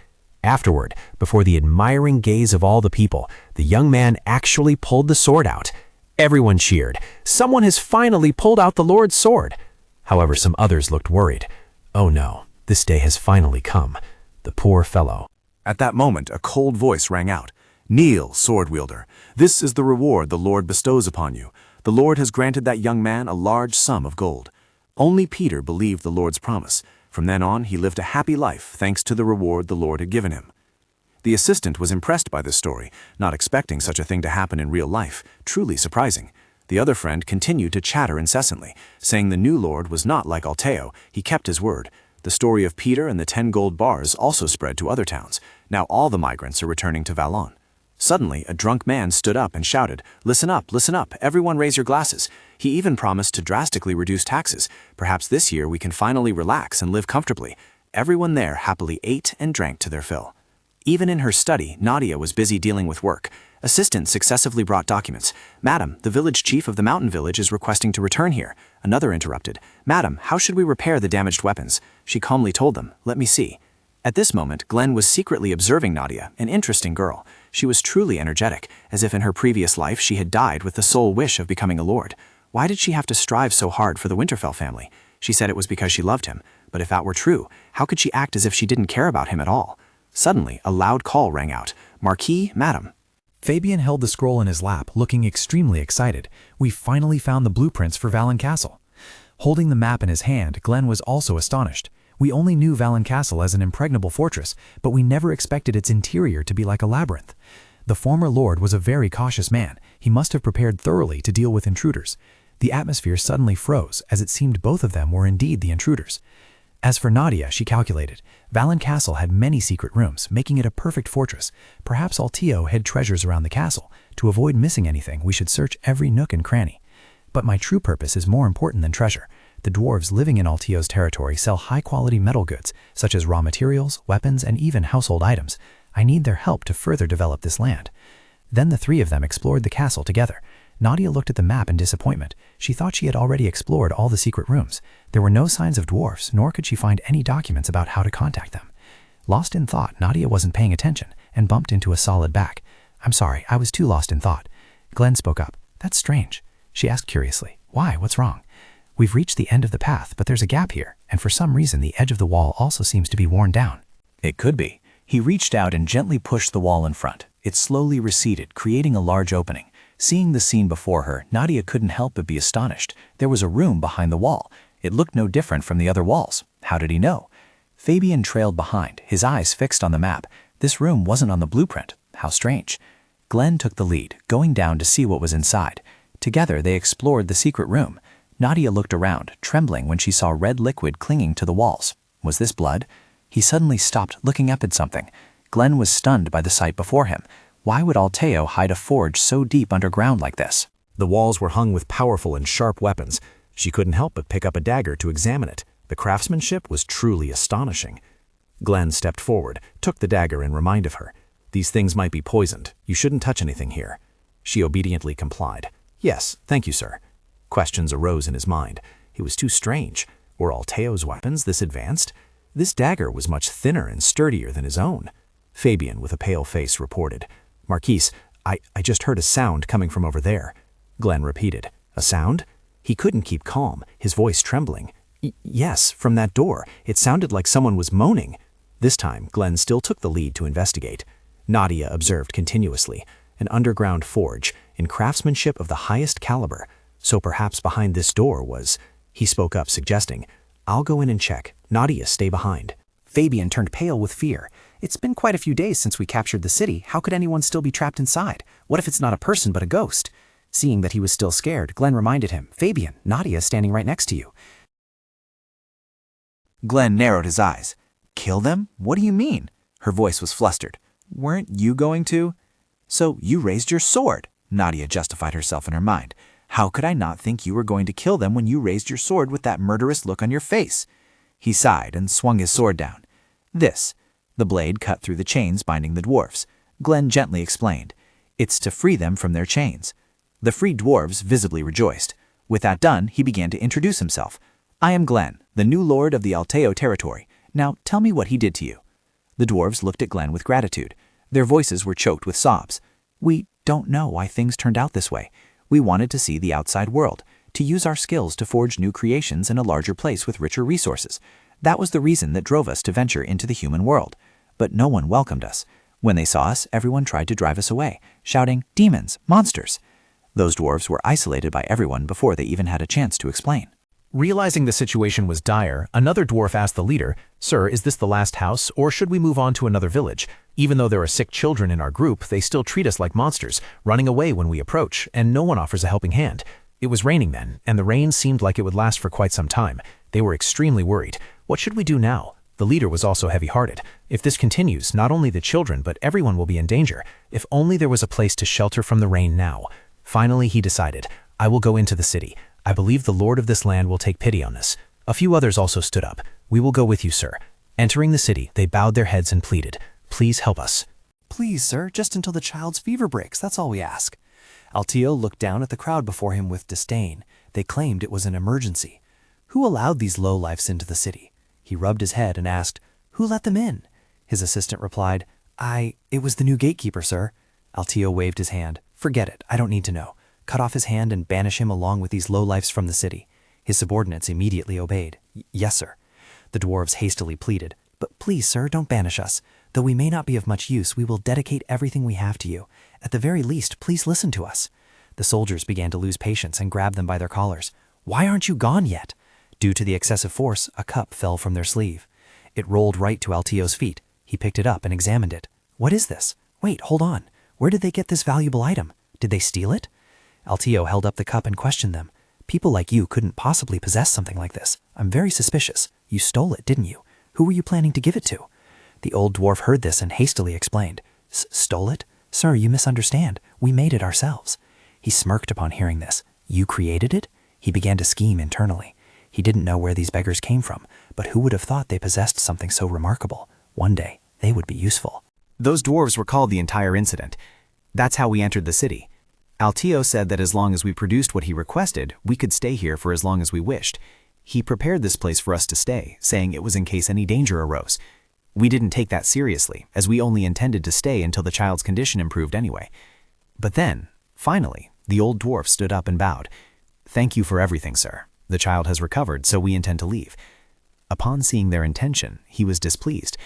Afterward, before the admiring gaze of all the people, the young man actually pulled the sword out. Everyone cheered. Someone has finally pulled out the Lord's sword. However, some others looked worried. Oh no, this day has finally come. The poor fellow. At that moment, a cold voice rang out. Kneel, sword wielder. This is the reward the Lord bestows upon you. The Lord has granted that young man a large sum of gold. Only Peter believed the Lord's promise. From then on, he lived a happy life thanks to the reward the Lord had given him. The assistant was impressed by this story, not expecting such a thing to happen in real life, truly surprising. The other friend continued to chatter incessantly, saying the new lord was not like Alteo, he kept his word. The story of Peter and the 10 gold bars also spread to other towns. Now all the migrants are returning to Vallon. Suddenly, a drunk man stood up and shouted, listen up, everyone raise your glasses. He even promised to drastically reduce taxes. Perhaps this year we can finally relax and live comfortably. Everyone there happily ate and drank to their fill. Even in her study, Nadia was busy dealing with work. Assistants successively brought documents. Madam, the village chief of the mountain village is requesting to return here. Another interrupted. Madam, how should we repair the damaged weapons? She calmly told them, let me see. At this moment, Glenn was secretly observing Nadia, an interesting girl. She was truly energetic, as if in her previous life she had died with the sole wish of becoming a lord. Why did she have to strive so hard for the Winterfell family? She said it was because she loved him, but if that were true, how could she act as if she didn't care about him at all? Suddenly, a loud call rang out. Marquis, madam. Fabian held the scroll in his lap, looking extremely excited. We finally found the blueprints for Valen Castle. Holding the map in his hand, Glenn was also astonished. We only knew Valen Castle as an impregnable fortress, but we never expected its interior to be like a labyrinth. The former lord was a very cautious man. He must have prepared thoroughly to deal with intruders. The atmosphere suddenly froze, as it seemed both of them were indeed the intruders. As for Nadia, she calculated, Valen Castle had many secret rooms, making it a perfect fortress. Perhaps Altio hid treasures around the castle. To avoid missing anything, we should search every nook and cranny. But my true purpose is more important than treasure. The dwarves living in Altio's territory sell high-quality metal goods, such as raw materials, weapons, and even household items. I need their help to further develop this land. Then the three of them explored the castle together. Nadia looked at the map in disappointment. She thought she had already explored all the secret rooms. There were no signs of dwarfs, nor could she find any documents about how to contact them. Lost in thought, Nadia wasn't paying attention and bumped into a solid back. I'm sorry, I was too lost in thought. Glenn spoke up. That's strange. She asked curiously, why, what's wrong? We've reached the end of the path, but there's a gap here, and for some reason the edge of the wall also seems to be worn down. It could be. He reached out and gently pushed the wall in front. It slowly receded, creating a large opening. Seeing the scene before her, Nadia couldn't help but be astonished. There was a room behind the wall. It looked no different from the other walls. How did he know? Fabian trailed behind, his eyes fixed on the map. This room wasn't on the blueprint. How strange. Glenn took the lead, going down to see what was inside. Together, they explored the secret room. Nadia looked around, trembling when she saw red liquid clinging to the walls. Was this blood? He suddenly stopped, looking up at something. Glenn was stunned by the sight before him. Why would Alteo hide a forge so deep underground like this? The walls were hung with powerful and sharp weapons. She couldn't help but pick up a dagger to examine it. The craftsmanship was truly astonishing. Glenn stepped forward, took the dagger in remind of her. These things might be poisoned. You shouldn't touch anything here. She obediently complied. Yes, thank you, sir. Questions arose in his mind. It was too strange. Were Alteo's weapons this advanced? This dagger was much thinner and sturdier than his own. Fabian, with a pale face, reported. Marquise, I just heard a sound coming from over there. Glenn repeated. A sound? He couldn't keep calm, his voice trembling. Yes, from that door. It sounded like someone was moaning. This time, Glenn still took the lead to investigate. Nadia observed continuously. An underground forge, in craftsmanship of the highest caliber. So perhaps behind this door was... He spoke up, suggesting, I'll go in and check. Nadia, stay behind. Fabian turned pale with fear. It's been quite a few days since we captured the city. How could anyone still be trapped inside? What if it's not a person but a ghost? Seeing that he was still scared, Glenn reminded him, Fabian, Nadia is standing right next to you. Glenn narrowed his eyes. Kill them? What do you mean? Her voice was flustered. Weren't you going to? So you raised your sword, Nadia justified herself in her mind. How could I not think you were going to kill them when you raised your sword with that murderous look on your face? He sighed and swung his sword down. This. The blade cut through the chains binding the dwarfs. Glenn gently explained. It's to free them from their chains. The freed dwarves visibly rejoiced. With that done, he began to introduce himself. I am Glenn, the new lord of the Alteo territory. Now tell me what he did to you. The dwarves looked at Glenn with gratitude. Their voices were choked with sobs. We don't know why things turned out this way. We wanted to see the outside world, to use our skills to forge new creations in a larger place with richer resources. That was the reason that drove us to venture into the human world. But no one welcomed us. When they saw us, everyone tried to drive us away, shouting, demons, monsters. Those dwarves were isolated by everyone before they even had a chance to explain. Realizing the situation was dire, another dwarf asked the leader, Sir, is this the last house, or should we move on to another village? Even though there are sick children in our group, they still treat us like monsters, running away when we approach, and no one offers a helping hand. It was raining then, and the rain seemed like it would last for quite some time. They were extremely worried. What should we do now? The leader was also heavy-hearted. If this continues, not only the children, but everyone will be in danger. If only there was a place to shelter from the rain now. Finally, he decided, I will go into the city. I believe the lord of this land will take pity on us. A few others also stood up. We will go with you, sir. Entering the city, they bowed their heads and pleaded, Please help us. Please, sir, just until the child's fever breaks, that's all we ask. Altio looked down at the crowd before him with disdain. They claimed it was an emergency. Who allowed these lowlifes into the city? He rubbed his head and asked, Who let them in? His assistant replied, It was the new gatekeeper, sir. Altio waved his hand. Forget it, I don't need to know. Cut off his hand and banish him along with these lowlifes from the city. His subordinates immediately obeyed. Yes, sir. The dwarves hastily pleaded, But please, sir, don't banish us. Though we may not be of much use, we will dedicate everything we have to you. At the very least, please listen to us. The soldiers began to lose patience and grabbed them by their collars. Why aren't you gone yet? Due to the excessive force, a cup fell from their sleeve. It rolled right to Altio's feet. He picked it up and examined it. What is this? Wait, hold on. Where did they get this valuable item? Did they steal it? Altio held up the cup and questioned them. People like you couldn't possibly possess something like this. I'm very suspicious. You stole it, didn't you? Who were you planning to give it to? The old dwarf heard this and hastily explained. Stole it? Sir, you misunderstand. We made it ourselves. He smirked upon hearing this. You created it? He began to scheme internally. He didn't know where these beggars came from, but who would have thought they possessed something so remarkable? One day, they would be useful. Those dwarves recalled the entire incident. That's how we entered the city. Altio said that as long as we produced what he requested, we could stay here for as long as we wished. He prepared this place for us to stay, saying it was in case any danger arose. We didn't take that seriously, as we only intended to stay until the child's condition improved anyway. But then, finally, the old dwarf stood up and bowed. Thank you for everything, sir. The child has recovered, so we intend to leave. Upon seeing their intention, he was displeased.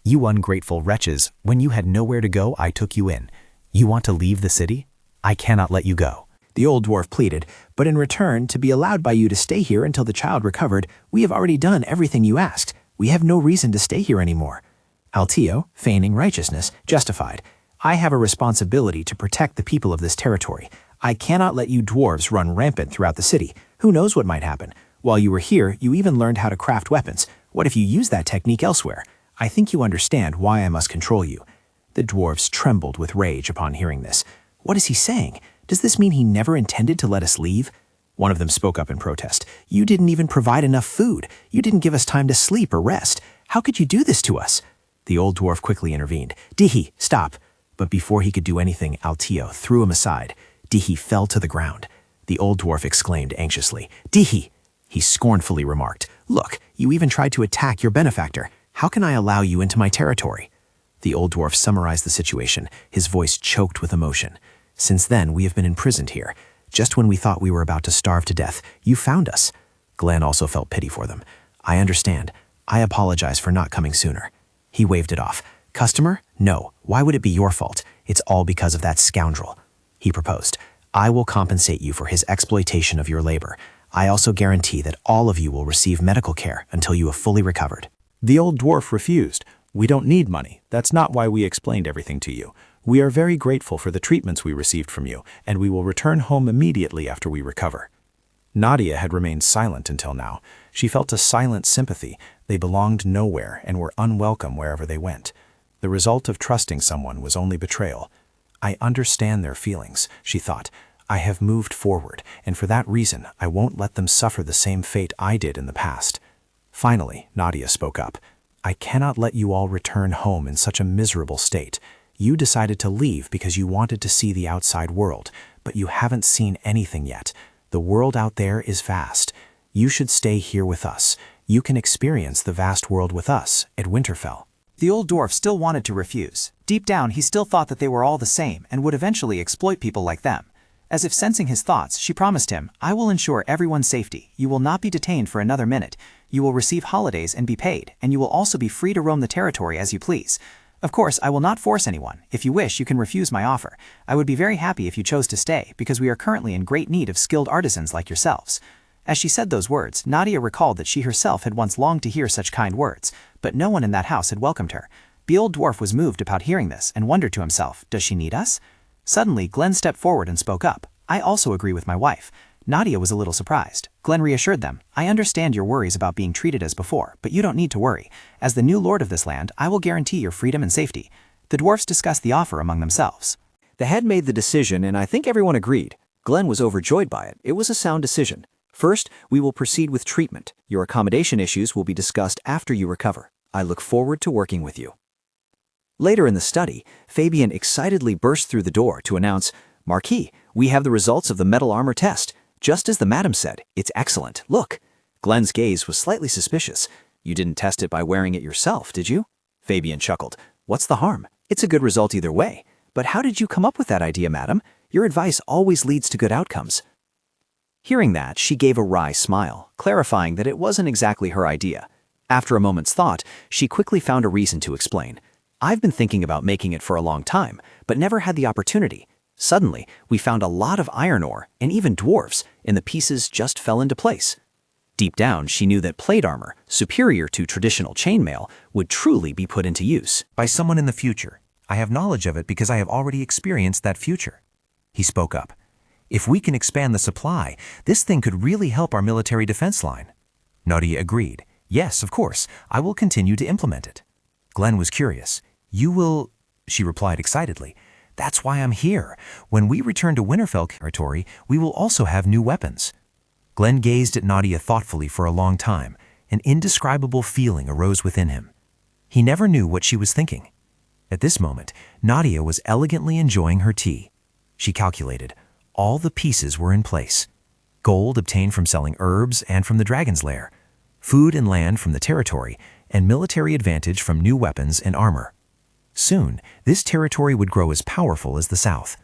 You ungrateful wretches, when you had nowhere to go, I took you in. You want to leave the city? I cannot let you go. The old dwarf pleaded, but in return, to be allowed by you to stay here until the child recovered, we have already done everything you asked. We have no reason to stay here anymore. Altio, feigning righteousness, justified. I have a responsibility to protect the people of this territory. I cannot let you dwarves run rampant throughout the city. Who knows what might happen? While you were here, you even learned how to craft weapons. What if you use that technique elsewhere? I think you understand why I must control you. The dwarves trembled with rage upon hearing this. What is he saying? Does this mean he never intended to let us leave? One of them spoke up in protest. You didn't even provide enough food. You didn't give us time to sleep or rest. How could you do this to us? The old dwarf quickly intervened. Dihi, stop. But before he could do anything, Altio threw him aside. Dihi fell to the ground. The old dwarf exclaimed anxiously. Dihi! He scornfully remarked. Look, you even tried to attack your benefactor. How can I allow you into my territory? The old dwarf summarized the situation, his voice choked with emotion. Since then, we have been imprisoned here. Just when we thought we were about to starve to death, you found us. Glenn also felt pity for them. I understand. I apologize for not coming sooner. He waved it off. Customer? No. Why would it be your fault? It's all because of that scoundrel. He proposed. I will compensate you for his exploitation of your labor. I also guarantee that all of you will receive medical care until you have fully recovered. The old dwarf refused. We don't need money. That's not why we explained everything to you. We are very grateful for the treatments we received from you, and we will return home immediately after we recover. Nadia had remained silent until now. She felt a silent sympathy. They belonged nowhere and were unwelcome wherever they went. The result of trusting someone was only betrayal. I understand their feelings, she thought. I have moved forward, and for that reason, I won't let them suffer the same fate I did in the past. Finally, Nadia spoke up. I cannot let you all return home in such a miserable state. You decided to leave because you wanted to see the outside world, but you haven't seen anything yet. The world out there is vast. You should stay here with us. You can experience the vast world with us at Winterfell. The old dwarf still wanted to refuse. Deep down, he still thought that they were all the same and would eventually exploit people like them. As if sensing his thoughts, she promised him, I will ensure everyone's safety. You will not be detained for another minute. You will receive holidays and be paid, and you will also be free to roam the territory as you please. Of course, I will not force anyone. If you wish, you can refuse my offer. I would be very happy if you chose to stay, because we are currently in great need of skilled artisans like yourselves. As she said those words, Nadia recalled that she herself had once longed to hear such kind words, but no one in that house had welcomed her. The old dwarf was moved about hearing this and wondered to himself, does she need us? Suddenly, Glenn stepped forward and spoke up. I also agree with my wife. Nadia was a little surprised. Glenn reassured them, I understand your worries about being treated as before, but you don't need to worry. As the new lord of this land, I will guarantee your freedom and safety. The dwarfs discussed the offer among themselves. The head made the decision, and I think everyone agreed. Glenn was overjoyed by it. It was a sound decision. First, we will proceed with treatment. Your accommodation issues will be discussed after you recover. I look forward to working with you. Later in the study, Fabian excitedly burst through the door to announce, "Marquis, we have the results of the metal armor test. Just as the madam said, it's excellent. Look." Glenn's gaze was slightly suspicious. "You didn't test it by wearing it yourself, did you?" Fabian chuckled. "What's the harm? It's a good result either way. But how did you come up with that idea, madam? Your advice always leads to good outcomes." Hearing that, she gave a wry smile, clarifying that it wasn't exactly her idea. After a moment's thought, she quickly found a reason to explain. "I've been thinking about making it for a long time, but never had the opportunity. Suddenly, we found a lot of iron ore, and even dwarfs, and the pieces just fell into place." Deep down, she knew that plate armor, superior to traditional chainmail, would truly be put into use. By someone in the future. I have knowledge of it because I have already experienced that future. He spoke up. If we can expand the supply, this thing could really help our military defense line. Nadia agreed. Yes, of course, I will continue to implement it. Glenn was curious. You will, she replied excitedly. That's why I'm here. When we return to Winterfell territory, we will also have new weapons. Glenn gazed at Nadia thoughtfully for a long time. An indescribable feeling arose within him. He never knew what she was thinking. At this moment, Nadia was elegantly enjoying her tea. She calculated. All the pieces were in place. Gold obtained from selling herbs and from the dragon's lair, food and land from the territory, and military advantage from new weapons and armor. Soon, this territory would grow as powerful as the South.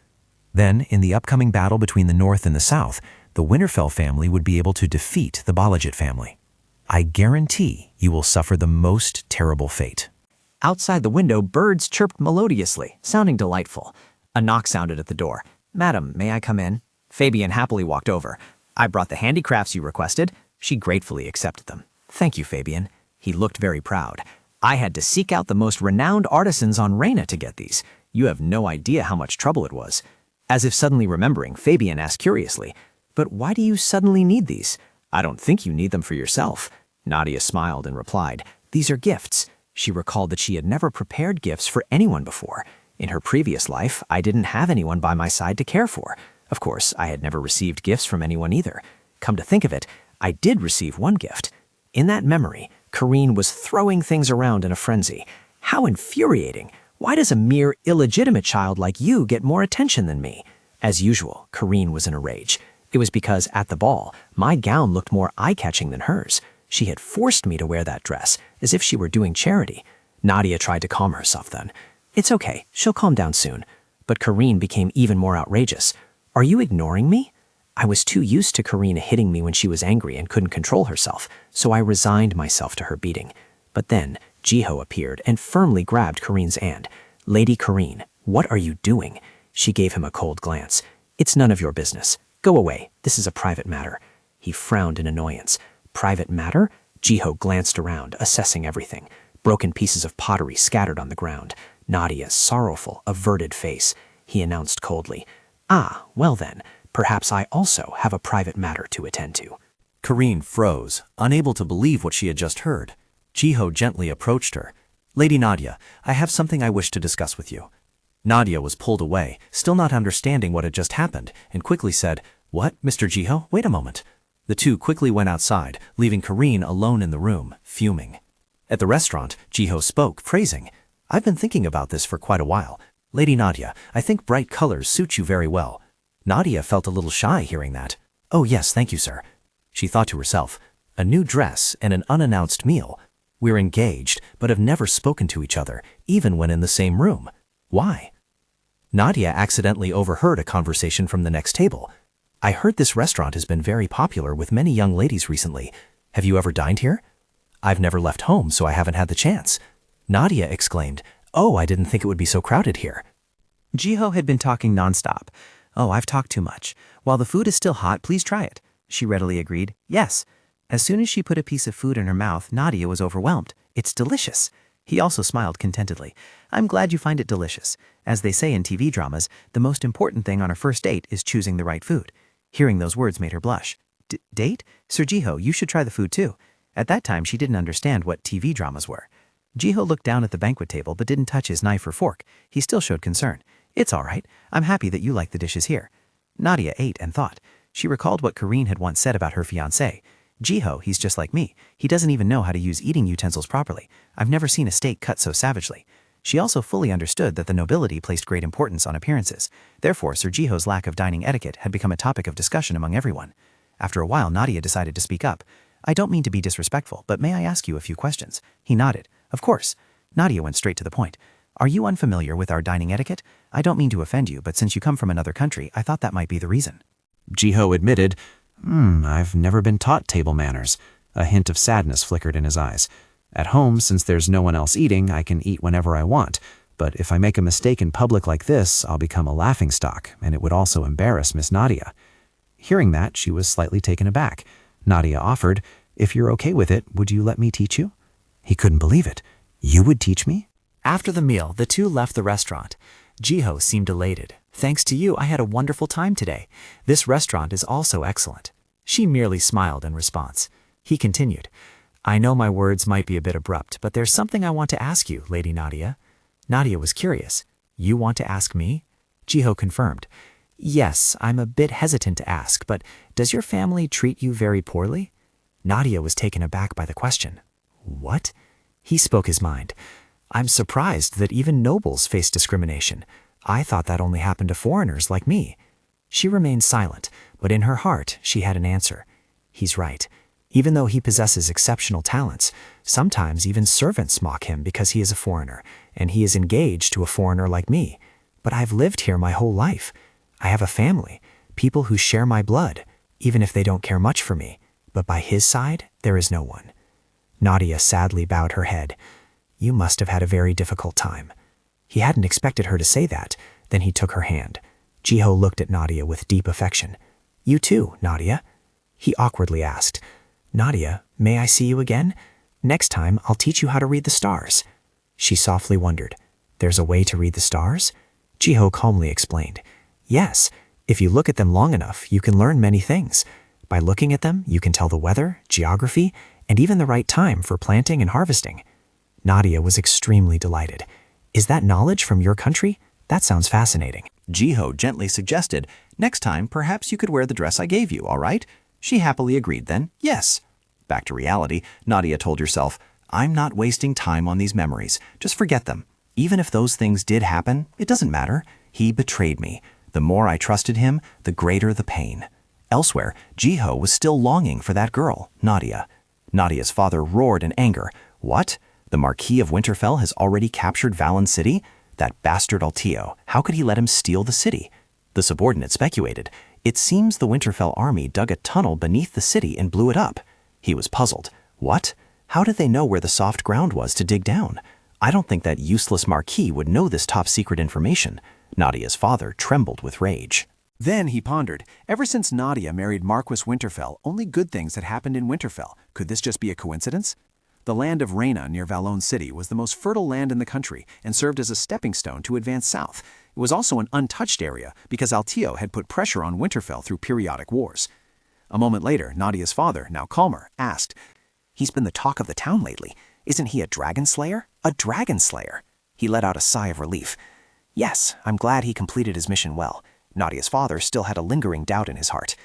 Then, in the upcoming battle between the North and the South, the Winterfell family would be able to defeat the Balaget family. I guarantee you will suffer the most terrible fate. Outside the window, birds chirped melodiously, sounding delightful. A knock sounded at the door. "Madam, may I come in?" Fabian happily walked over. "I brought the handicrafts you requested." She gratefully accepted them. "Thank you, Fabian." He looked very proud. "I had to seek out the most renowned artisans on Reyna to get these. You have no idea how much trouble it was." As if suddenly remembering, Fabian asked curiously, "But why do you suddenly need these? I don't think you need them for yourself." Nadia smiled and replied, "These are gifts." She recalled that she had never prepared gifts for anyone before. In her previous life, I didn't have anyone by my side to care for. Of course, I had never received gifts from anyone either. Come to think of it, I did receive one gift. In that memory, Karine was throwing things around in a frenzy. How infuriating! Why does a mere illegitimate child like you get more attention than me? As usual, Karine was in a rage. It was because, at the ball, my gown looked more eye-catching than hers. She had forced me to wear that dress, as if she were doing charity. Nadia tried to calm herself then. "It's okay, she'll calm down soon." But Karine became even more outrageous. "Are you ignoring me?" I was too used to Karine hitting me when she was angry and couldn't control herself, so I resigned myself to her beating. But then, Jiho appeared and firmly grabbed Karine's hand. "Lady Karine, what are you doing?" She gave him a cold glance. "It's none of your business. Go away, this is a private matter." He frowned in annoyance. "Private matter?" Jiho glanced around, assessing everything. Broken pieces of pottery scattered on the ground. Nadia's sorrowful, averted face. He announced coldly, "Ah, well then, perhaps I also have a private matter to attend to." Karine froze, unable to believe what she had just heard. Jiho gently approached her. "Lady Nadia, I have something I wish to discuss with you." Nadia was pulled away, still not understanding what had just happened, and quickly said, "What, Mr. Jiho? Wait a moment." The two quickly went outside, leaving Karine alone in the room, fuming. At the restaurant, Jiho spoke, praising, "I've been thinking about this for quite a while. Lady Nadia, I think bright colors suit you very well." Nadia felt a little shy hearing that. "Oh yes, thank you, sir." She thought to herself, "A new dress and an unannounced meal. We're engaged, but have never spoken to each other, even when in the same room. Why?" Nadia accidentally overheard a conversation from the next table. "I heard this restaurant has been very popular with many young ladies recently. Have you ever dined here?" "I've never left home, so I haven't had the chance." Nadia exclaimed, "Oh, I didn't think it would be so crowded here." Jiho had been talking nonstop. "Oh, I've talked too much. While the food is still hot, please try it." She readily agreed, "Yes." As soon as she put a piece of food in her mouth, Nadia was overwhelmed. "It's delicious." He also smiled contentedly. "I'm glad you find it delicious. As they say in TV dramas, the most important thing on a first date is choosing the right food." Hearing those words made her blush. Date? Sir Jiho, you should try the food too." At that time, she didn't understand what TV dramas were. Jiho looked down at the banquet table but didn't touch his knife or fork. He still showed concern. "It's all right. I'm happy that you like the dishes here." Nadia ate and thought. She recalled what Karine had once said about her fiancé. "Jiho, he's just like me. He doesn't even know how to use eating utensils properly. I've never seen a steak cut so savagely." She also fully understood that the nobility placed great importance on appearances. Therefore, Sir Jiho's lack of dining etiquette had become a topic of discussion among everyone. After a while, Nadia decided to speak up. I don't mean to be disrespectful, but may I ask you a few questions? He nodded. Of course. Nadia went straight to the point. Are you unfamiliar with our dining etiquette? I don't mean to offend you, but since you come from another country, I thought that might be the reason. Jiho admitted, I've never been taught table manners. A hint of sadness flickered in his eyes. At home, since there's no one else eating, I can eat whenever I want. But if I make a mistake in public like this, I'll become a laughingstock, and it would also embarrass Miss Nadia. Hearing that, she was slightly taken aback. Nadia offered, if you're okay with it, would you let me teach you? He couldn't believe it. You would teach me? After the meal, the two left the restaurant. Jiho seemed elated. Thanks to you, I had a wonderful time today. This restaurant is also excellent. She merely smiled in response. He continued, I know my words might be a bit abrupt, but there's something I want to ask you, Lady Nadia. Nadia was curious. You want to ask me? Jiho confirmed. Yes, I'm a bit hesitant to ask, but does your family treat you very poorly? Nadia was taken aback by the question. What? He spoke his mind. I'm surprised that even nobles face discrimination. I thought that only happened to foreigners like me. She remained silent, but in her heart she had an answer. He's right. Even though he possesses exceptional talents, sometimes even servants mock him because he is a foreigner, and he is engaged to a foreigner like me. But I've lived here my whole life. I have a family, people who share my blood, even if they don't care much for me. But by his side, there is no one. Nadia sadly bowed her head. You must have had a very difficult time. He hadn't expected her to say that. Then he took her hand. Jiho looked at Nadia with deep affection. You too, Nadia? He awkwardly asked. Nadia, may I see you again? Next time, I'll teach you how to read the stars. She softly wondered. There's a way to read the stars? Jiho calmly explained. Yes, if you look at them long enough, you can learn many things. By looking at them, you can tell the weather, geography, and even the right time for planting and harvesting. Nadia was extremely delighted. Is that knowledge from your country? That sounds fascinating. Jiho gently suggested, next time perhaps you could wear the dress I gave you, all right? She happily agreed then, yes. Back to reality, Nadia told herself, I'm not wasting time on these memories. Just forget them. Even if those things did happen, it doesn't matter. He betrayed me. The more I trusted him, the greater the pain. Elsewhere, Jiho was still longing for that girl, Nadia. Nadia's father roared in anger. What? The Marquis of Winterfell has already captured Valen City? That bastard Altio, how could he let him steal the city? The subordinate speculated. It seems the Winterfell army dug a tunnel beneath the city and blew it up. He was puzzled. What? How did they know where the soft ground was to dig down? I don't think that useless Marquis would know this top-secret information. Nadia's father trembled with rage. Then he pondered. Ever since Nadia married Marquis Winterfell, only good things had happened in Winterfell. Could this just be a coincidence? The land of Reyna near Valone City was the most fertile land in the country and served as a stepping stone to advance south. It was also an untouched area because Altio had put pressure on Winterfell through periodic wars. A moment later, Nadia's father, now calmer, asked, He's been the talk of the town lately. Isn't he a dragon slayer? A dragon slayer? He let out a sigh of relief. Yes, I'm glad he completed his mission well. Nadia's father still had a lingering doubt in his heart.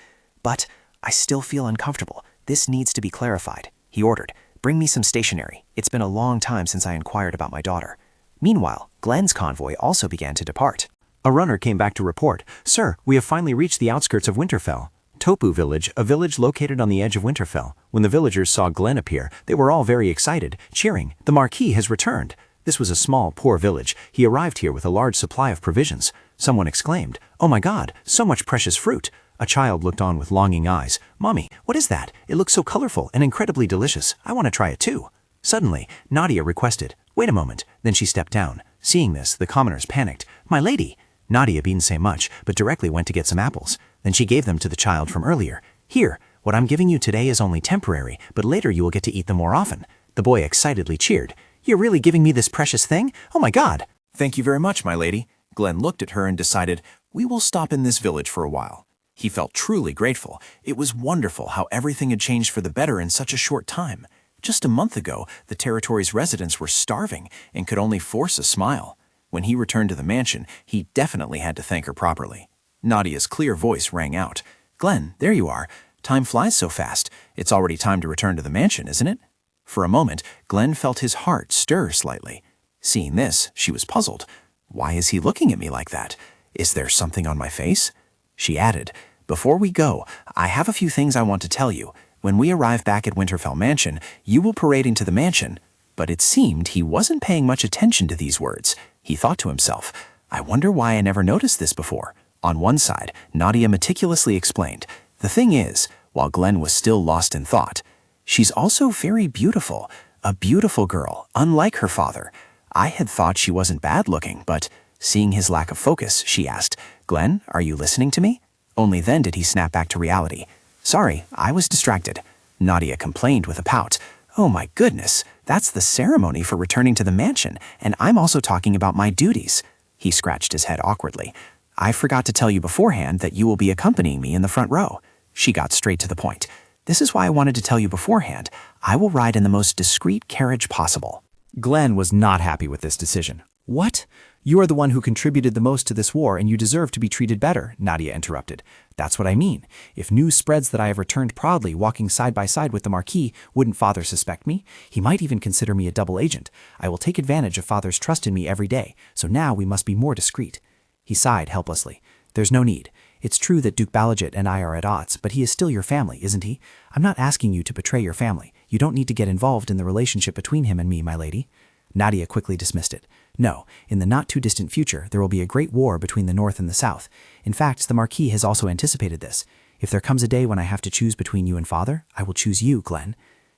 But I still feel uncomfortable. This needs to be clarified. He ordered, Bring me some stationery. It's been a long time since I inquired about my daughter. Meanwhile, Glenn's convoy also began to depart. A runner came back to report, Sir, we have finally reached the outskirts of Winterfell. Topu Village, a village located on the edge of Winterfell. When the villagers saw Glenn appear, they were all very excited, cheering, The Marquis has returned. This was a small, poor village. He arrived here with a large supply of provisions. Someone exclaimed, Oh my God, so much precious fruit. A child looked on with longing eyes. Mommy, what is that? It looks so colorful and incredibly delicious. I want to try it too. Suddenly, Nadia requested, Wait a moment. Then she stepped down. Seeing this, the commoners panicked. My lady! Nadia didn't say much, but directly went to get some apples. Then she gave them to the child from earlier. Here, what I'm giving you today is only temporary, but later you will get to eat them more often. The boy excitedly cheered. You're really giving me this precious thing? Oh my God! Thank you very much, my lady. Glenn looked at her and decided, We will stop in this village for a while. He felt truly grateful. It was wonderful how everything had changed for the better in such a short time. Just a month ago, the territory's residents were starving and could only force a smile. When he returned to the mansion, he definitely had to thank her properly. Nadia's clear voice rang out. Glenn, there you are. Time flies so fast. It's already time to return to the mansion, isn't it? For a moment, Glenn felt his heart stir slightly. Seeing this, she was puzzled. Why is he looking at me like that? Is there something on my face? She added, before we go, I have a few things I want to tell you. When we arrive back at Winterfell Mansion, you will parade into the mansion. But it seemed he wasn't paying much attention to these words. He thought to himself, I wonder why I never noticed this before. On one side, Nadia meticulously explained, the thing is, while Glenn was still lost in thought, she's also very beautiful. A beautiful girl, unlike her father. I had thought she wasn't bad looking, but seeing his lack of focus, she asked, Glenn, are you listening to me? Only then did he snap back to reality. Sorry, I was distracted. Nadia complained with a pout. Oh my goodness, that's the ceremony for returning to the mansion, and I'm also talking about my duties. He scratched his head awkwardly. I forgot to tell you beforehand that you will be accompanying me in the front row. She got straight to the point. This is why I wanted to tell you beforehand. I will ride in the most discreet carriage possible. Glenn was not happy with this decision. What? You are the one who contributed the most to this war and you deserve to be treated better, Nadia interrupted. That's what I mean. If news spreads that I have returned proudly walking side by side with the Marquis, wouldn't Father suspect me? He might even consider me a double agent. I will take advantage of Father's trust in me every day, so now we must be more discreet. He sighed helplessly. There's no need. It's true that Duke Balajit and I are at odds, but he is still your family, isn't he? I'm not asking you to betray your family. You don't need to get involved in the relationship between him and me, my lady. Nadia quickly dismissed it. No, in the not-too-distant future, there will be a great war between the North and the South. In fact, the Marquis has also anticipated this. If there comes a day when I have to choose between you and Father, I will choose you, Glenn.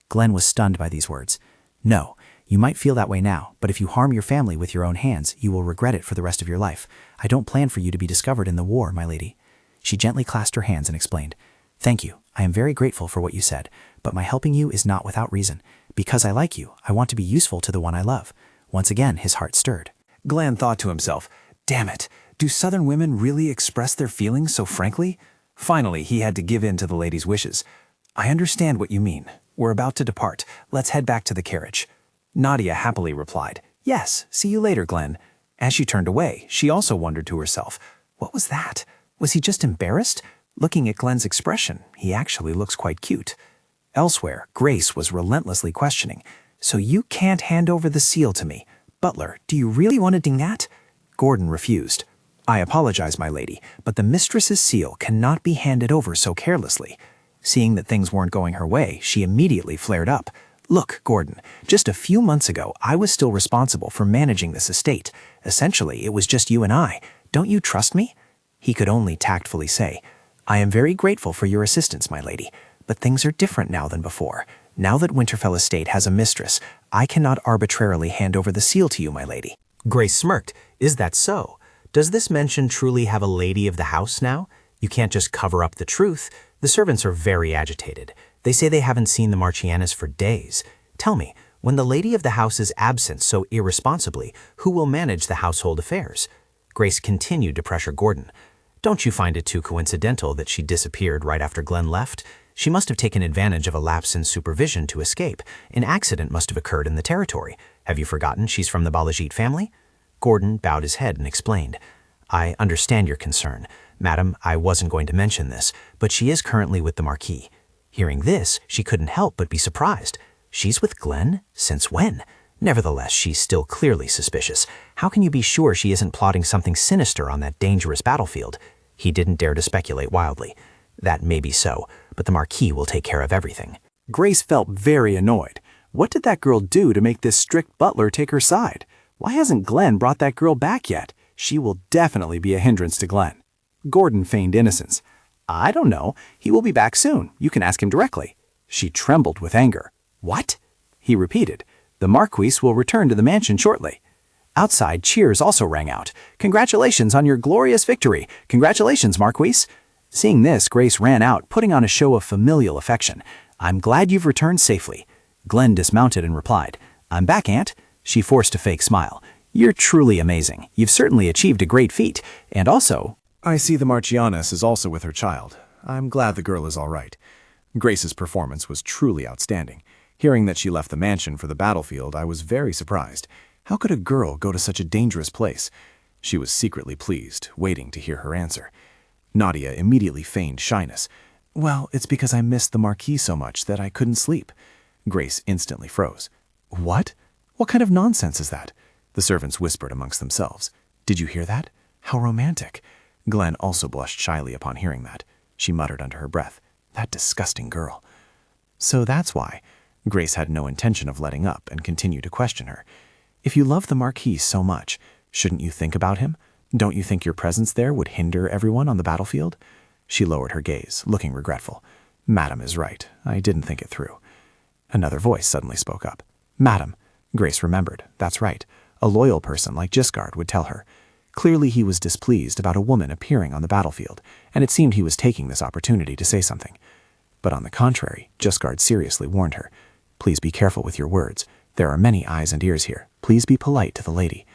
Glenn was stunned by these words. No, you might feel that way now, but if you harm your family with your own hands, you will regret it for the rest of your life. I don't plan for you to be discovered in the war, my lady. She gently clasped her hands and explained, Thank you. I am very grateful for what you said, but my helping you is not without reason. Because I like you, I want to be useful to the one I love. Once again, his heart stirred. Glenn thought to himself, damn it, do Southern women really express their feelings so frankly? Finally, he had to give in to the lady's wishes. I understand what you mean. We're about to depart. Let's head back to the carriage. Nadia happily replied, Yes, see you later, Glenn. As she turned away, she also wondered to herself, what was that? Was he just embarrassed? Looking at Glenn's expression, he actually looks quite cute. Elsewhere, Grace was relentlessly questioning, So you can't hand over the seal to me. Butler, do you really want to do that? Gordon refused. I apologize, my lady, but the mistress's seal cannot be handed over so carelessly. Seeing that things weren't going her way, she immediately flared up. Look, Gordon, just a few months ago, I was still responsible for managing this estate. Essentially, it was just you and I. Don't you trust me? He could only tactfully say, I am very grateful for your assistance, my lady, but things are different now than before. Now that Winterfell Estate has a mistress, I cannot arbitrarily hand over the seal to you, my lady. Grace smirked. Is that so? Does this mansion truly have a lady of the house now? You can't just cover up the truth. The servants are very agitated. They say they haven't seen the Marchianas for days. Tell me, when the lady of the house is absent so irresponsibly, who will manage the household affairs? Grace continued to pressure Gordon. Don't you find it too coincidental that she disappeared right after Glenn left? She must have taken advantage of a lapse in supervision to escape. An accident must have occurred in the territory. Have you forgotten she's from the Balajit family? Gordon bowed his head and explained. I understand your concern. Madam, I wasn't going to mention this, but she is currently with the Marquis. Hearing this, she couldn't help but be surprised. She's with Glenn? Since when? Nevertheless, she's still clearly suspicious. How can you be sure she isn't plotting something sinister on that dangerous battlefield? He didn't dare to speculate wildly. That may be so, but the Marquis will take care of everything. Grace felt very annoyed. What did that girl do to make this strict butler take her side? Why hasn't Glenn brought that girl back yet? She will definitely be a hindrance to Glenn. Gordon feigned innocence. I don't know. He will be back soon. You can ask him directly. She trembled with anger. What? He repeated. The Marquis will return to the mansion shortly. Outside, cheers also rang out. Congratulations on your glorious victory. Congratulations, Marquis. Seeing this, Grace ran out, putting on a show of familial affection. I'm glad you've returned safely. Glenn dismounted and replied, I'm back, Aunt. She forced a fake smile. You're truly amazing. You've certainly achieved a great feat. And also, I see the Marchianas is also with her child. I'm glad the girl is all right. Grace's performance was truly outstanding. Hearing that she left the mansion for the battlefield, I was very surprised. How could a girl go to such a dangerous place? She was secretly pleased, waiting to hear her answer. Nadia immediately feigned shyness. Well, it's because I missed the Marquis so much that I couldn't sleep. Grace instantly froze. What? What kind of nonsense is that? The servants whispered amongst themselves. Did you hear that? How romantic. Glenn also blushed shyly upon hearing that. She muttered under her breath, that disgusting girl. So that's why. Grace had no intention of letting up and continued to question her. If you love the Marquis so much, shouldn't you think about him? Don't you think your presence there would hinder everyone on the battlefield? She lowered her gaze, looking regretful. Madam is right. I didn't think it through. Another voice suddenly spoke up. Madam. Grace remembered. That's right. A loyal person like Giscard would tell her. Clearly he was displeased about a woman appearing on the battlefield, and it seemed he was taking this opportunity to say something. But on the contrary, Giscard seriously warned her. Please be careful with your words. There are many eyes and ears here. Please be polite to the lady.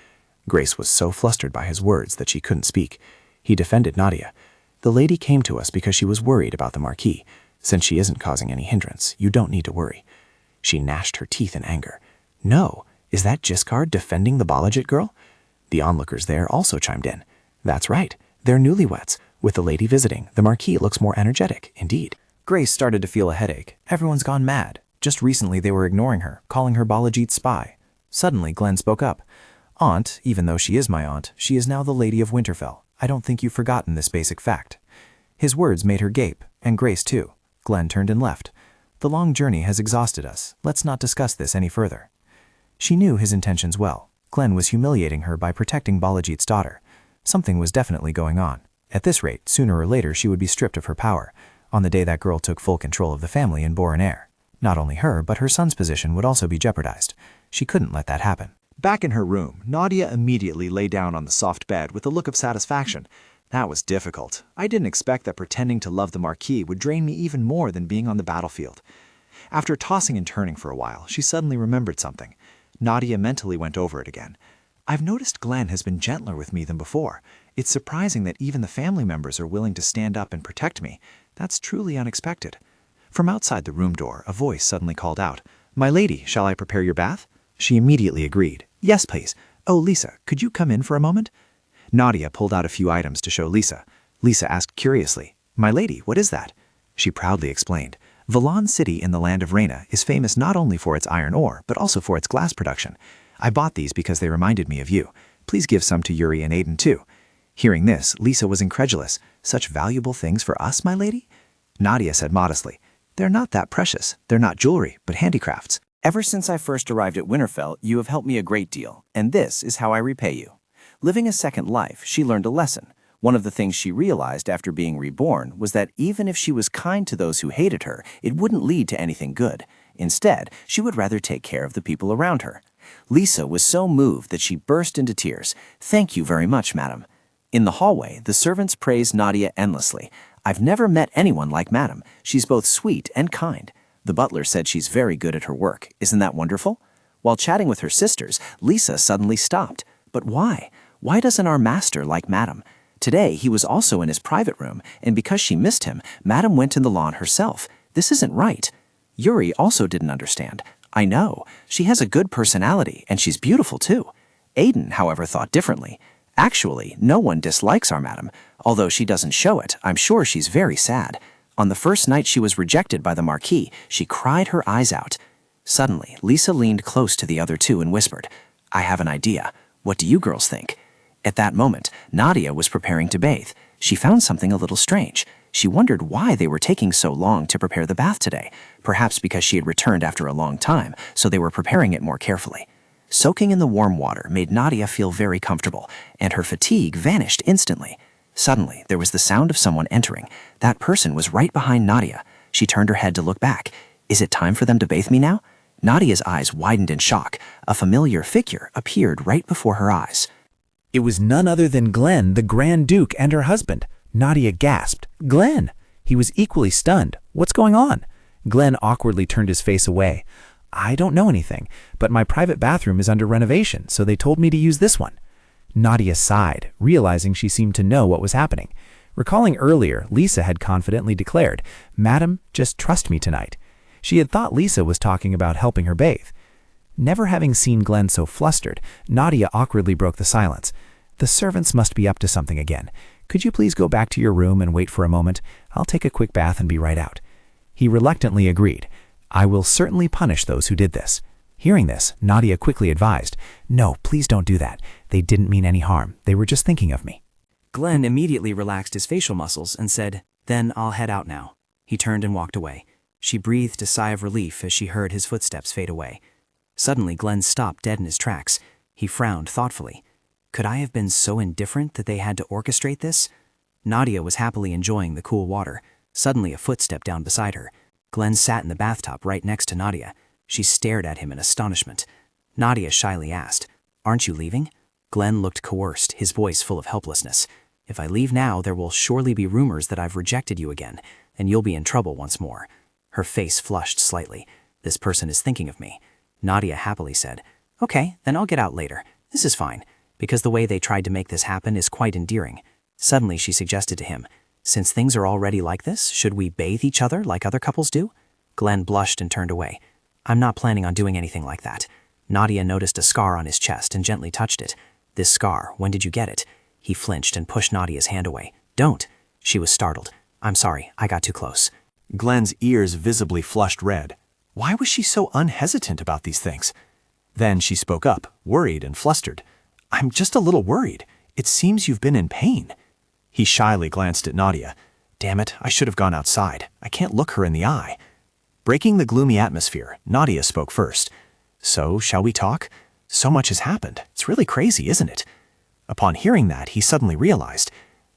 Grace was so flustered by his words that she couldn't speak. He defended Nadia. The lady came to us because she was worried about the Marquis. Since she isn't causing any hindrance, you don't need to worry. She gnashed her teeth in anger. No, is that Giscard defending the Balajit girl? The onlookers there also chimed in. That's right, they're newlyweds. With the lady visiting, the Marquis looks more energetic, indeed. Grace started to feel a headache. Everyone's gone mad. Just recently they were ignoring her, calling her Balajit's spy. Suddenly Glenn spoke up. Aunt, even though she is my aunt, she is now the Lady of Winterfell. I don't think you've forgotten this basic fact. His words made her gape, and Grace too. Glenn turned and left. The long journey has exhausted us. Let's not discuss this any further. She knew his intentions well. Glenn was humiliating her by protecting Balajit's daughter. Something was definitely going on. At this rate, sooner or later she would be stripped of her power, on the day that girl took full control of the family and bore an heir. Not only her, but her son's position would also be jeopardized. She couldn't let that happen. Back in her room, Nadia immediately lay down on the soft bed with a look of satisfaction. That was difficult. I didn't expect that pretending to love the Marquis would drain me even more than being on the battlefield. After tossing and turning for a while, she suddenly remembered something. Nadia mentally went over it again. I've noticed Glenn has been gentler with me than before. It's surprising that even the family members are willing to stand up and protect me. That's truly unexpected. From outside the room door, a voice suddenly called out, My lady, shall I prepare your bath? She immediately agreed. Yes, please. Oh, Lisa, could you come in for a moment? Nadia pulled out a few items to show Lisa. Lisa asked curiously, My lady, what is that? She proudly explained. Valan City in the land of Reyna is famous not only for its iron ore, but also for its glass production. I bought these because they reminded me of you. Please give some to Yuri and Aiden too. Hearing this, Lisa was incredulous. Such valuable things for us, my lady? Nadia said modestly, They're not that precious. They're not jewelry, but handicrafts. Ever since I first arrived at Winterfell, you have helped me a great deal, and this is how I repay you. Living a second life, she learned a lesson. One of the things she realized after being reborn was that even if she was kind to those who hated her, it wouldn't lead to anything good. Instead, she would rather take care of the people around her. Lisa was so moved that she burst into tears. Thank you very much, madam. In the hallway, the servants praised Nadia endlessly. I've never met anyone like madam. She's both sweet and kind. The butler said she's very good at her work. Isn't that wonderful? While chatting with her sisters, Lisa suddenly stopped. But why? Why doesn't our master like madam? Today, he was also in his private room, and because she missed him, madam went in the lawn herself. This isn't right. Yuri also didn't understand. I know. She has a good personality, and she's beautiful too. Aiden, however, thought differently. Actually, no one dislikes our madam. Although she doesn't show it, I'm sure she's very sad. On the first night she was rejected by the Marquis, she cried her eyes out. Suddenly, Lisa leaned close to the other two and whispered, I have an idea. What do you girls think? At that moment, Nadia was preparing to bathe. She found something a little strange. She wondered why they were taking so long to prepare the bath today. Perhaps because she had returned after a long time, so they were preparing it more carefully. Soaking in the warm water made Nadia feel very comfortable, and her fatigue vanished instantly. Suddenly, there was the sound of someone entering. That person was right behind Nadia. She turned her head to look back. Is it time for them to bathe me now? Nadia's eyes widened in shock. A familiar figure appeared right before her eyes. It was none other than Glenn, the Grand Duke, and her husband. Nadia gasped. Glenn! He was equally stunned. What's going on? Glenn awkwardly turned his face away. I don't know anything, but my private bathroom is under renovation, so they told me to use this one. Nadia sighed, realizing she seemed to know what was happening. Recalling earlier, Lisa had confidently declared, Madam, just trust me tonight. She had thought Lisa was talking about helping her bathe. Never having seen Glenn so flustered, Nadia awkwardly broke the silence. The servants must be up to something again. Could you please go back to your room and wait for a moment? I'll take a quick bath and be right out. He reluctantly agreed. I will certainly punish those who did this. Hearing this, Nadia quickly advised, "No, please don't do that. They didn't mean any harm. They were just thinking of me." Glenn immediately relaxed his facial muscles and said, "Then I'll head out now." He turned and walked away. She breathed a sigh of relief as she heard his footsteps fade away. Suddenly, Glenn stopped dead in his tracks. He frowned thoughtfully. Could I have been so indifferent that they had to orchestrate this? Nadia was happily enjoying the cool water. Suddenly, a foot stepped down beside her. Glenn sat in the bathtub right next to Nadia. She stared at him in astonishment. Nadia shyly asked, "Aren't you leaving?" Glenn looked coerced, his voice full of helplessness. "If I leave now, there will surely be rumors that I've rejected you again, and you'll be in trouble once more." Her face flushed slightly. "This person is thinking of me." Nadia happily said, "Okay, then I'll get out later. This is fine, because the way they tried to make this happen is quite endearing." Suddenly she suggested to him, "Since things are already like this, should we bathe each other like other couples do?" Glenn blushed and turned away. "I'm not planning on doing anything like that." Nadia noticed a scar on his chest and gently touched it. "This scar, when did you get it?" He flinched and pushed Nadia's hand away. "Don't." She was startled. "I'm sorry, I got too close." Glenn's ears visibly flushed red. Why was she so unhesitant about these things? Then she spoke up, worried and flustered. "I'm just a little worried. It seems you've been in pain." He shyly glanced at Nadia. "Damn it, I should have gone outside. I can't look her in the eye." Breaking the gloomy atmosphere, Nadia spoke first. "So, shall we talk? So much has happened. It's really crazy, isn't it?" Upon hearing that, he suddenly realized,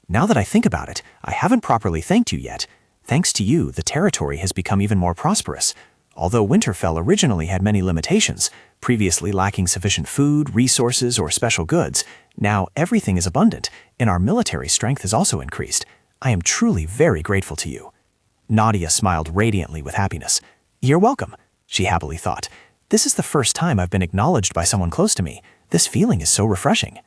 "Now that I think about it, I haven't properly thanked you yet. Thanks to you, the territory has become even more prosperous. Although Winterfell originally had many limitations, previously lacking sufficient food, resources, or special goods, now everything is abundant, and our military strength has also increased. I am truly very grateful to you." Nadia smiled radiantly with happiness. "You're welcome," she happily thought. "This is the first time I've been acknowledged by someone close to me. This feeling is so refreshing."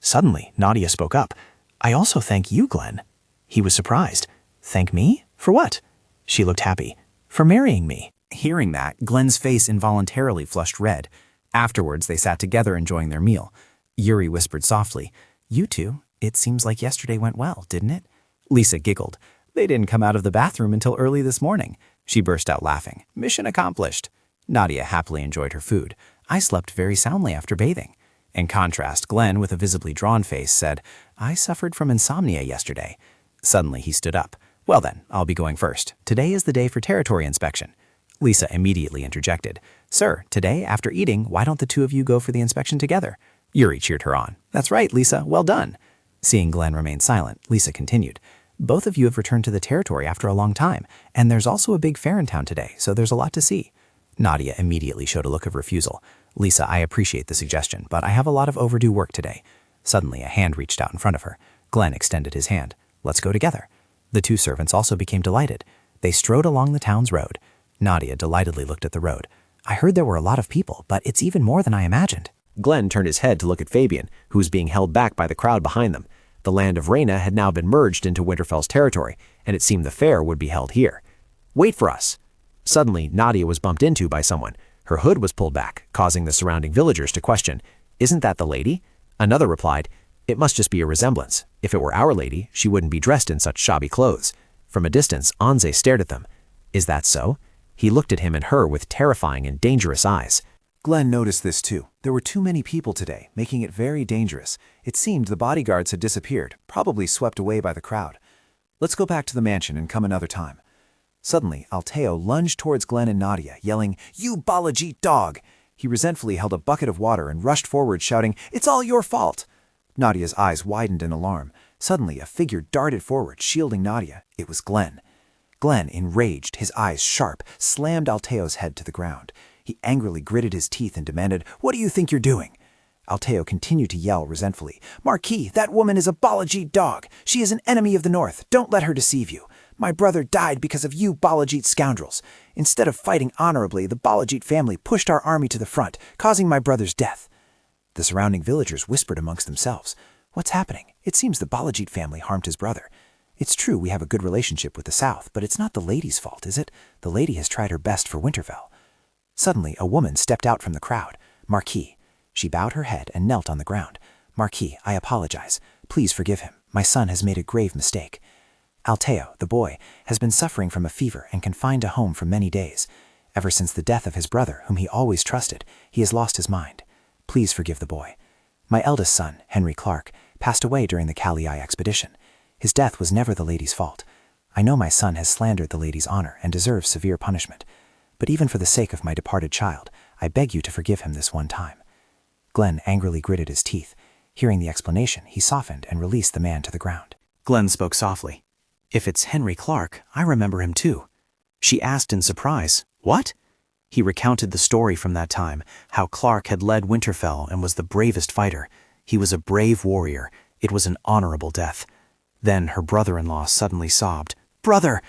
Suddenly, Nadia spoke up. "I also thank you, Glenn." He was surprised. "Thank me? For what?" She looked happy. "For marrying me." Hearing that, Glenn's face involuntarily flushed red. Afterwards, they sat together enjoying their meal. Yuri whispered softly, "You two, it seems like yesterday went well, didn't it?" Lisa giggled. "They didn't come out of the bathroom until early this morning." She burst out laughing. "Mission accomplished." Nadia happily enjoyed her food. "I slept very soundly after bathing." In contrast, Glenn, with a visibly drawn face, said, "I suffered from insomnia yesterday." Suddenly, he stood up. "Well then, I'll be going first. Today is the day for territory inspection." Lisa immediately interjected, "Sir, today, after eating, why don't the two of you go for the inspection together?" Yuri cheered her on. "That's right, Lisa, well done." Seeing Glenn remain silent, Lisa continued, "Both of you have returned to the territory after a long time, and there's also a big fair in town today, so there's a lot to see." Nadia immediately showed a look of refusal. "Lisa, I appreciate the suggestion, but I have a lot of overdue work today." Suddenly, a hand reached out in front of her. Glenn extended his hand. "Let's go together." The two servants also became delighted. They strode along the town's road. Nadia delightedly looked at the road. "I heard there were a lot of people, but it's even more than I imagined." Glenn turned his head to look at Fabian, who was being held back by the crowd behind them. The land of Reyna had now been merged into Winterfell's territory, and it seemed the fair would be held here. "Wait for us." Suddenly, Nadia was bumped into by someone. Her hood was pulled back, causing the surrounding villagers to question, "Isn't that the lady?" Another replied, "It must just be a resemblance. If it were our lady, she wouldn't be dressed in such shabby clothes." From a distance, Anze stared at them. "Is that so?" He looked at him and her with terrifying and dangerous eyes. Glenn noticed this too. There were too many people today, making it very dangerous. It seemed the bodyguards had disappeared, probably swept away by the crowd. "Let's go back to the mansion and come another time." Suddenly, Alteo lunged towards Glenn and Nadia, yelling, "You Balajit dog!" He resentfully held a bucket of water and rushed forward, shouting, "It's all your fault!" Nadia's eyes widened in alarm. Suddenly, a figure darted forward, shielding Nadia. It was Glenn. Glenn, enraged, his eyes sharp, slammed Alteo's head to the ground. He angrily gritted his teeth and demanded, "What do you think you're doing?" Alteo continued to yell resentfully, "Marquis, that woman is a Balajit dog. She is an enemy of the North. Don't let her deceive you. My brother died because of you Balajit scoundrels. Instead of fighting honorably, the Balajit family pushed our army to the front, causing my brother's death." The surrounding villagers whispered amongst themselves, "What's happening? It seems the Balajit family harmed his brother. It's true we have a good relationship with the South, but it's not the lady's fault, is it? The lady has tried her best for Winterfell." Suddenly, a woman stepped out from the crowd. "Marquis." She bowed her head and knelt on the ground. "Marquis, I apologize. Please forgive him. My son has made a grave mistake. Alteo, the boy, has been suffering from a fever and confined to home for many days. Ever since the death of his brother, whom he always trusted, he has lost his mind. Please forgive the boy. My eldest son, Henry Clark, passed away during the Kalei expedition. His death was never the lady's fault. I know my son has slandered the lady's honor and deserves severe punishment. But even for the sake of my departed child, I beg you to forgive him this one time. Glenn angrily gritted his teeth. Hearing the explanation, he softened and released the man to the ground. Glenn spoke softly. If it's Henry Clark, I remember him too. She asked in surprise, What? He recounted the story from that time, how Clark had led Winterfell and was the bravest fighter. He was a brave warrior. It was an honorable death. Then her brother-in-law suddenly sobbed, Brother!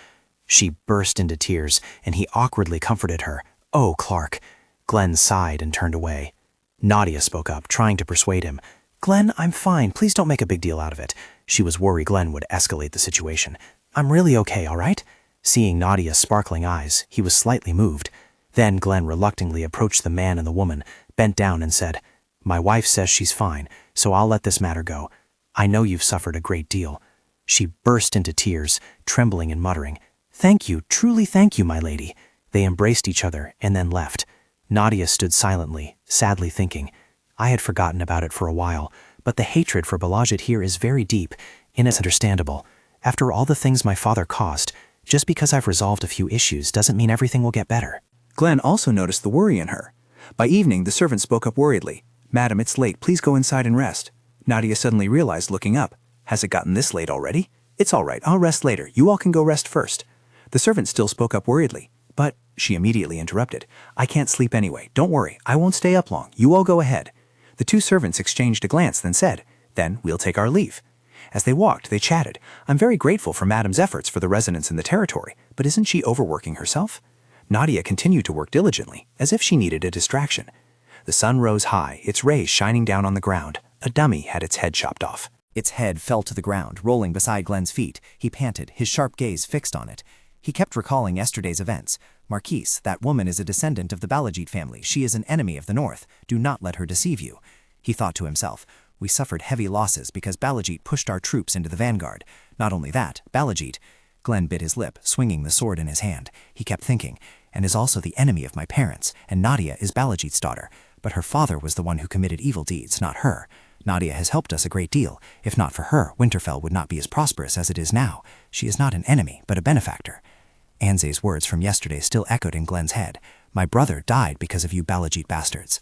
She burst into tears, and he awkwardly comforted her. Oh, Clark! Glenn sighed and turned away. Nadia spoke up, trying to persuade him. Glenn, I'm fine. Please don't make a big deal out of it. She was worried Glenn would escalate the situation. I'm really okay, all right? Seeing Nadia's sparkling eyes, he was slightly moved. Then Glenn reluctantly approached the man and the woman, bent down and said, My wife says she's fine, so I'll let this matter go. I know you've suffered a great deal. She burst into tears, trembling and muttering, Thank you, truly thank you, my lady. They embraced each other and then left. Nadia stood silently, sadly thinking, I had forgotten about it for a while, but the hatred for Balajit here is very deep, and it's understandable. After all the things my father caused, just because I've resolved a few issues doesn't mean everything will get better. Glenn also noticed the worry in her. By evening, the servant spoke up worriedly. Madam, it's late. Please go inside and rest. Nadia suddenly realized, looking up. Has it gotten this late already? It's all right. I'll rest later. You all can go rest first. The servant still spoke up worriedly. But, she immediately interrupted. I can't sleep anyway. Don't worry. I won't stay up long. You all go ahead. The two servants exchanged a glance, then said, Then we'll take our leave. As they walked, they chatted. I'm very grateful for Madam's efforts for the residents in the territory, but isn't she overworking herself? Nadia continued to work diligently, as if she needed a distraction. The sun rose high, its rays shining down on the ground. A dummy had its head chopped off. Its head fell to the ground, rolling beside Glenn's feet. He panted, his sharp gaze fixed on it. He kept recalling yesterday's events. Marquise, that woman is a descendant of the Balajit family. She is an enemy of the North. Do not let her deceive you. He thought to himself, we suffered heavy losses because Balajit pushed our troops into the vanguard. Not only that, Balajit... Glenn bit his lip, swinging the sword in his hand. He kept thinking, and is also the enemy of my parents, and Nadia is Balajit's daughter. But her father was the one who committed evil deeds, not her. Nadia has helped us a great deal. If not for her, Winterfell would not be as prosperous as it is now. She is not an enemy, but a benefactor. Anze's words from yesterday still echoed in Glenn's head. My brother died because of you Balajit bastards.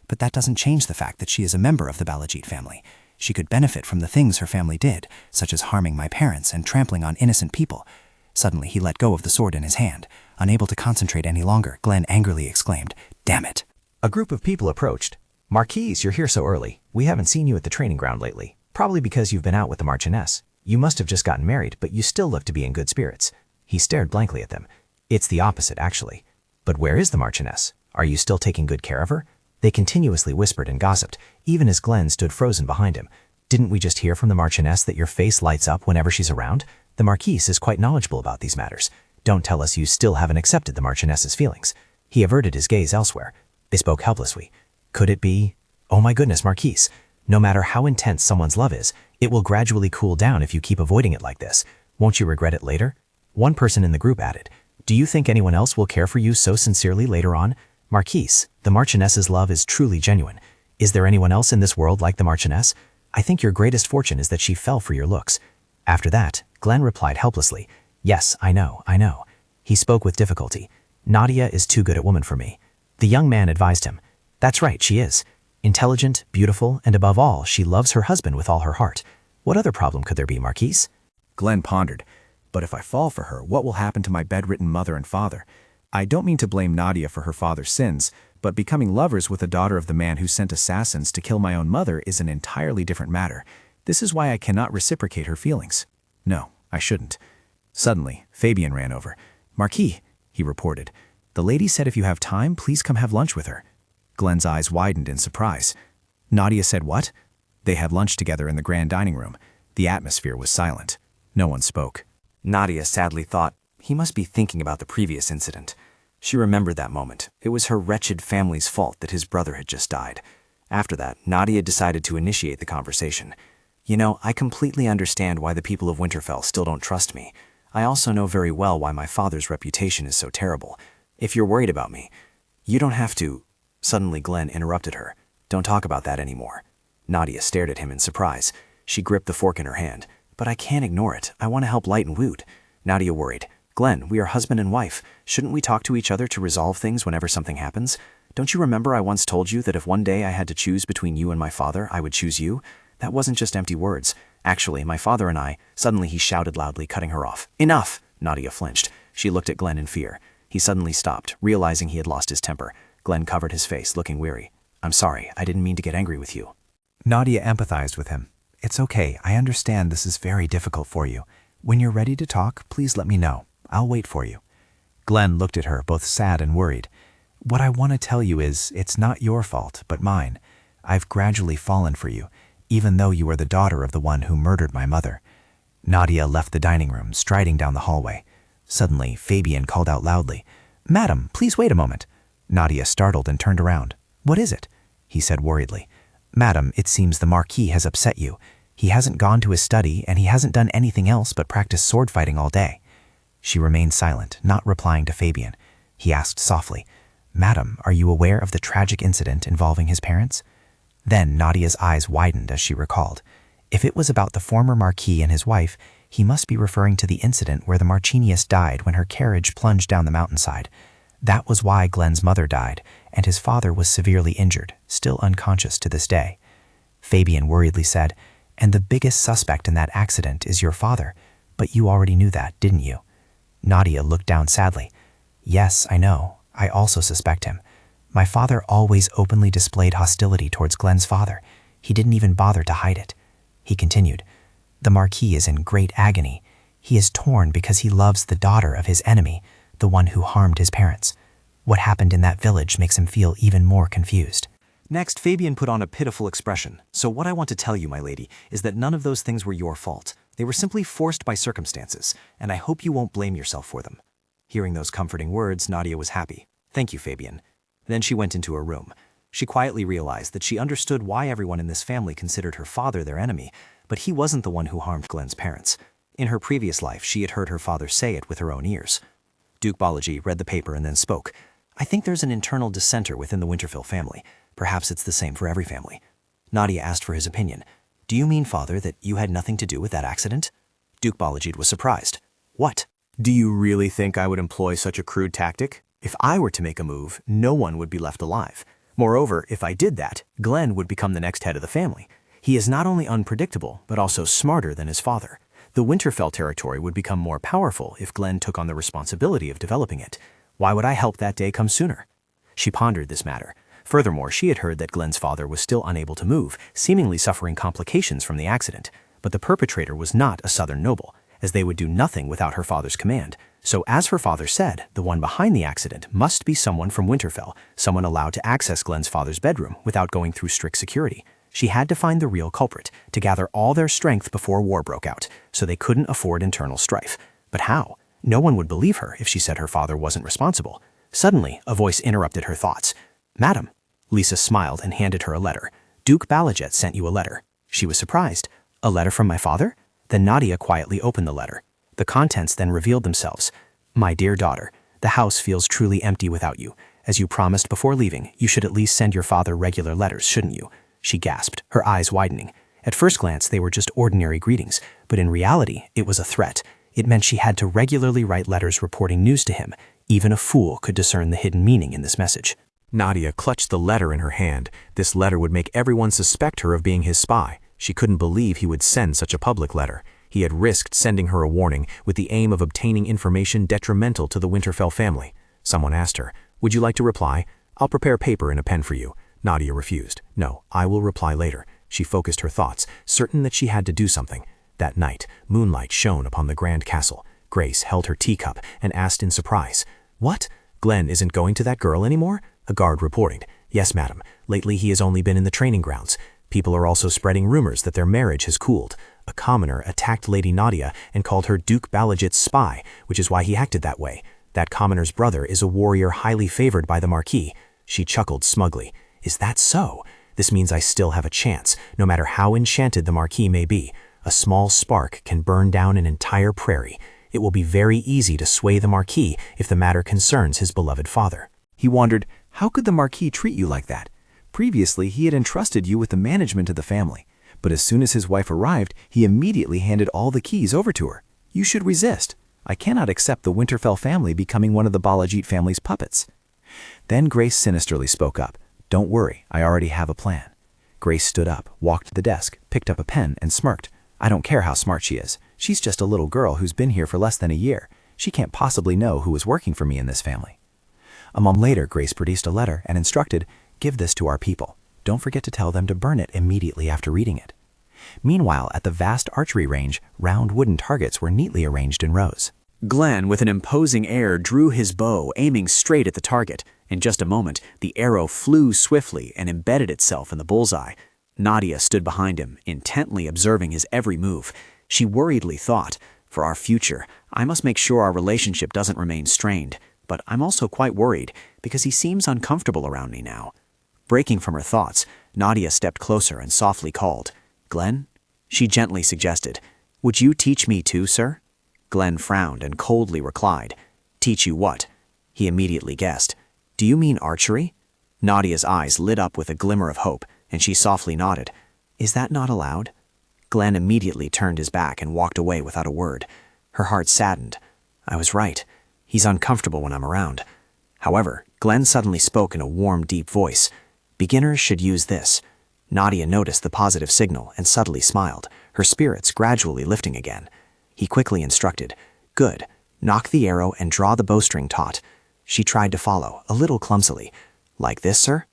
But that doesn't change the fact that she is a member of the Balajit family. She could benefit from the things her family did, such as harming my parents and trampling on innocent people. Suddenly he let go of the sword in his hand. Unable to concentrate any longer, Glenn angrily exclaimed, Damn it! A group of people approached. Marquise, you're here so early. We haven't seen you at the training ground lately. Probably because you've been out with the Marchioness. You must have just gotten married, but you still look to be in good spirits. He stared blankly at them. It's the opposite, actually. But where is the Marchioness? Are you still taking good care of her? They continuously whispered and gossiped, even as Glenn stood frozen behind him. Didn't we just hear from the Marchioness that your face lights up whenever she's around? The Marquise is quite knowledgeable about these matters. Don't tell us you still haven't accepted the Marchioness's feelings. He averted his gaze elsewhere. They spoke helplessly. Could it be? Oh my goodness, Marquise. No matter how intense someone's love is, it will gradually cool down if you keep avoiding it like this. Won't you regret it later? One person in the group added, Do you think anyone else will care for you so sincerely later on? Marquise, the Marchioness's love is truly genuine. Is there anyone else in this world like the Marchioness? I think your greatest fortune is that she fell for your looks. After that, Glenn replied helplessly, Yes, I know. He spoke with difficulty. Nadia is too good a woman for me. The young man advised him, That's right, she is. Intelligent, beautiful, and above all, she loves her husband with all her heart. What other problem could there be, Marquise? Glenn pondered. But if I fall for her, what will happen to my bedridden mother and father? I don't mean to blame Nadia for her father's sins, but becoming lovers with a daughter of the man who sent assassins to kill my own mother is an entirely different matter. This is why I cannot reciprocate her feelings. No, I shouldn't. Suddenly, Fabian ran over. Marquis, he reported. The lady said if you have time, please come have lunch with her. Glenn's eyes widened in surprise. Nadia said what? They had lunch together in the grand dining room. The atmosphere was silent. No one spoke. Nadia sadly thought, he must be thinking about the previous incident. She remembered that moment. It was her wretched family's fault that his brother had just died. After that, Nadia decided to initiate the conversation. You know, I completely understand why the people of Winterfell still don't trust me. I also know very well why my father's reputation is so terrible. If you're worried about me, you don't have to. Suddenly Glenn interrupted her. Don't talk about that anymore. Nadia stared at him in surprise. She gripped the fork in her hand. But I can't ignore it. I want to help lighten Woot. Nadia worried. Glenn, we are husband and wife. Shouldn't we talk to each other to resolve things whenever something happens? Don't you remember I once told you that if one day I had to choose between you and my father, I would choose you? That wasn't just empty words. Actually, my father and I— Suddenly he shouted loudly, cutting her off. Enough! Nadia flinched. She looked at Glenn in fear. He suddenly stopped, realizing he had lost his temper. Glenn covered his face, looking weary. I'm sorry, I didn't mean to get angry with you. Nadia empathized with him. It's okay, I understand this is very difficult for you. When you're ready to talk, please let me know. I'll wait for you. Glenn looked at her, both sad and worried. What I want to tell you is, it's not your fault, but mine. I've gradually fallen for you, even though you are the daughter of the one who murdered my mother. Nadia left the dining room, striding down the hallway. Suddenly, Fabian called out loudly, Madam, please wait a moment. Nadia startled and turned around. What is it? He said worriedly. Madam, it seems the Marquis has upset you. He hasn't gone to his study, and he hasn't done anything else but practice sword fighting all day. She remained silent, not replying to Fabian. He asked softly, Madam, are you aware of the tragic incident involving his parents? Then Nadia's eyes widened as she recalled. If it was about the former Marquis and his wife, he must be referring to the incident where the Marchinius died when her carriage plunged down the mountainside. That was why Glenn's mother died, and his father was severely injured, still unconscious to this day. Fabian worriedly said, And the biggest suspect in that accident is your father, but you already knew that, didn't you? Nadia looked down sadly. Yes, I know. I also suspect him. My father always openly displayed hostility towards Glenn's father. He didn't even bother to hide it. He continued, The Marquis is in great agony. He is torn because he loves the daughter of his enemy, the one who harmed his parents. What happened in that village makes him feel even more confused. Next, Fabian put on a pitiful expression. So what I want to tell you, my lady, is that none of those things were your fault. They were simply forced by circumstances, and I hope you won't blame yourself for them. Hearing those comforting words, Nadia was happy. Thank you, Fabian. Then she went into her room. She quietly realized that she understood why everyone in this family considered her father their enemy, but he wasn't the one who harmed Glenn's parents. In her previous life, she had heard her father say it with her own ears. Duke Balaji read the paper and then spoke. I think there's an internal dissenter within the Winterfell family. Perhaps it's the same for every family. Nadia asked for his opinion. Do you mean, father, that you had nothing to do with that accident? Duke Balajid was surprised. What? Do you really think I would employ such a crude tactic? If I were to make a move, no one would be left alive. Moreover, if I did that, Glenn would become the next head of the family. He is not only unpredictable, but also smarter than his father. The Winterfell territory would become more powerful if Glenn took on the responsibility of developing it. Why would I help that day come sooner? She pondered this matter. Furthermore, she had heard that Glenn's father was still unable to move, seemingly suffering complications from the accident. But the perpetrator was not a southern noble, as they would do nothing without her father's command. So as her father said, the one behind the accident must be someone from Winterfell, someone allowed to access Glenn's father's bedroom without going through strict security. She had to find the real culprit, to gather all their strength before war broke out, so they couldn't afford internal strife. But how? No one would believe her if she said her father wasn't responsible. Suddenly, a voice interrupted her thoughts. Madam. Lisa smiled and handed her a letter. Duke Balajet sent you a letter. She was surprised. A letter from my father? Then Nadia quietly opened the letter. The contents then revealed themselves. My dear daughter, the house feels truly empty without you. As you promised before leaving, you should at least send your father regular letters, shouldn't you? She gasped, her eyes widening. At first glance, they were just ordinary greetings, but in reality, it was a threat. It meant she had to regularly write letters reporting news to him. Even a fool could discern the hidden meaning in this message. Nadia clutched the letter in her hand. This letter would make everyone suspect her of being his spy. She couldn't believe he would send such a public letter. He had risked sending her a warning with the aim of obtaining information detrimental to the Winterfell family. Someone asked her, Would you like to reply? I'll prepare paper and a pen for you. Nadia refused. No, I will reply later. She focused her thoughts, certain that she had to do something. That night, moonlight shone upon the grand castle. Grace held her teacup and asked in surprise, What? Glenn isn't going to that girl anymore? A guard reported. Yes, madam. Lately he has only been in the training grounds. People are also spreading rumors that their marriage has cooled. A commoner attacked Lady Nadia and called her Duke Balajit's spy, which is why he acted that way. That commoner's brother is a warrior highly favored by the Marquis. She chuckled smugly. Is that so? This means I still have a chance, no matter how enchanted the Marquis may be. A small spark can burn down an entire prairie. It will be very easy to sway the Marquis if the matter concerns his beloved father. He wondered, how could the Marquis treat you like that? Previously, he had entrusted you with the management of the family, but as soon as his wife arrived, he immediately handed all the keys over to her. You should resist. I cannot accept the Winterfell family becoming one of the Balajit family's puppets. Then Grace sinisterly spoke up. Don't worry, I already have a plan. Grace stood up, walked to the desk, picked up a pen, and smirked. I don't care how smart she is. She's just a little girl who's been here for less than a year. She can't possibly know who is working for me in this family. A moment later, Grace produced a letter and instructed, give this to our people. Don't forget to tell them to burn it immediately after reading it. Meanwhile, at the vast archery range, round wooden targets were neatly arranged in rows. Glenn, with an imposing air, drew his bow, aiming straight at the target. In just a moment, the arrow flew swiftly and embedded itself in the bullseye. Nadia stood behind him, intently observing his every move. She worriedly thought, for our future, I must make sure our relationship doesn't remain strained. But I'm also quite worried, because he seems uncomfortable around me now. Breaking from her thoughts, Nadia stepped closer and softly called, Glenn? She gently suggested, would you teach me too, sir? Glenn frowned and coldly replied, teach you what? He immediately guessed, do you mean archery? Nadia's eyes lit up with a glimmer of hope, and she softly nodded. Is that not allowed? Glenn immediately turned his back and walked away without a word. Her heart saddened. I was right. He's uncomfortable when I'm around. However, Glenn suddenly spoke in a warm, deep voice. Beginners should use this. Nadia noticed the positive signal and subtly smiled, her spirits gradually lifting again. He quickly instructed, good, knock the arrow and draw the bowstring taut. She tried to follow, a little clumsily. Like this, sir?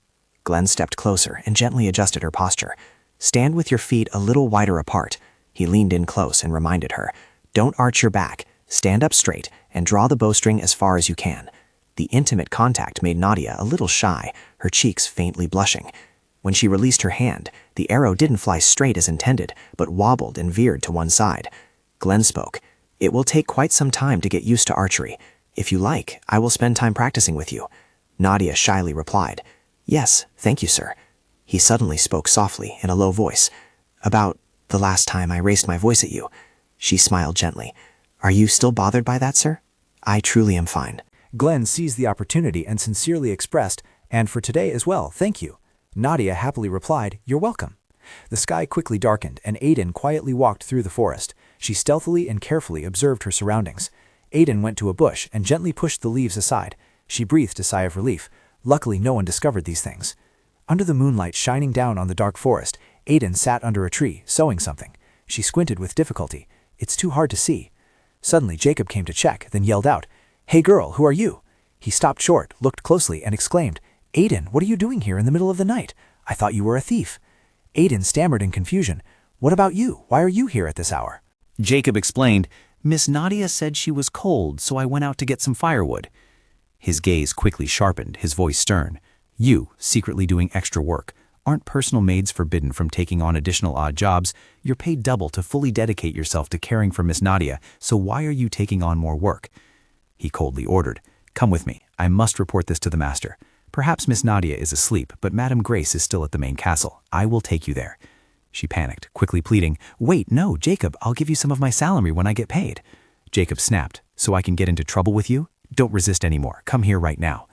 Glenn stepped closer and gently adjusted her posture. Stand with your feet a little wider apart. He leaned in close and reminded her, don't arch your back, stand up straight, and draw the bowstring as far as you can. The intimate contact made Nadia a little shy, her cheeks faintly blushing. When she released her hand, the arrow didn't fly straight as intended, but wobbled and veered to one side. Glenn spoke. It will take quite some time to get used to archery. If you like, I will spend time practicing with you. Nadia shyly replied, yes, thank you, sir. He suddenly spoke softly in a low voice. About the last time I raised my voice at you. She smiled gently. Are you still bothered by that, sir? I truly am fine. Glenn seized the opportunity and sincerely expressed, and for today as well, thank you. Nadia happily replied, you're welcome. The sky quickly darkened, and Aiden quietly walked through the forest. She stealthily and carefully observed her surroundings. Aiden went to a bush and gently pushed the leaves aside. She breathed a sigh of relief. Luckily, no one discovered these things. Under the moonlight shining down on the dark forest, Aiden sat under a tree, sewing something. She squinted with difficulty. It's too hard to see. Suddenly, Jacob came to check, then yelled out, Hey girl, who are you? He stopped short, looked closely, and exclaimed, Aiden, what are you doing here in the middle of the night? I thought you were a thief. Aiden stammered in confusion. What about you? Why are you here at this hour? Jacob explained, Miss Nadia said she was cold, so I went out to get some firewood. His gaze quickly sharpened, his voice stern. You, secretly doing extra work. Aren't personal maids forbidden from taking on additional odd jobs? You're paid double to fully dedicate yourself to caring for Miss Nadia, so why are you taking on more work? He coldly ordered, Come with me. I must report this to the master. Perhaps Miss Nadia is asleep, but Madame Grace is still at the main castle. I will take you there. She panicked, quickly pleading, Wait, no, Jacob, I'll give you some of my salary when I get paid. Jacob snapped, So I can get into trouble with you? Don't resist anymore. Come here right now.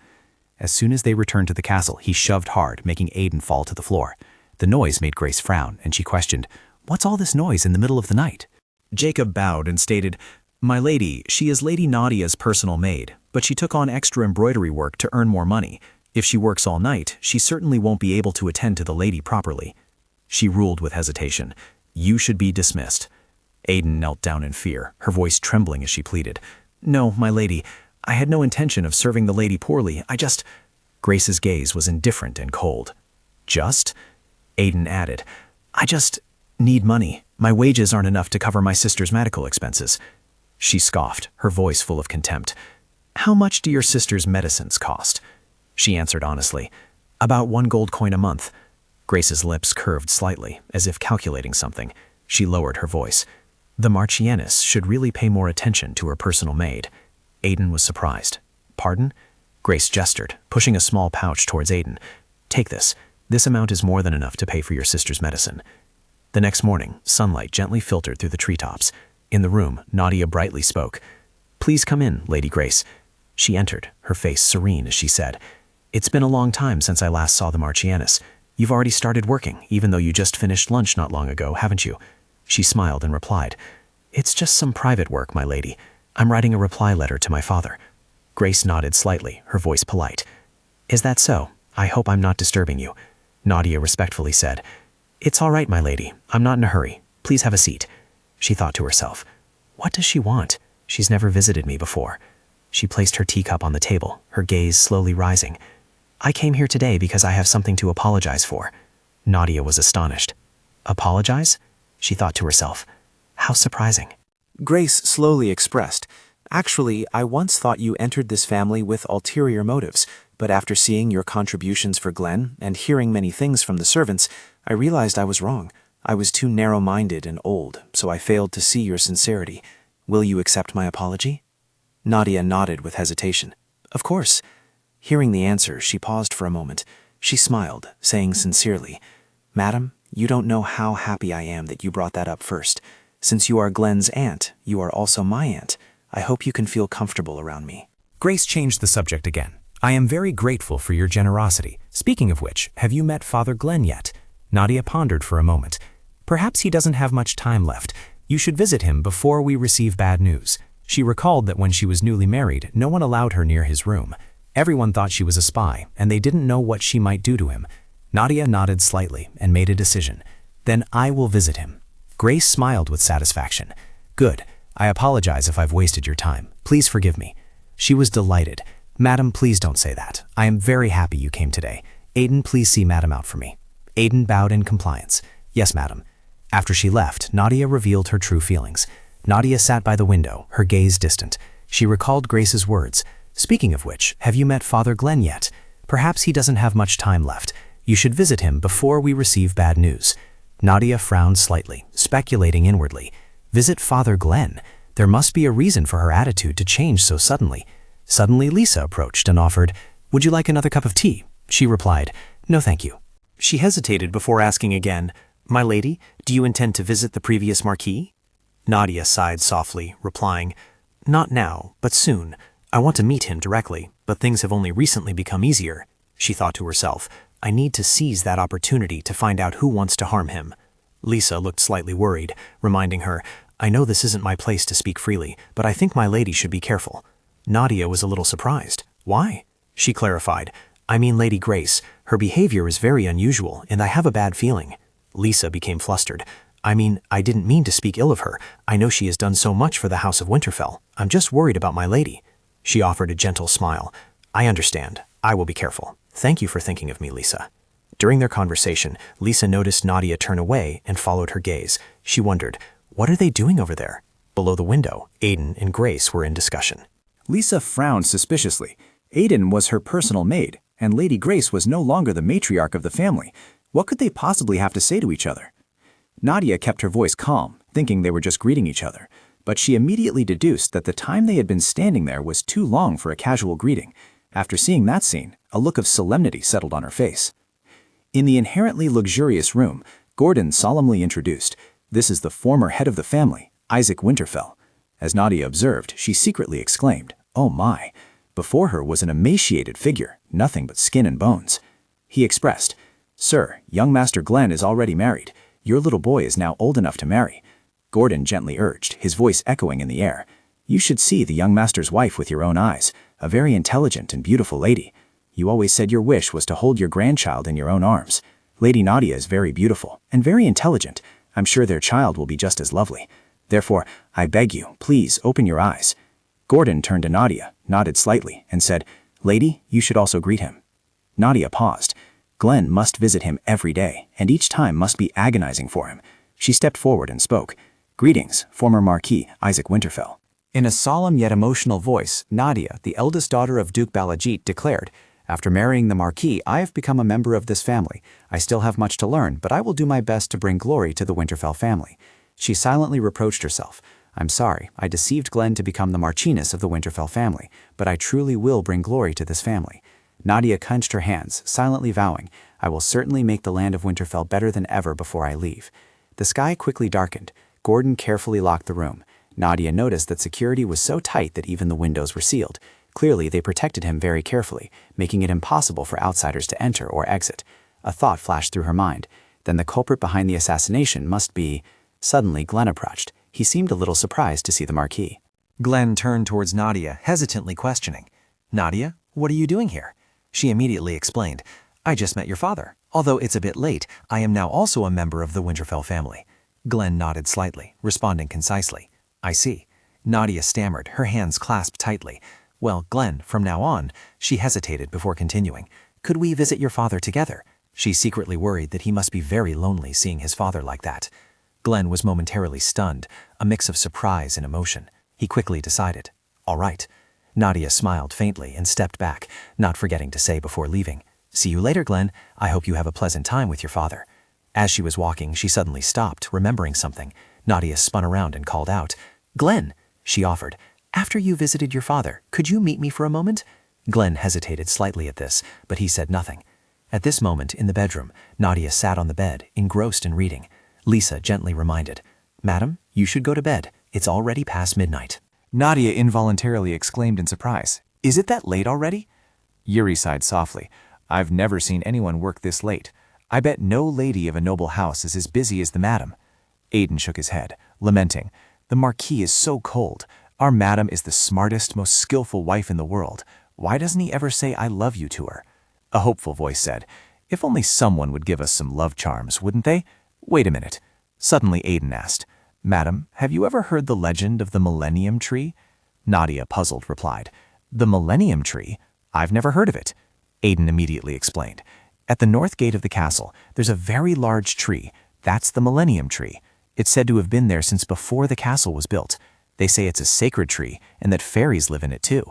As soon as they returned to the castle, he shoved hard, making Aiden fall to the floor. The noise made Grace frown, and she questioned, What's all this noise in the middle of the night? Jacob bowed and stated, My lady, she is Lady Nadia's personal maid, but she took on extra embroidery work to earn more money. If she works all night, she certainly won't be able to attend to the lady properly. She ruled with hesitation, You should be dismissed. Aiden knelt down in fear, her voice trembling as she pleaded, No, my lady, I had no intention of serving the lady poorly, Grace's gaze was indifferent and cold. Just? Aiden added, I just need money. My wages aren't enough to cover my sister's medical expenses. She scoffed, her voice full of contempt. How much do your sister's medicines cost? She answered honestly, About 1 gold coin a month. Grace's lips curved slightly, as if calculating something. She lowered her voice. The Marchioness should really pay more attention to her personal maid. Aiden was surprised. Pardon? Grace gestured, pushing a small pouch towards Aiden. Take this. This amount is more than enough to pay for your sister's medicine. The next morning, sunlight gently filtered through the treetops. In the room, Nadia brightly spoke. Please come in, Lady Grace. She entered, her face serene as she said, It's been a long time since I last saw the Marchioness. You've already started working, even though you just finished lunch not long ago, haven't you? She smiled and replied, It's just some private work, my lady. I'm writing a reply letter to my father. Grace nodded slightly, her voice polite. Is that so? I hope I'm not disturbing you. Nadia respectfully said, It's all right, my lady. I'm not in a hurry. Please have a seat. She thought to herself, What does she want? She's never visited me before. She placed her teacup on the table, her gaze slowly rising. I came here today because I have something to apologize for. Nadia was astonished. Apologize? She thought to herself. How surprising. Grace slowly expressed, Actually, I once thought you entered this family with ulterior motives, but after seeing your contributions for Glenn and hearing many things from the servants, I realized I was wrong. I was too narrow-minded and old, so I failed to see your sincerity. Will you accept my apology? Nadia nodded with hesitation. Of course. Hearing the answer, she paused for a moment. She smiled, saying sincerely, Madam, you don't know how happy I am that you brought that up first. Since you are Glenn's aunt, you are also my aunt. I hope you can feel comfortable around me. Grace changed the subject again. I am very grateful for your generosity. Speaking of which, have you met Father Glenn yet? Nadia pondered for a moment. Perhaps he doesn't have much time left. You should visit him before we receive bad news. She recalled that when she was newly married, no one allowed her near his room. Everyone thought she was a spy, and they didn't know what she might do to him. Nadia nodded slightly and made a decision. Then I will visit him. Grace smiled with satisfaction. Good. I apologize if I've wasted your time. Please forgive me. She was delighted. Madam, please don't say that. I am very happy you came today. Aiden, please see Madam out for me. Aiden bowed in compliance. Yes, Madam. After she left, Nadia revealed her true feelings. Nadia sat by the window, her gaze distant. She recalled Grace's words. Speaking of which, have you met Father Glenn yet? Perhaps he doesn't have much time left. You should visit him before we receive bad news. Nadia frowned slightly, speculating inwardly. Visit Father Glenn? There must be a reason for her attitude to change so suddenly. Suddenly Lisa approached and offered, Would you like another cup of tea? She replied, No thank you. She hesitated before asking again, My lady, do you intend to visit the previous marquis? Nadia sighed softly, replying, Not now, but soon. I want to meet him directly, but things have only recently become easier. She thought to herself, I need to seize that opportunity to find out who wants to harm him. Lisa looked slightly worried, reminding her, I know this isn't my place to speak freely, but I think my lady should be careful. Nadia was a little surprised. Why? She clarified, I mean Lady Grace, her behavior is very unusual, and I have a bad feeling. Lisa became flustered. I mean, I didn't mean to speak ill of her. I know she has done so much for the House of Winterfell. I'm just worried about my lady. She offered a gentle smile. I understand. I will be careful. Thank you for thinking of me, Lisa. During their conversation, Lisa noticed Nadia turn away and followed her gaze. She wondered, what are they doing over there? Below the window, Aiden and Grace were in discussion. Lisa frowned suspiciously. Aiden was her personal maid, and Lady Grace was no longer the matriarch of the family. What could they possibly have to say to each other? Nadia kept her voice calm, thinking they were just greeting each other, but she immediately deduced that the time they had been standing there was too long for a casual greeting. After seeing that scene, a look of solemnity settled on her face. In the inherently luxurious room, Gordon solemnly introduced, This is the former head of the family, Isaac Winterfell. As Nadia observed, she secretly exclaimed, Oh my! Before her was an emaciated figure, nothing but skin and bones. He expressed, Sir, young Master Glenn is already married. Your little boy is now old enough to marry. Gordon gently urged, his voice echoing in the air. You should see the young master's wife with your own eyes, a very intelligent and beautiful lady. You always said your wish was to hold your grandchild in your own arms. Lady Nadia is very beautiful and very intelligent. I'm sure their child will be just as lovely. Therefore, I beg you, please open your eyes. Gordon turned to Nadia, nodded slightly, and said, Lady, you should also greet him. Nadia paused. Glenn must visit him every day, and each time must be agonizing for him. She stepped forward and spoke. Greetings, former Marquis Isaac Winterfell. In a solemn yet emotional voice, Nadia, the eldest daughter of Duke Balajit, declared, After marrying the Marquis, I have become a member of this family. I still have much to learn, but I will do my best to bring glory to the Winterfell family. She silently reproached herself. I'm sorry, I deceived Glenn to become the Marchioness of the Winterfell family, but I truly will bring glory to this family. Nadia clenched her hands, silently vowing, I will certainly make the land of Winterfell better than ever before I leave. The sky quickly darkened. Gordon carefully locked the room. Nadia noticed that security was so tight that even the windows were sealed. Clearly, they protected him very carefully, making it impossible for outsiders to enter or exit. A thought flashed through her mind. Then the culprit behind the assassination must be... Suddenly, Glenn approached. He seemed a little surprised to see the Marquis. Glenn turned towards Nadia, hesitantly questioning. Nadia, what are you doing here? She immediately explained. I just met your father. Although it's a bit late, I am now also a member of the Winterfell family. Glenn nodded slightly, responding concisely. I see. Nadia stammered, her hands clasped tightly. Well, Glenn, from now on, she hesitated before continuing. Could we visit your father together? She secretly worried that he must be very lonely seeing his father like that. Glenn was momentarily stunned, a mix of surprise and emotion. He quickly decided. All right. Nadia smiled faintly and stepped back, not forgetting to say before leaving. See you later, Glenn. I hope you have a pleasant time with your father. As she was walking, she suddenly stopped, remembering something. Nadia spun around and called out. Glenn, she offered. After you visited your father, could you meet me for a moment? Glenn hesitated slightly at this, but he said nothing. At this moment, in the bedroom, Nadia sat on the bed, engrossed in reading. Lisa gently reminded, Madam, you should go to bed. It's already past midnight. Nadia involuntarily exclaimed in surprise. Is it that late already? Yuri sighed softly. I've never seen anyone work this late. I bet no lady of a noble house is as busy as the madam. Aidan shook his head, lamenting. The Marquis is so cold. Our madam is the smartest, most skillful wife in the world. Why doesn't he ever say I love you to her? A hopeful voice said, If only someone would give us some love charms, wouldn't they? Wait a minute. Suddenly Aidan asked, Madam, have you ever heard the legend of the Millennium Tree? Nadia, puzzled, replied, The Millennium Tree? I've never heard of it. Aidan immediately explained. At the north gate of the castle, there's a very large tree. That's the Millennium Tree. It's said to have been there since before the castle was built. They say it's a sacred tree and that fairies live in it too.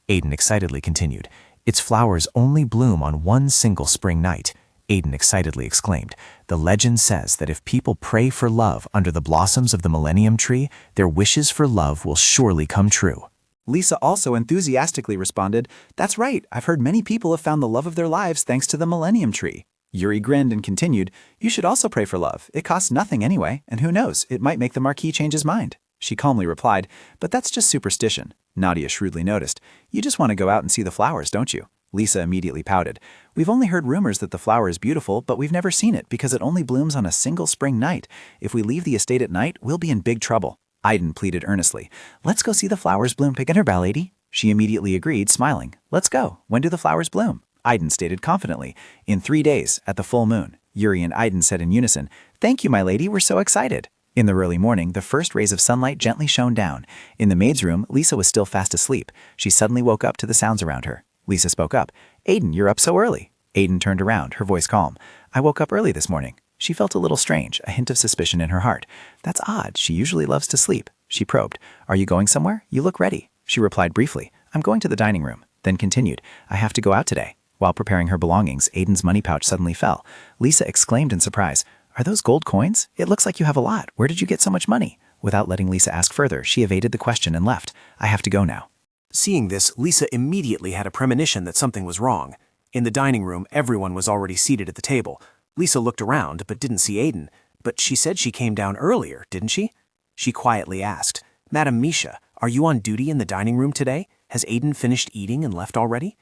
Aidan excitedly continued. Its flowers only bloom on one single spring night. Aidan excitedly exclaimed. The legend says that if people pray for love under the blossoms of the Millennium Tree, their wishes for love will surely come true. Lisa also enthusiastically responded, That's right, I've heard many people have found the love of their lives thanks to the Millennium Tree. Yuri grinned and continued, You should also pray for love. It costs nothing anyway, and who knows, it might make the Marquis change his mind. She calmly replied, But that's just superstition. Nadia shrewdly noticed, You just want to go out and see the flowers, don't you? Lisa immediately pouted. We've only heard rumors that the flower is beautiful, but we've never seen it because it only blooms on a single spring night. If we leave the estate at night, we'll be in big trouble. Aidan pleaded earnestly. Let's go see the flowers bloom together, lady. She immediately agreed, smiling. Let's go. When do the flowers bloom? Aidan stated confidently. In 3 days, at the full moon. Yuri and Aidan said in unison, Thank you, my lady, we're so excited. In the early morning, the first rays of sunlight gently shone down. In the maid's room, Lisa was still fast asleep. She suddenly woke up to the sounds around her. Lisa spoke up. Aidan, you're up so early. Aidan turned around, her voice calm. I woke up early this morning. She felt a little strange, a hint of suspicion in her heart. That's odd. She usually loves to sleep. She probed. Are you going somewhere? You look ready. She replied briefly. I'm going to the dining room. Then continued. I have to go out today. While preparing her belongings, Aidan's money pouch suddenly fell. Lisa exclaimed in surprise. Are those gold coins? It looks like you have a lot. Where did you get so much money? Without letting Lisa ask further, she evaded the question and left. I have to go now. Seeing this, Lisa immediately had a premonition that something was wrong. In the dining room, everyone was already seated at the table. Lisa looked around, but didn't see Aidan. But she said she came down earlier, didn't she? She quietly asked, Madam Misha, are you on duty in the dining room today? Has Aidan finished eating and left already?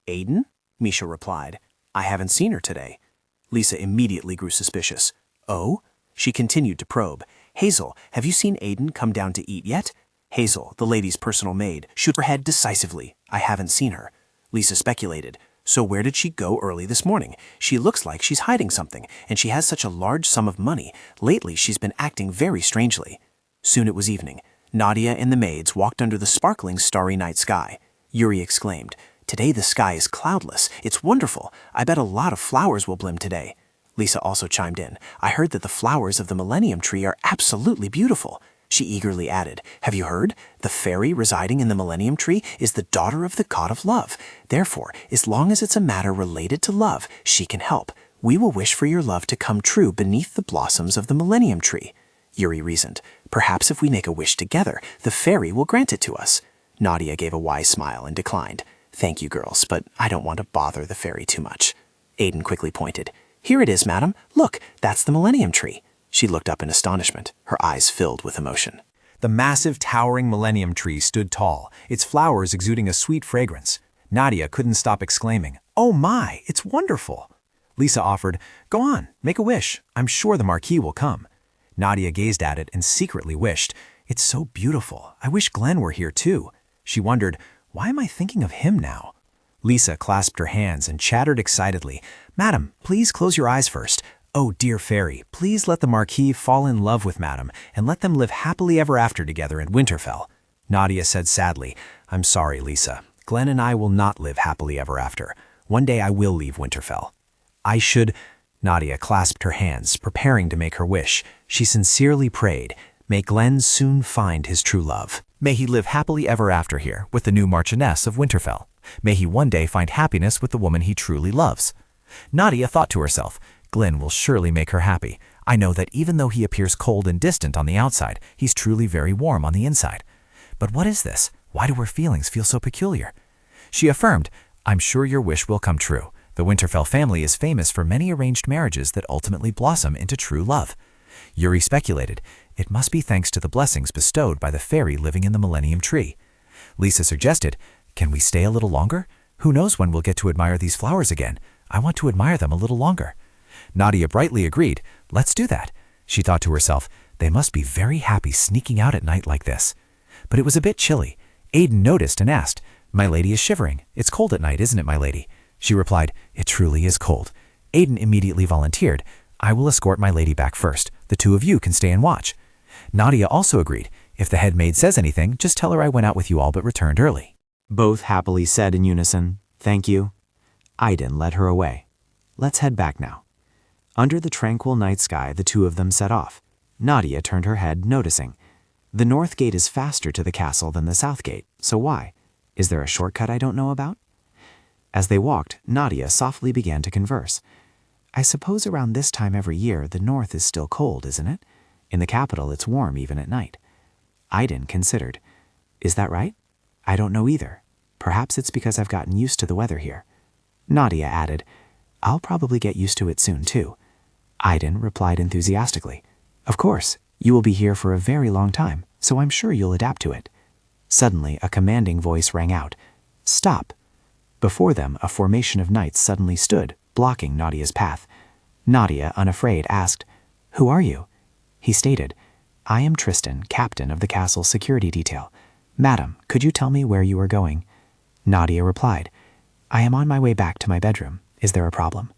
Aidan? Misha replied, I haven't seen her today. Lisa immediately grew suspicious. Oh? She continued to probe. Hazel, have you seen Aidan come down to eat yet? Hazel, the lady's personal maid, shook her head decisively. I haven't seen her. Lisa speculated. So where did she go early this morning? She looks like she's hiding something, and she has such a large sum of money. Lately, she's been acting very strangely. Soon it was evening. Nadia and the maids walked under the sparkling starry night sky. Yuri exclaimed, Today the sky is cloudless. It's wonderful. I bet a lot of flowers will bloom today. Lisa also chimed in. I heard that the flowers of the Millennium Tree are absolutely beautiful. She eagerly added, Have you heard? The fairy residing in the Millennium Tree is the daughter of the god of love. Therefore, as long as it's a matter related to love, she can help. We will wish for your love to come true beneath the blossoms of the Millennium Tree. Yuri reasoned. Perhaps if we make a wish together, the fairy will grant it to us. Nadia gave a wise smile and declined. Thank you, girls, but I don't want to bother the fairy too much. Aidan quickly pointed. Here it is, madam. Look, that's the Millennium Tree. She looked up in astonishment, her eyes filled with emotion. The massive, towering millennium tree stood tall, its flowers exuding a sweet fragrance. Nadia couldn't stop exclaiming, "Oh my, it's wonderful!" Lisa offered, "Go on, make a wish. I'm sure the Marquis will come." Nadia gazed at it and secretly wished, "It's so beautiful. I wish Glenn were here too." She wondered, "Why am I thinking of him now?" Lisa clasped her hands and chattered excitedly, "Madam, please close your eyes first. Oh, dear fairy, please let the Marquis fall in love with Madam, and let them live happily ever after together in Winterfell." Nadia said sadly, "I'm sorry, Lisa. Glenn and I will not live happily ever after. One day I will leave Winterfell." "I should—" Nadia clasped her hands, preparing to make her wish. She sincerely prayed, "May Glenn soon find his true love. May he live happily ever after here with the new Marchioness of Winterfell. May he one day find happiness with the woman he truly loves." Nadia thought to herself, "Glenn will surely make her happy. I know that even though he appears cold and distant on the outside, he's truly very warm on the inside. But what is this? Why do her feelings feel so peculiar?" She affirmed, "I'm sure your wish will come true. The Winterfell family is famous for many arranged marriages that ultimately blossom into true love." Yuri speculated, "It must be thanks to the blessings bestowed by the fairy living in the Millennium Tree." Lisa suggested, "Can we stay a little longer? Who knows when we'll get to admire these flowers again? I want to admire them a little longer." Nadia brightly agreed, "Let's do that." She thought to herself, "They must be very happy sneaking out at night like this." But it was a bit chilly. Aiden noticed and asked, "My lady is shivering. It's cold at night, isn't it, my lady?" She replied, "It truly is cold." Aiden immediately volunteered, "I will escort my lady back first. The two of you can stay and watch." Nadia also agreed, "If the head maid says anything, just tell her I went out with you all but returned early." Both happily said in unison, "Thank you." Aiden led her away. "Let's head back now." Under the tranquil night sky, the two of them set off. Nadia turned her head, noticing, "The north gate is faster to the castle than the south gate, so why? Is there a shortcut I don't know about?" As they walked, Nadia softly began to converse. "I suppose around this time every year, the north is still cold, isn't it? In the capital, it's warm even at night." Aiden considered, "Is that right? I don't know either. Perhaps it's because I've gotten used to the weather here." Nadia added, "I'll probably get used to it soon, too." Aiden replied enthusiastically, "Of course, you will be here for a very long time, so I'm sure you'll adapt to it." Suddenly, a commanding voice rang out, "Stop!" Before them, a formation of knights suddenly stood, blocking Nadia's path. Nadia, unafraid, asked, "Who are you?" He stated, "I am Tristan, captain of the castle's security detail. Madam, could you tell me where you are going?" Nadia replied, "I am on my way back to my bedroom. Is there a problem?"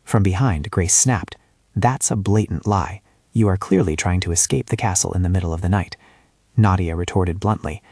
From behind, Grace snapped, "That's a blatant lie. You are clearly trying to escape the castle in the middle of the night." Nadia retorted bluntly,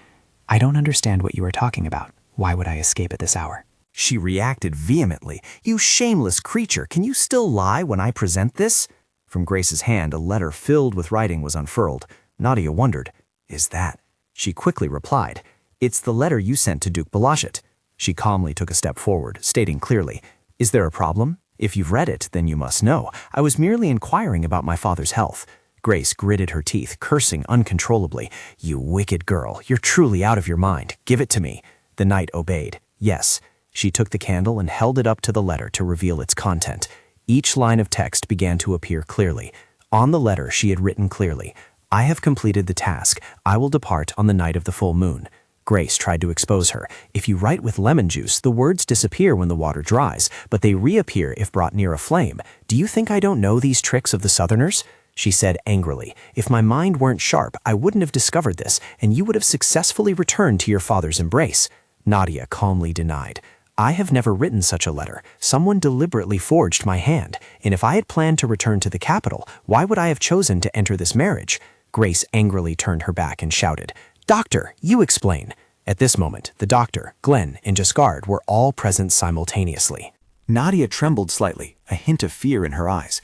"I don't understand what you are talking about. Why would I escape at this hour?" She reacted vehemently, "You shameless creature, can you still lie when I present this?" From Grace's hand, a letter filled with writing was unfurled. Nadia wondered, "Is that?" She quickly replied, "It's the letter you sent to Duke Belashit." She calmly took a step forward, stating clearly, "Is there a problem? If you've read it, then you must know. I was merely inquiring about my father's health." Grace gritted her teeth, cursing uncontrollably. "You wicked girl, you're truly out of your mind. Give it to me." The knight obeyed. "Yes." She took the candle and held it up to the letter to reveal its content. Each line of text began to appear clearly. On the letter she had written clearly, "I have completed the task. I will depart on the night of the full moon." Grace tried to expose her. "If you write with lemon juice, the words disappear when the water dries, but they reappear if brought near a flame. Do you think I don't know these tricks of the Southerners?" She said angrily, "If my mind weren't sharp, I wouldn't have discovered this, and you would have successfully returned to your father's embrace." Nadia calmly denied, "I have never written such a letter. Someone deliberately forged my hand, and if I had planned to return to the capital, why would I have chosen to enter this marriage?" Grace angrily turned her back and shouted, "Doctor, you explain." At this moment, the doctor, Glenn, and Giscard were all present simultaneously. Nadia trembled slightly, a hint of fear in her eyes.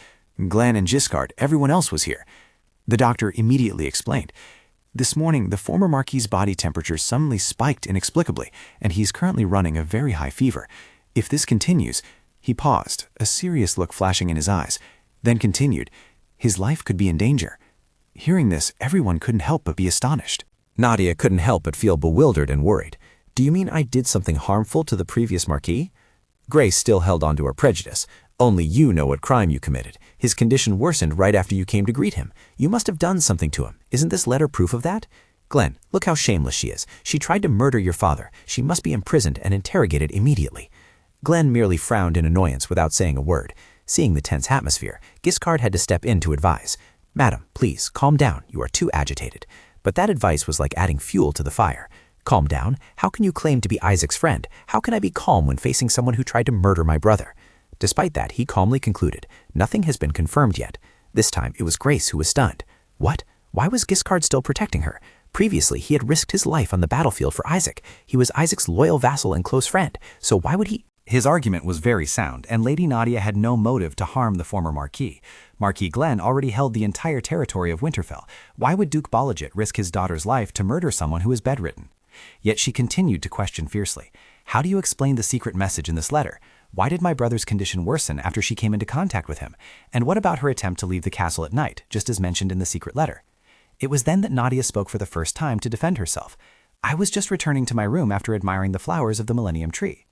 Glenn and Giscard, everyone else was here. The doctor immediately explained, "This morning, the former Marquis's body temperature suddenly spiked inexplicably, and he's currently running a very high fever. If this continues—" He paused, a serious look flashing in his eyes, then continued, "His life could be in danger." Hearing this, everyone couldn't help but be astonished. Nadia couldn't help but feel bewildered and worried. "Do you mean I did something harmful to the previous Marquis?" Grace still held on to her prejudice. "Only you know what crime you committed. His condition worsened right after you came to greet him. You must have done something to him. Isn't this letter proof of that?" Glenn, look how shameless she is. She tried to murder your father. She must be imprisoned and interrogated immediately. Glenn merely frowned in annoyance without saying a word. Seeing the tense atmosphere, Giscard had to step in to advise. Madam, please, calm down. You are too agitated. But that advice was like adding fuel to the fire. Calm down? How can you claim to be Isaac's friend? How can I be calm when facing someone who tried to murder my brother? Despite that, he calmly concluded, nothing has been confirmed yet. This time, it was Grace who was stunned. What? Why was Giscard still protecting her? Previously, he had risked his life on the battlefield for Isaac. He was Isaac's loyal vassal and close friend, so why would he— His argument was very sound, and Lady Nadia had no motive to harm the former Marquis. Marquis Glenn already held the entire territory of Winterfell. Why would Duke Bolliget risk his daughter's life to murder someone who is bedridden? Yet she continued to question fiercely. How do you explain the secret message in this letter? Why did my brother's condition worsen after she came into contact with him? And what about her attempt to leave the castle at night, just as mentioned in the secret letter? It was then that Nadia spoke for the first time to defend herself. I was just returning to my room after admiring the flowers of the Millennium Tree.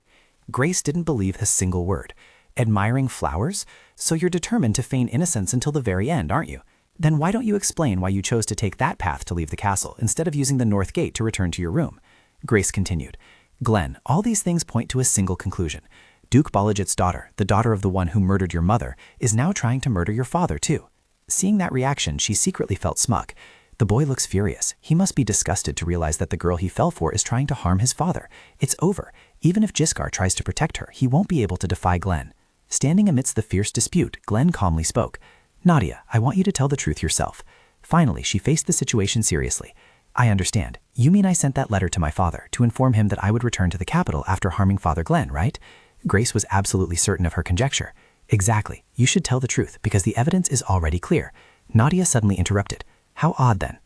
Grace didn't believe a single word. Admiring flowers? So you're determined to feign innocence until the very end, aren't you? Then why don't you explain why you chose to take that path to leave the castle instead of using the north gate to return to your room? Grace continued. Glenn, all these things point to a single conclusion. Duke Bolliget's daughter, the daughter of the one who murdered your mother, is now trying to murder your father too. Seeing that reaction, she secretly felt smug. The boy looks furious. He must be disgusted to realize that the girl he fell for is trying to harm his father. It's over. Even if Giscard tries to protect her, he won't be able to defy Glenn. Standing amidst the fierce dispute, Glenn calmly spoke. Nadia, I want you to tell the truth yourself. Finally, she faced the situation seriously. I understand. You mean I sent that letter to my father to inform him that I would return to the capital after harming Father Glenn, right? Grace was absolutely certain of her conjecture. Exactly. You should tell the truth because the evidence is already clear. Nadia suddenly interrupted. How odd then.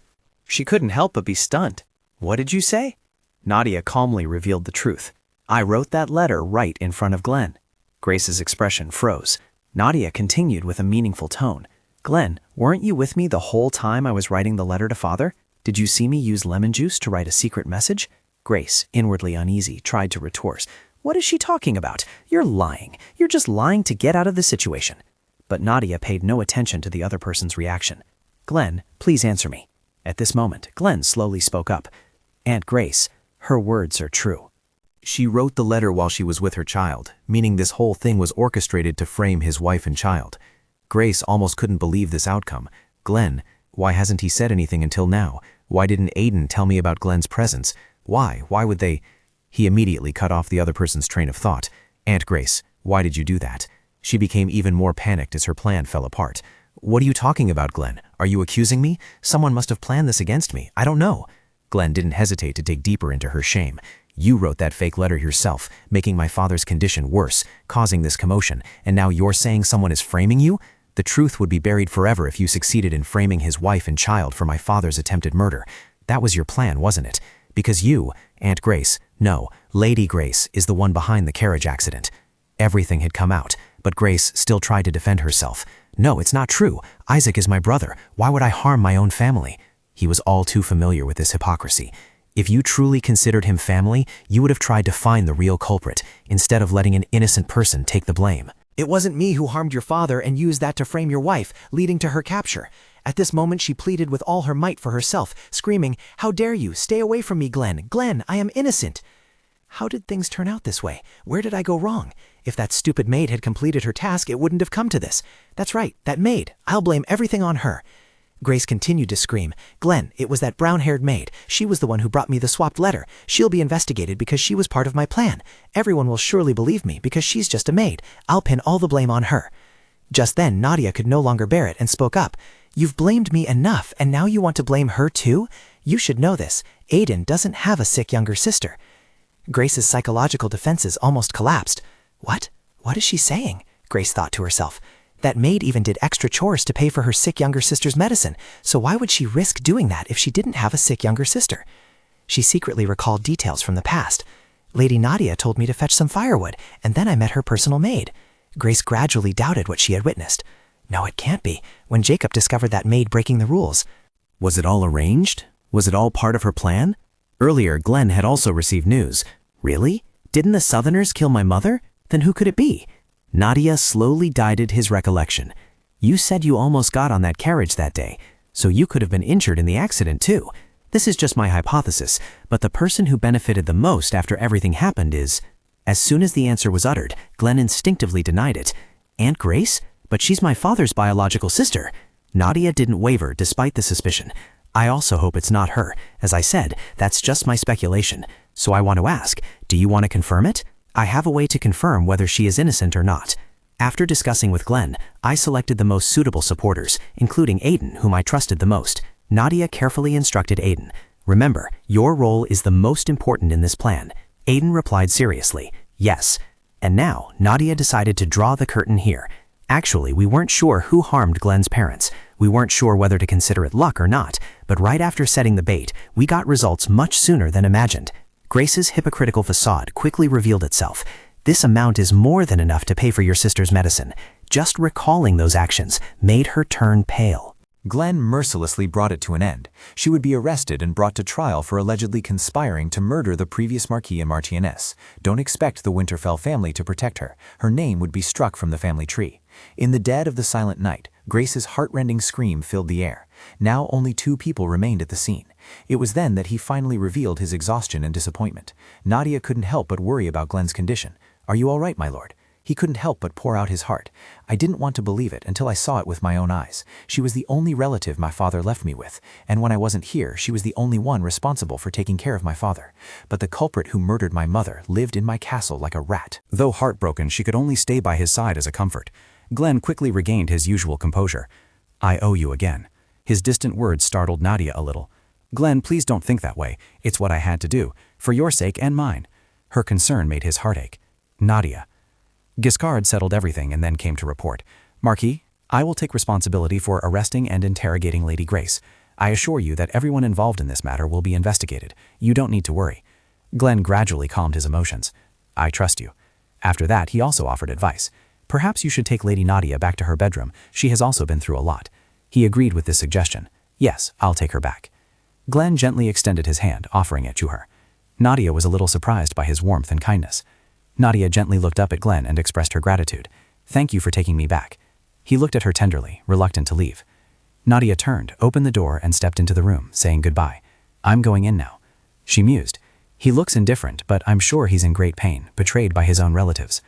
She couldn't help but be stunned. What did you say? Nadia calmly revealed the truth. I wrote that letter right in front of Glenn. Grace's expression froze. Nadia continued with a meaningful tone. Glenn, weren't you with me the whole time I was writing the letter to Father? Did you see me use lemon juice to write a secret message? Grace, inwardly uneasy, tried to retort. What is she talking about? You're lying. You're just lying to get out of the situation. But Nadia paid no attention to the other person's reaction. Glenn, please answer me. At this moment, Glenn slowly spoke up. Aunt Grace, her words are true. She wrote the letter while she was with her child, meaning this whole thing was orchestrated to frame his wife and child. Grace almost couldn't believe this outcome. Glenn, why hasn't he said anything until now? Why didn't Aiden tell me about Glenn's presence? Why would they— He immediately cut off the other person's train of thought. Aunt Grace, why did you do that? She became even more panicked as her plan fell apart. What are you talking about, Glenn? Are you accusing me? Someone must have planned this against me. I don't know. Glenn didn't hesitate to dig deeper into her shame. You wrote that fake letter yourself, making my father's condition worse, causing this commotion, and now you're saying someone is framing you? The truth would be buried forever if you succeeded in framing his wife and child for my father's attempted murder. That was your plan, wasn't it? Because you, Aunt Grace, no, Lady Grace, is the one behind the carriage accident. Everything had come out, but Grace still tried to defend herself. No, it's not true. Isaac is my brother. Why would I harm my own family? He was all too familiar with this hypocrisy. If you truly considered him family, you would have tried to find the real culprit, instead of letting an innocent person take the blame. It wasn't me who harmed your father and used that to frame your wife, leading to her capture. At this moment, she pleaded with all her might for herself, screaming, "How dare you? Stay away from me, Glenn! Glenn, I am innocent!" How did things turn out this way? Where did I go wrong? If that stupid maid had completed her task, it wouldn't have come to this. That's right, that maid. I'll blame everything on her. Grace continued to scream. Glenn, it was that brown-haired maid. She was the one who brought me the swapped letter. She'll be investigated because she was part of my plan. Everyone will surely believe me because she's just a maid. I'll pin all the blame on her. Just then, Nadia could no longer bear it and spoke up. You've blamed me enough, and now you want to blame her too? You should know this. Aiden doesn't have a sick younger sister. Grace's psychological defenses almost collapsed. What? What is she saying? Grace thought to herself. That maid even did extra chores to pay for her sick younger sister's medicine, so why would she risk doing that if she didn't have a sick younger sister? She secretly recalled details from the past. Lady Nadia told me to fetch some firewood, and then I met her personal maid. Grace gradually doubted what she had witnessed. No, it can't be, when Jacob discovered that maid breaking the rules. Was it all arranged? Was it all part of her plan? Earlier, Glenn had also received news. Really? Didn't the Southerners kill my mother? Then who could it be? Nadia slowly dyed his recollection. You said you almost got on that carriage that day, so you could have been injured in the accident too. This is just my hypothesis, but the person who benefited the most after everything happened is... As soon as the answer was uttered, Glenn instinctively denied it. Aunt Grace? But she's my father's biological sister. Nadia didn't waver despite the suspicion. I also hope it's not her. As I said, that's just my speculation. So I want to ask, do you want to confirm it? I have a way to confirm whether she is innocent or not. After discussing with Glenn, I selected the most suitable supporters, including Aiden, whom I trusted the most. Nadia carefully instructed Aiden. Remember, your role is the most important in this plan. Aiden replied seriously, yes. And now, Nadia decided to draw the curtain here. Actually, we weren't sure who harmed Glenn's parents. We weren't sure whether to consider it luck or not, but right after setting the bait, we got results much sooner than imagined. Grace's hypocritical facade quickly revealed itself. This amount is more than enough to pay for your sister's medicine. Just recalling those actions made her turn pale. Glenn mercilessly brought it to an end. She would be arrested and brought to trial for allegedly conspiring to murder the previous Marquis and Marchioness. Don't expect the Winterfell family to protect her. Her name would be struck from the family tree. In the dead of the silent night, Grace's heart-rending scream filled the air. Now only 2 people remained at the scene. It was then that he finally revealed his exhaustion and disappointment. Nadia couldn't help but worry about Glenn's condition. "Are you all right, my lord?" He couldn't help but pour out his heart. "I didn't want to believe it until I saw it with my own eyes. She was the only relative my father left me with, and when I wasn't here, she was the only one responsible for taking care of my father. But the culprit who murdered my mother lived in my castle like a rat." Though heartbroken, she could only stay by his side as a comfort. Glenn quickly regained his usual composure. "I owe you again." His distant words startled Nadia a little. "Glenn, please don't think that way. It's what I had to do, for your sake and mine." Her concern made his heart ache. "Nadia." Giscard settled everything and then came to report. "Marquis, I will take responsibility for arresting and interrogating Lady Grace. I assure you that everyone involved in this matter will be investigated. You don't need to worry." Glenn gradually calmed his emotions. "I trust you." After that, he also offered advice. "Perhaps you should take Lady Nadia back to her bedroom. She has also been through a lot." He agreed with this suggestion. "Yes, I'll take her back." Glenn gently extended his hand, offering it to her. Nadia was a little surprised by his warmth and kindness. Nadia gently looked up at Glenn and expressed her gratitude. "Thank you for taking me back." He looked at her tenderly, reluctant to leave. Nadia turned, opened the door, and stepped into the room, saying goodbye. "I'm going in now." She mused. "He looks indifferent, but I'm sure he's in great pain, betrayed by his own relatives."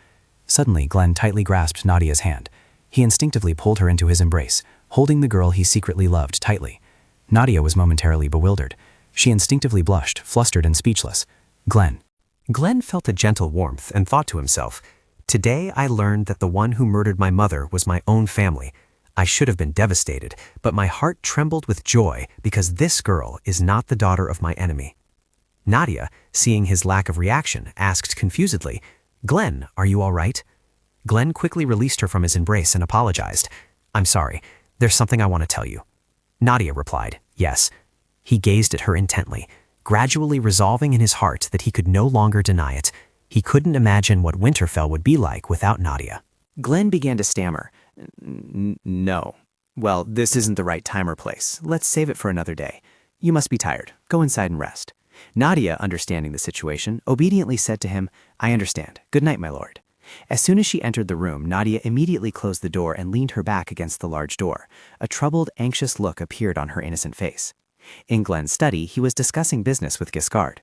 Suddenly, Glenn tightly grasped Nadia's hand. He instinctively pulled her into his embrace, holding the girl he secretly loved tightly. Nadia was momentarily bewildered. She instinctively blushed, flustered and speechless. "Glenn." Glenn felt a gentle warmth and thought to himself, "Today I learned that the one who murdered my mother was my own family. I should have been devastated, but my heart trembled with joy because this girl is not the daughter of my enemy." Nadia, seeing his lack of reaction, asked confusedly, "Glenn, are you all right?" Glenn quickly released her from his embrace and apologized. "I'm sorry. There's something I want to tell you." Nadia replied, "Yes." He gazed at her intently, gradually resolving in his heart that he could no longer deny it. He couldn't imagine what Winterfell would be like without Nadia. Glenn began to stammer. No. Well, this isn't the right time or place. Let's save it for another day. You must be tired. Go inside and rest." Nadia, understanding the situation, obediently said to him, "I understand. Good night, my lord." As soon as she entered the room, Nadia immediately closed the door and leaned her back against the large door. A troubled, anxious look appeared on her innocent face. In Glenn's study, he was discussing business with Giscard.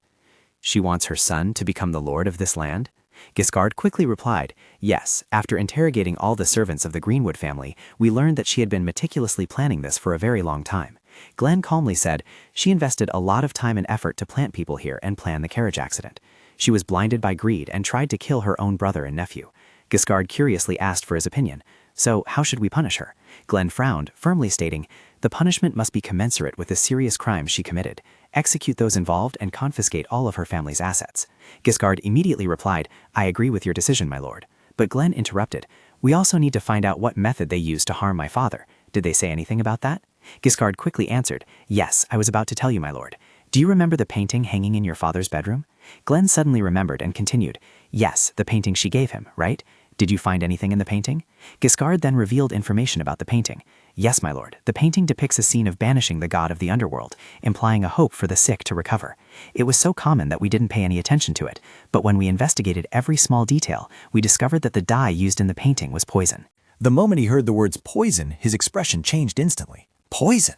"She wants her son to become the lord of this land?" Giscard quickly replied, "Yes. After interrogating all the servants of the Greenwood family, we learned that she had been meticulously planning this for a very long time." Glenn calmly said, "She invested a lot of time and effort to plant people here and plan the carriage accident. She was blinded by greed and tried to kill her own brother and nephew." Giscard curiously asked for his opinion. "So how should we punish her?" Glenn frowned, firmly stating, "The punishment must be commensurate with the serious crimes she committed. Execute those involved and confiscate all of her family's assets." Giscard immediately replied, "I agree with your decision, my lord." But Glenn interrupted, "We also need to find out what method they used to harm my father. Did they say anything about that?" Giscard quickly answered, "Yes, I was about to tell you, my lord. Do you remember the painting hanging in your father's bedroom?" Glenn suddenly remembered and continued, "Yes, the painting she gave him, right? Did you find anything in the painting?" Giscard then revealed information about the painting. "Yes, my lord, the painting depicts a scene of banishing the god of the underworld, implying a hope for the sick to recover. It was so common that we didn't pay any attention to it, but when we investigated every small detail, we discovered that the dye used in the painting was poison." The moment he heard the words poison, his expression changed instantly. Poison!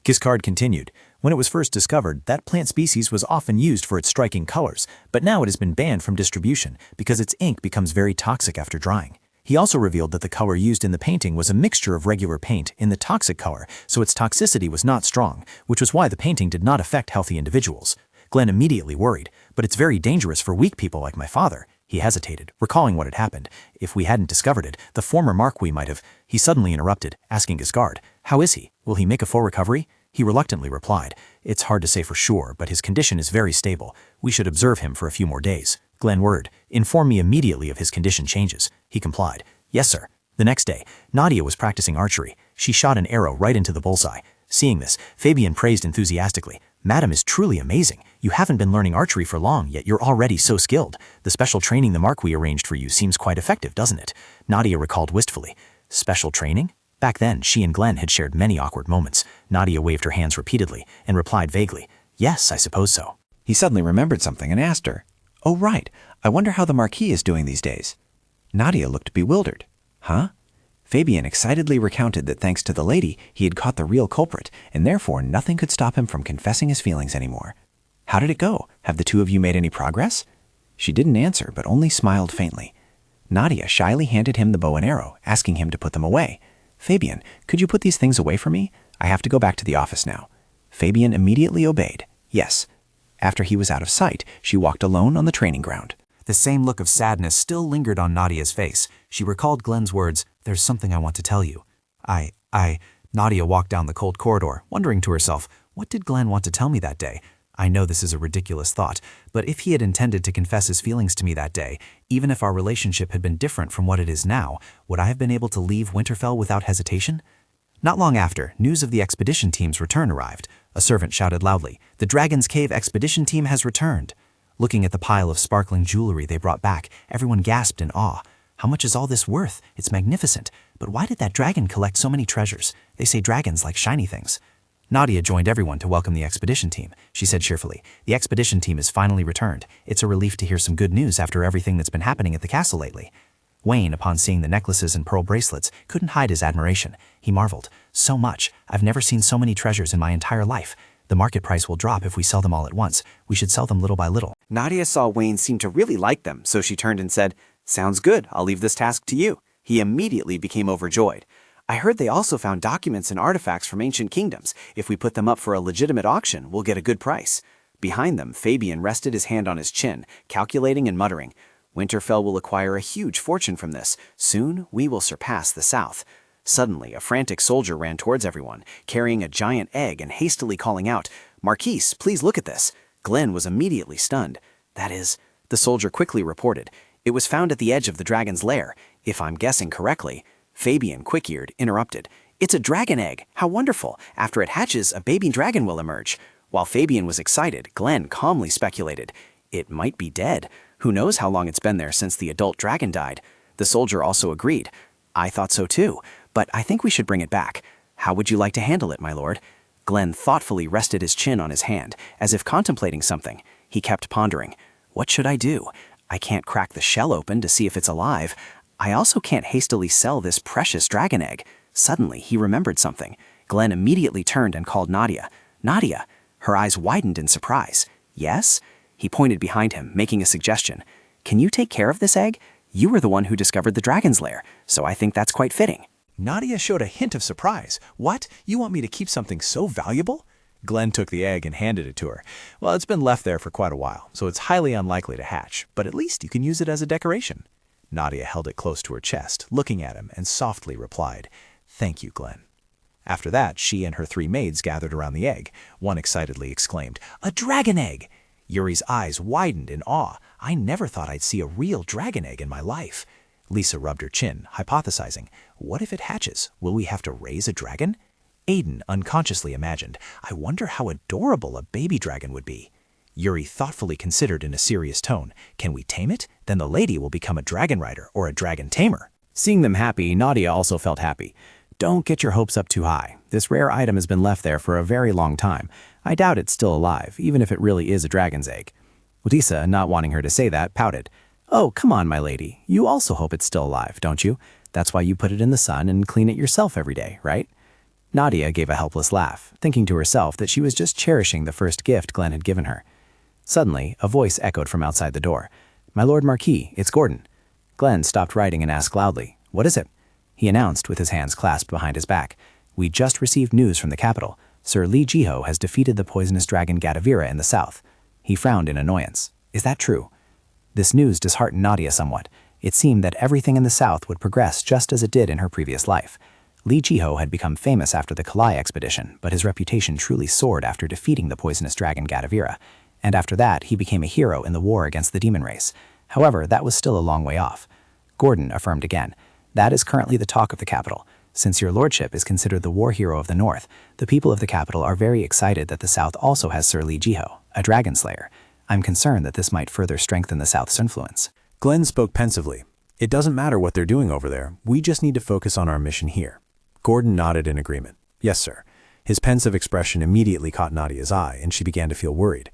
Giscard continued, When it was first discovered, that plant species was often used for its striking colors, but now it has been banned from distribution because its ink becomes very toxic after drying. He also revealed that the color used in the painting was a mixture of regular paint in the toxic color, so its toxicity was not strong, which was why the painting did not affect healthy individuals. Glenn immediately worried, but it's very dangerous for weak people like my father. He hesitated, recalling what had happened. If we hadn't discovered it, the former Marquis might have. He suddenly interrupted, asking his guard, "How is he? Will he make a full recovery?" He reluctantly replied, "It's hard to say for sure, but his condition is very stable. We should observe him for a few more days." Glenn word, "Inform me immediately if his condition changes." He complied. "Yes, sir." The next day, Nadia was practicing archery. She shot an arrow right into the bullseye. Seeing this, Fabian praised enthusiastically, "Madam is truly amazing. You haven't been learning archery for long, yet you're already so skilled. The special training the Marquis arranged for you seems quite effective, doesn't it?" Nadia recalled wistfully. Special training? Back then, she and Glenn had shared many awkward moments. Nadia waved her hands repeatedly and replied vaguely, "Yes, I suppose so." He suddenly remembered something and asked her, "Oh, right. I wonder how the Marquis is doing these days." Nadia looked bewildered. "Huh?" Fabian excitedly recounted that thanks to the lady, he had caught the real culprit, and therefore nothing could stop him from confessing his feelings anymore. "How did it go? Have the two of you made any progress?" She didn't answer, but only smiled faintly. Nadia shyly handed him the bow and arrow, asking him to put them away. "Fabian, could you put these things away for me? I have to go back to the office now." Fabian immediately obeyed. Yes. After he was out of sight, she walked alone on the training ground. The same look of sadness still lingered on Nadia's face. She recalled Glenn's words, "There's something I want to tell you." Nadia walked down the cold corridor, wondering to herself, what did Glenn want to tell me that day? I know this is a ridiculous thought, but if he had intended to confess his feelings to me that day, even if our relationship had been different from what it is now, would I have been able to leave Winterfell without hesitation? Not long after, news of the expedition team's return arrived. A servant shouted loudly, "The Dragon's Cave expedition team has returned." Looking at the pile of sparkling jewelry they brought back, everyone gasped in awe. How much is all this worth? It's magnificent. But why did that dragon collect so many treasures? They say dragons like shiny things. Nadia joined everyone to welcome the expedition team. She said cheerfully, "The expedition team is finally returned. It's a relief to hear some good news after everything that's been happening at the castle lately." Wayne, upon seeing the necklaces and pearl bracelets, couldn't hide his admiration. He marveled, "So much. I've never seen so many treasures in my entire life. The market price will drop if we sell them all at once. We should sell them little by little." Nadia saw Wayne seem to really like them, so she turned and said, "Sounds good. I'll leave this task to you." He immediately became overjoyed. "I heard they also found documents and artifacts from ancient kingdoms. If we put them up for a legitimate auction, we'll get a good price." Behind them, Fabian rested his hand on his chin, calculating and muttering, "Winterfell will acquire a huge fortune from this. Soon, we will surpass the South." Suddenly, a frantic soldier ran towards everyone, carrying a giant egg and hastily calling out, "Marquise, please look at this." Glenn was immediately stunned. "That is," the soldier quickly reported, "it was found at the edge of the dragon's lair. If I'm guessing correctly." Fabian, quick-eared, interrupted, "It's a dragon egg! How wonderful! After it hatches, a baby dragon will emerge." While Fabian was excited, Glenn calmly speculated, "It might be dead. Who knows how long it's been there since the adult dragon died?" The soldier also agreed. "I thought so too, but I think we should bring it back. How would you like to handle it, my lord?" Glenn thoughtfully rested his chin on his hand, as if contemplating something. He kept pondering, "What should I do? I can't crack the shell open to see if it's alive. I also can't hastily sell this precious dragon egg." Suddenly, he remembered something. Glenn immediately turned and called Nadia. "Nadia!" Her eyes widened in surprise. "Yes?" He pointed behind him, making a suggestion. "Can you take care of this egg? You were the one who discovered the dragon's lair, so I think that's quite fitting." Nadia showed a hint of surprise. "What? You want me to keep something so valuable?" Glenn took the egg and handed it to her. "Well, it's been left there for quite a while, so it's highly unlikely to hatch, but at least you can use it as a decoration." Nadia held it close to her chest, looking at him, and softly replied, "Thank you, Glenn." After that, she and her 3 maids gathered around the egg. One excitedly exclaimed, "A dragon egg!" Yuri's eyes widened in awe. "I never thought I'd see a real dragon egg in my life." Lisa rubbed her chin, hypothesizing, "What if it hatches? Will we have to raise a dragon?" Aiden unconsciously imagined, "I wonder how adorable a baby dragon would be." Yuri thoughtfully considered in a serious tone, "Can we tame it? Then the lady will become a dragon rider or a dragon tamer." Seeing them happy, Nadia also felt happy. "Don't get your hopes up too high. This rare item has been left there for a very long time. I doubt it's still alive, even if it really is a dragon's egg." Lisa, not wanting her to say that, pouted. "Oh, come on, my lady. You also hope it's still alive, don't you? That's why you put it in the sun and clean it yourself every day, right?" Nadia gave a helpless laugh, thinking to herself that she was just cherishing the first gift Glenn had given her. Suddenly, a voice echoed from outside the door. "My Lord Marquis, it's Gordon." Glenn stopped writing and asked loudly, "What is it?" He announced with his hands clasped behind his back, "We just received news from the capital. Sir Li Jiho has defeated the poisonous dragon Gadavira in the south." He frowned in annoyance. "Is that true?" This news disheartened Nadia somewhat. It seemed that everything in the south would progress just as it did in her previous life. Li Jiho had become famous after the Kalai expedition, but his reputation truly soared after defeating the poisonous dragon Gadavira, and after that he became a hero in the war against the demon race. However, that was still a long way off. Gordon affirmed again, "That is currently the talk of the capital. Since your lordship is considered the war hero of the north, the people of the capital are very excited that the south also has Sir Li Jiho, a dragon slayer. I'm concerned that this might further strengthen the south's influence." Glenn spoke pensively. "It doesn't matter what they're doing over there. We just need to focus on our mission here." Gordon nodded in agreement. "Yes, sir." His pensive expression immediately caught Nadia's eye, and she began to feel worried.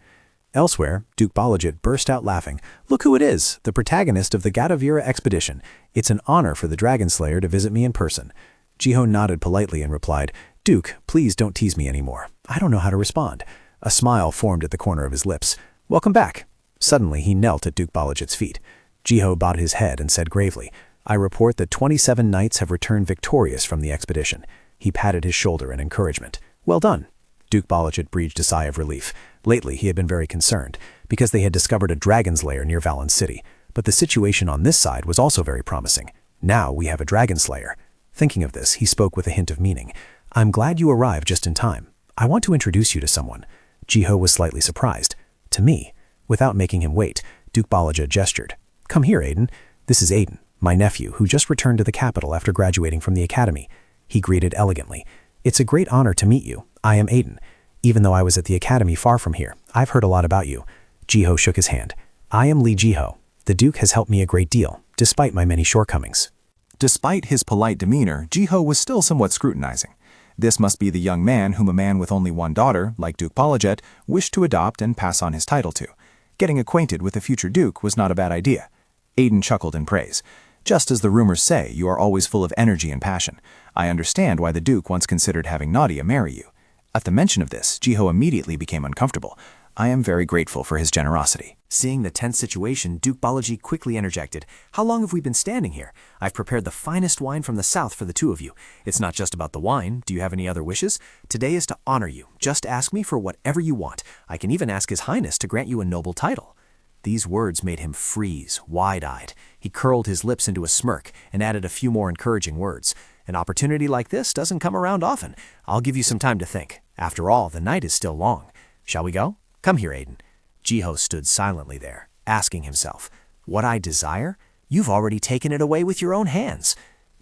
Elsewhere, Duke Balajit burst out laughing. "Look who it is, the protagonist of the Gadavira expedition. It's an honor for the Dragon Slayer to visit me in person." Jiho nodded politely and replied, "Duke, please don't tease me anymore. I don't know how to respond." A smile formed at the corner of his lips. "Welcome back." Suddenly, he knelt at Duke Balajit's feet. Jiho bowed his head and said gravely, "I report that 27 knights have returned victorious from the expedition." He patted his shoulder in encouragement. "Well done." Duke Balajit breathed a sigh of relief. Lately, he had been very concerned, because they had discovered a dragon's lair near Valen City. But the situation on this side was also very promising. Now we have a dragon slayer. Thinking of this, he spoke with a hint of meaning. "I'm glad you arrived just in time. I want to introduce you to someone." Jiho was slightly surprised. "To me?" Without making him wait, Duke Balajit gestured. "Come here, Aiden. This is Aiden, my nephew, who just returned to the capital after graduating from the academy." He greeted elegantly. "It's a great honor to meet you. I am Aiden. Even though I was at the academy far from here, I've heard a lot about you." Jiho shook his hand. "I am Li Jiho. The Duke has helped me a great deal, despite my many shortcomings." Despite his polite demeanor, Jiho was still somewhat scrutinizing. This must be the young man whom a man with only one daughter, like Duke Balajit, wished to adopt and pass on his title to. Getting acquainted with the future Duke was not a bad idea. Aiden chuckled in praise. "Just as the rumors say, you are always full of energy and passion. I understand why the Duke once considered having Nadia marry you." At the mention of this, Jiho immediately became uncomfortable. "I am very grateful for his generosity." Seeing the tense situation, Duke Balaji quickly interjected, "How long have we been standing here? I've prepared the finest wine from the south for the two of you. It's not just about the wine. Do you have any other wishes? Today is to honor you. Just ask me for whatever you want. I can even ask His Highness to grant you a noble title." These words made him freeze, wide-eyed. He curled his lips into a smirk and added a few more encouraging words. "An opportunity like this doesn't come around often. I'll give you some time to think. After all, the night is still long. Shall we go? Come here, Aiden." Jiho stood silently there, asking himself, "What I desire? You've already taken it away with your own hands."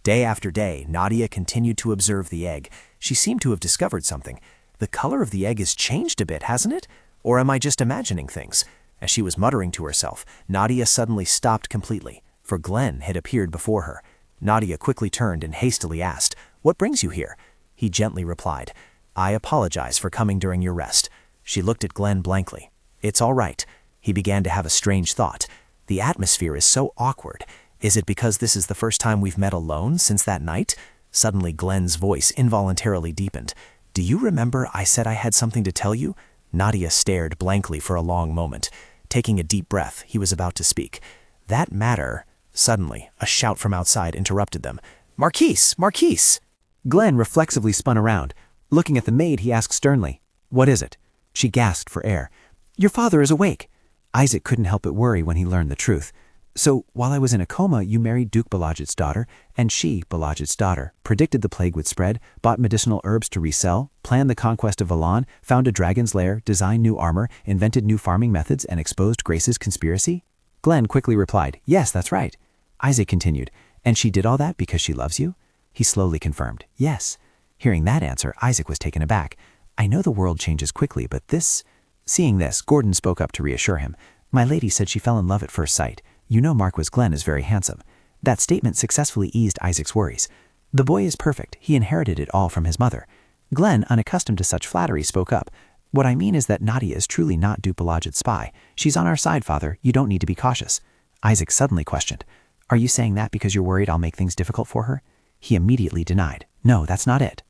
Day after day, Nadia continued to observe the egg. She seemed to have discovered something. "The color of the egg has changed a bit, hasn't it? Or am I just imagining things?" As she was muttering to herself, Nadia suddenly stopped completely, for Glenn had appeared before her. Nadia quickly turned and hastily asked, "What brings you here?" He gently replied, "I apologize for coming during your rest." She looked at Glenn blankly. "It's all right." He began to have a strange thought. The atmosphere is so awkward. Is it because this is the first time we've met alone since that night? Suddenly Glenn's voice involuntarily deepened. "Do you remember I said I had something to tell you?" Nadia stared blankly for a long moment. Taking a deep breath, he was about to speak. "That matter—" Suddenly, a shout from outside interrupted them. "Marquise! Marquise!" Glenn reflexively spun around. Looking at the maid, he asked sternly, "What is it?" She gasped for air. "Your father is awake." Isaac couldn't help but worry when he learned the truth. "So, while I was in a coma, you married Duke Balajit's daughter, and she, Balajit's daughter, predicted the plague would spread, bought medicinal herbs to resell, planned the conquest of Valan, found a dragon's lair, designed new armor, invented new farming methods, and exposed Grace's conspiracy?" Glenn quickly replied, "Yes, that's right." Isaac continued, "And she did all that because she loves you?" He slowly confirmed, "Yes." Hearing that answer, Isaac was taken aback. "I know the world changes quickly, but this—" Seeing this, Gordon spoke up to reassure him. "My lady said she fell in love at first sight. You know Marquis Glenn is very handsome." That statement successfully eased Isaac's worries. "The boy is perfect. He inherited it all from his mother." Glenn, unaccustomed to such flattery, spoke up. "What I mean is that Nadia is truly not Duke Balajit's spy. She's on our side, father. You don't need to be cautious." Isaac suddenly questioned, "Are you saying that because you're worried I'll make things difficult for her?" He immediately denied. "No, that's not it."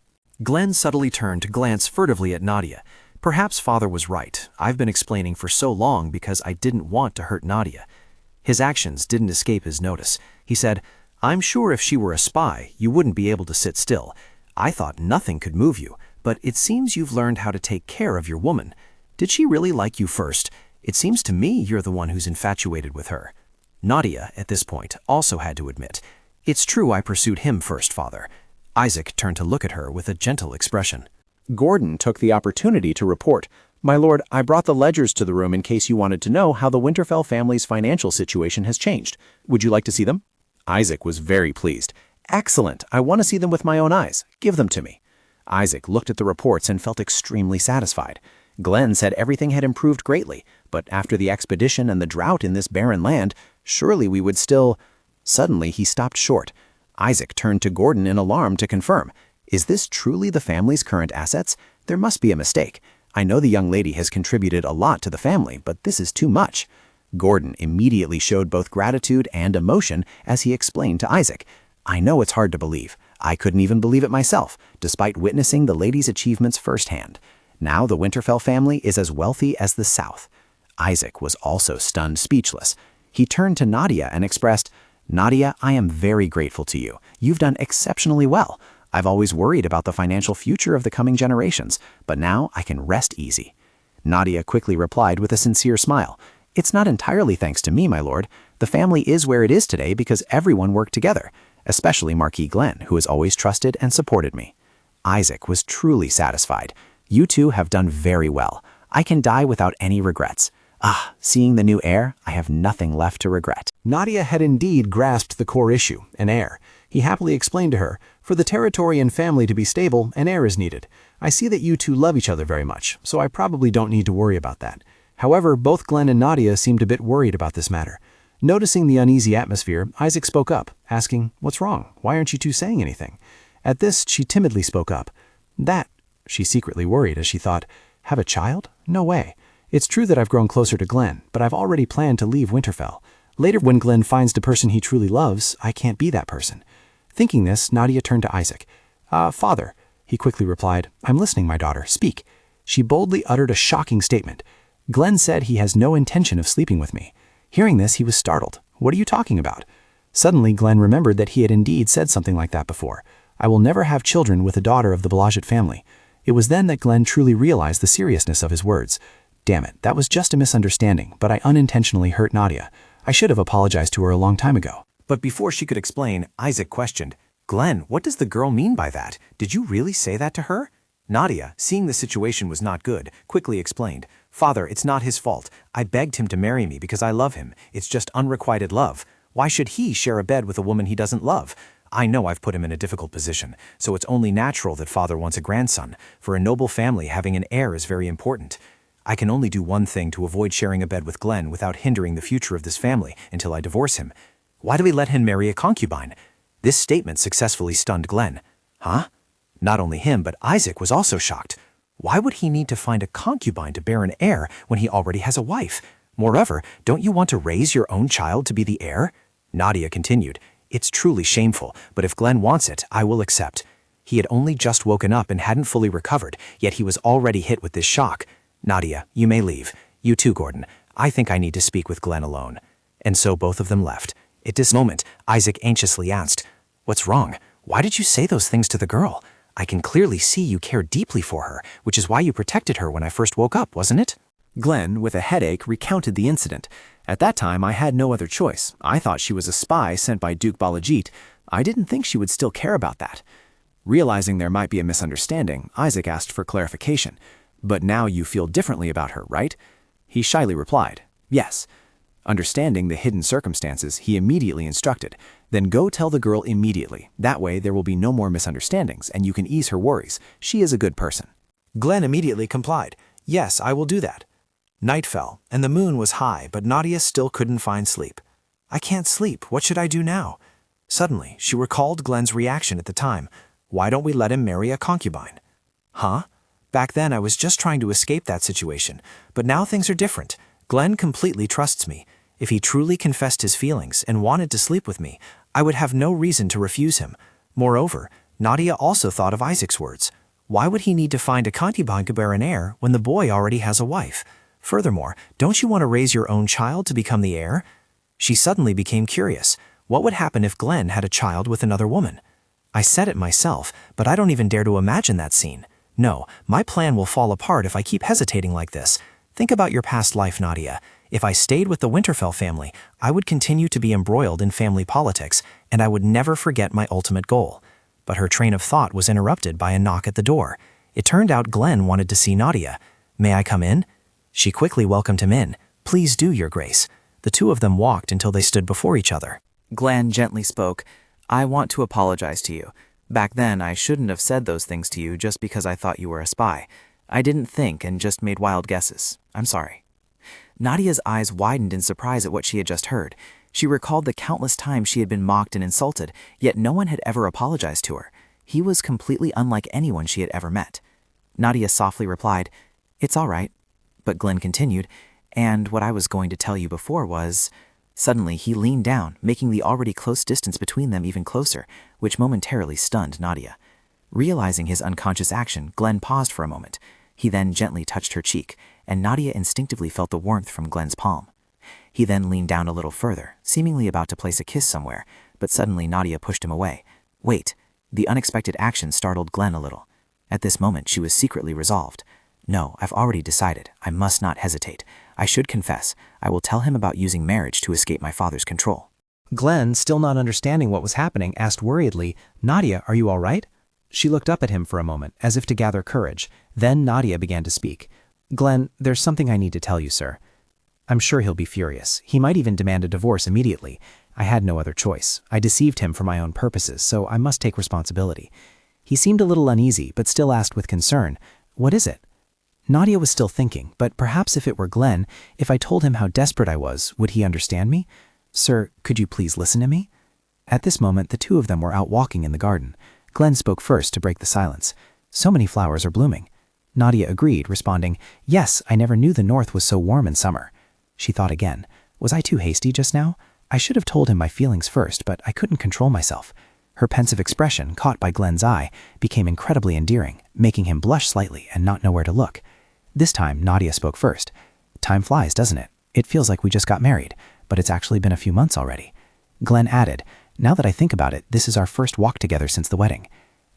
Glenn subtly turned to glance furtively at Nadia. Perhaps father was right. I've been explaining for so long because I didn't want to hurt Nadia. His actions didn't escape his notice. He said, I'm sure if she were a spy, you wouldn't be able to sit still. I thought nothing could move you, but it seems you've learned how to take care of your woman. Did she really like you first? It seems to me you're the one who's infatuated with her. Nadia, at this point, also had to admit, It's true I pursued him first, father. Isaac turned to look at her with a gentle expression. Gordon took the opportunity to report, My lord, I brought the ledgers to the room in case you wanted to know how the Winterfell family's financial situation has changed. Would you like to see them? Isaac was very pleased. Excellent, I want to see them with my own eyes. Give them to me. Isaac looked at the reports and felt extremely satisfied. Glenn said everything had improved greatly, but after the expedition and the drought in this barren land, surely we would still... Suddenly he stopped short. Isaac turned to Gordon in alarm to confirm. Is this truly the family's current assets? There must be a mistake. I know the young lady has contributed a lot to the family, but this is too much. Gordon immediately showed both gratitude and emotion as he explained to Isaac. I know it's hard to believe. I couldn't even believe it myself, despite witnessing the lady's achievements firsthand. Now the Winterfell family is as wealthy as the South. Isaac was also stunned speechless. He turned to Nadia and expressed, Nadia, I am very grateful to you. You've done exceptionally well. I've always worried about the financial future of the coming generations, but now I can rest easy. Nadia quickly replied with a sincere smile. It's not entirely thanks to me, my lord. The family is where it is today because everyone worked together, especially Marquis Glenn, who has always trusted and supported me. Isaac was truly satisfied. You two have done very well. I can die without any regrets. Seeing the new heir, I have nothing left to regret. Nadia had indeed grasped the core issue, an heir. He happily explained to her, for the territory and family to be stable, an heir is needed. I see that you two love each other very much, so I probably don't need to worry about that. However, both Glenn and Nadia seemed a bit worried about this matter. Noticing the uneasy atmosphere, Isaac spoke up, asking, What's wrong? Why aren't you two saying anything? At this, she timidly spoke up. She secretly worried as she thought, Have a child? No way. It's true that I've grown closer to Glenn, but I've already planned to leave Winterfell. Later, when Glenn finds the person he truly loves, I can't be that person. Thinking this, Nadia turned to Isaac. Father, he quickly replied, I'm listening, my daughter. Speak. She boldly uttered a shocking statement. Glenn said he has no intention of sleeping with me. Hearing this, he was startled. What are you talking about? Suddenly, Glenn remembered that he had indeed said something like that before. I will never have children with a daughter of the Blodgett family. It was then that Glenn truly realized the seriousness of his words. Damn it, that was just a misunderstanding, but I unintentionally hurt Nadia. I should have apologized to her a long time ago. But before she could explain, Isaac questioned, Glenn, what does the girl mean by that? Did you really say that to her? Nadia, seeing the situation was not good, quickly explained, Father, it's not his fault. I begged him to marry me because I love him. It's just unrequited love. Why should he share a bed with a woman he doesn't love? I know I've put him in a difficult position, so it's only natural that father wants a grandson. For a noble family, having an heir is very important. I can only do one thing to avoid sharing a bed with Glenn without hindering the future of this family until I divorce him. Why do we let him marry a concubine? This statement successfully stunned Glenn. Huh? Not only him, but Isaac was also shocked. Why would he need to find a concubine to bear an heir when he already has a wife? Moreover, don't you want to raise your own child to be the heir? Nadia continued, It's truly shameful, but if Glenn wants it, I will accept. He had only just woken up and hadn't fully recovered, yet he was already hit with this shock. Nadia, you may leave. You too, Gordon. I think I need to speak with Glenn alone. And so both of them left. At this moment, Isaac anxiously asked, What's wrong? Why did you say those things to the girl? I can clearly see you care deeply for her, which is why you protected her when I first woke up, wasn't it? Glenn, with a headache, recounted the incident. At that time, I had no other choice. I thought she was a spy sent by Duke Balajit. I didn't think she would still care about that. Realizing there might be a misunderstanding, Isaac asked for clarification. But now you feel differently about her, right? He shyly replied, Yes. Understanding the hidden circumstances, he immediately instructed, Then go tell the girl immediately. That way there will be no more misunderstandings and you can ease her worries. She is a good person. Glenn immediately complied, Yes, I will do that. Night fell, and the moon was high, but Nadia still couldn't find sleep. I can't sleep. What should I do now? Suddenly, she recalled Glenn's reaction at the time. Why don't we let him marry a concubine? Huh? Back then, I was just trying to escape that situation, but now things are different. Glenn completely trusts me. If he truly confessed his feelings and wanted to sleep with me, I would have no reason to refuse him. Moreover, Nadia also thought of Isaac's words. Why would he need to find a concubine to bear an heir when the boy already has a wife? Furthermore, don't you want to raise your own child to become the heir? She suddenly became curious. What would happen if Glenn had a child with another woman? I said it myself, but I don't even dare to imagine that scene. No, my plan will fall apart if I keep hesitating like this. Think about your past life, Nadia. If I stayed with the Winterfell family, I would continue to be embroiled in family politics, and I would never forget my ultimate goal. But her train of thought was interrupted by a knock at the door. It turned out Glenn wanted to see Nadia. May I come in? She quickly welcomed him in. Please do, Your Grace. The two of them walked until they stood before each other. Glenn gently spoke. I want to apologize to you. Back then, I shouldn't have said those things to you just because I thought you were a spy. I didn't think and just made wild guesses. I'm sorry. Nadia's eyes widened in surprise at what she had just heard. She recalled the countless times she had been mocked and insulted, yet no one had ever apologized to her. He was completely unlike anyone she had ever met. Nadia softly replied, It's all right. But Glenn continued, and what I was going to tell you before was... Suddenly, he leaned down, making the already close distance between them even closer, which momentarily stunned Nadia. Realizing his unconscious action, Glenn paused for a moment. He then gently touched her cheek, and Nadia instinctively felt the warmth from Glenn's palm. He then leaned down a little further, seemingly about to place a kiss somewhere, but suddenly Nadia pushed him away. Wait! The unexpected action startled Glenn a little. At this moment, she was secretly resolved. No, I've already decided. I must not hesitate. I should confess. I will tell him about using marriage to escape my father's control. Glenn, still not understanding what was happening, asked worriedly, Nadia, are you all right? She looked up at him for a moment, as if to gather courage. Then Nadia began to speak. Glenn, there's something I need to tell you, sir. I'm sure he'll be furious. He might even demand a divorce immediately. I had no other choice. I deceived him for my own purposes, so I must take responsibility. He seemed a little uneasy, but still asked with concern, What is it? Nadia was still thinking, but perhaps if it were Glenn, if I told him how desperate I was, would he understand me? Sir, could you please listen to me? At this moment, the two of them were out walking in the garden. Glenn spoke first to break the silence. So many flowers are blooming. Nadia agreed, responding, Yes, I never knew the north was so warm in summer. She thought again. Was I too hasty just now? I should have told him my feelings first, but I couldn't control myself. Her pensive expression, caught by Glenn's eye, became incredibly endearing, making him blush slightly and not know where to look. This time, Nadia spoke first. Time flies, doesn't it? It feels like we just got married, but it's actually been a few months already. Glenn added, Now that I think about it, this is our first walk together since the wedding.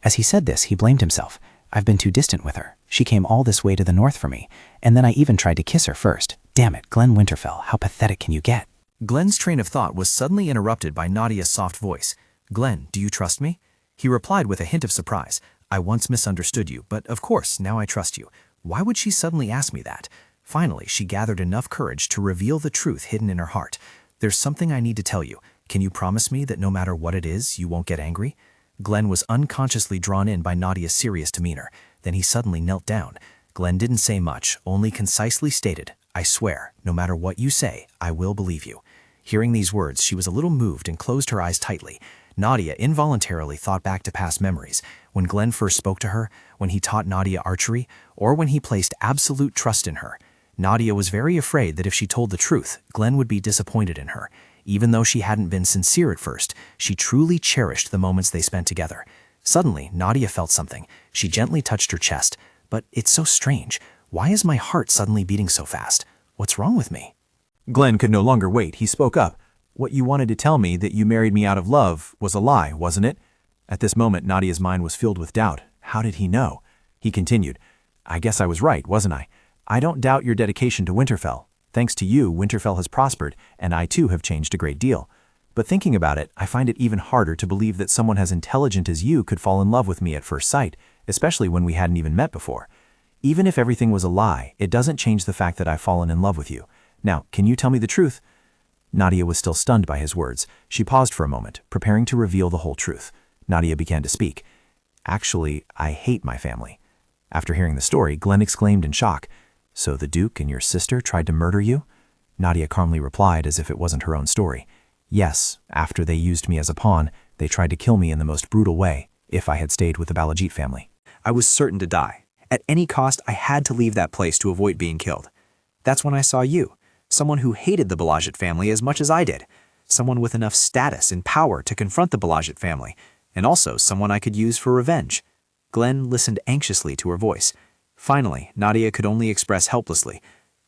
As he said this, he blamed himself. I've been too distant with her. She came all this way to the north for me, and then I even tried to kiss her first. Damn it, Glenn Winterfell, how pathetic can you get? Glenn's train of thought was suddenly interrupted by Nadia's soft voice. Glenn, do you trust me? He replied with a hint of surprise. I once misunderstood you, but of course, now I trust you. Why would she suddenly ask me that? Finally, she gathered enough courage to reveal the truth hidden in her heart. There's something I need to tell you. Can you promise me that no matter what it is, you won't get angry? Glenn was unconsciously drawn in by Nadia's serious demeanor. Then he suddenly knelt down. Glenn didn't say much, only concisely stated, I swear, no matter what you say, I will believe you. Hearing these words, she was a little moved and closed her eyes tightly. Nadia involuntarily thought back to past memories, when Glenn first spoke to her, when he taught Nadia archery, or when he placed absolute trust in her. Nadia was very afraid that if she told the truth, Glenn would be disappointed in her. Even though she hadn't been sincere at first, she truly cherished the moments they spent together. Suddenly, Nadia felt something. She gently touched her chest. But it's so strange. Why is my heart suddenly beating so fast? What's wrong with me? Glenn could no longer wait. He spoke up. What you wanted to tell me, that you married me out of love, was a lie, wasn't it? At this moment, Nadia's mind was filled with doubt. How did he know? He continued, I guess I was right, wasn't I? I don't doubt your dedication to Winterfell. Thanks to you, Winterfell has prospered, and I too have changed a great deal. But thinking about it, I find it even harder to believe that someone as intelligent as you could fall in love with me at first sight, especially when we hadn't even met before. Even if everything was a lie, it doesn't change the fact that I've fallen in love with you. Now, can you tell me the truth? Nadia was still stunned by his words. She paused for a moment, preparing to reveal the whole truth. Nadia began to speak. Actually, I hate my family. After hearing the story, Glenn exclaimed in shock. So the Duke and your sister tried to murder you? Nadia calmly replied as if it wasn't her own story. Yes, after they used me as a pawn, they tried to kill me in the most brutal way, if I had stayed with the Balajit family. I was certain to die. At any cost, I had to leave that place to avoid being killed. That's when I saw you, someone who hated the Balajit family as much as I did, someone with enough status and power to confront the Balajit family, and also someone I could use for revenge. Glenn listened anxiously to her voice. Finally, Nadia could only express helplessly,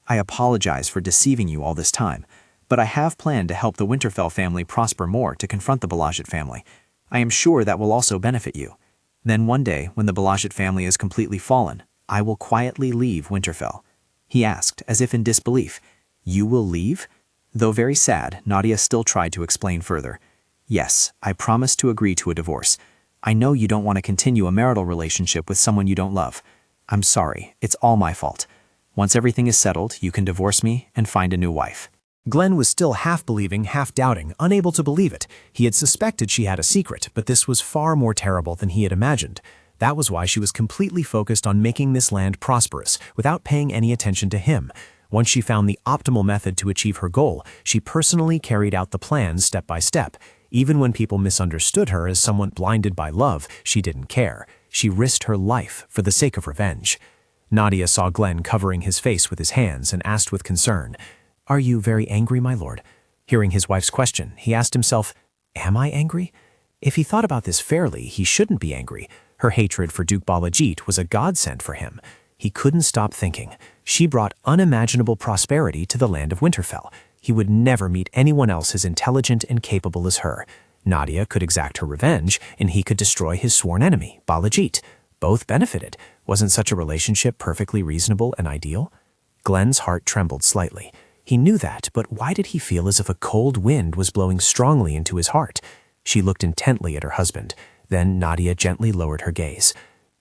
I apologize for deceiving you all this time, but I have planned to help the Winterfell family prosper more to confront the Balajit family. I am sure that will also benefit you. Then one day, when the Balajit family is completely fallen, I will quietly leave Winterfell. He asked, as if in disbelief, You will leave? Though very sad, Nadia still tried to explain further. Yes, I promise to agree to a divorce. I know you don't want to continue a marital relationship with someone you don't love. I'm sorry, it's all my fault. Once everything is settled, you can divorce me and find a new wife. Glenn was still half believing, half doubting, unable to believe it. He had suspected she had a secret, but this was far more terrible than he had imagined. That was why she was completely focused on making this land prosperous, without paying any attention to him. Once she found the optimal method to achieve her goal, she personally carried out the plans step by step. Even when people misunderstood her as someone blinded by love, she didn't care. She risked her life for the sake of revenge. Nadia saw Glenn covering his face with his hands and asked with concern, Are you very angry, my lord? Hearing his wife's question, he asked himself, Am I angry? If he thought about this fairly, he shouldn't be angry. Her hatred for Duke Balajit was a godsend for him. He couldn't stop thinking. She brought unimaginable prosperity to the land of Winterfell. He would never meet anyone else as intelligent and capable as her. Nadia could exact her revenge, and he could destroy his sworn enemy, Balajit. Both benefited. Wasn't such a relationship perfectly reasonable and ideal? Glenn's heart trembled slightly. He knew that, but why did he feel as if a cold wind was blowing strongly into his heart? She looked intently at her husband. Then Nadia gently lowered her gaze.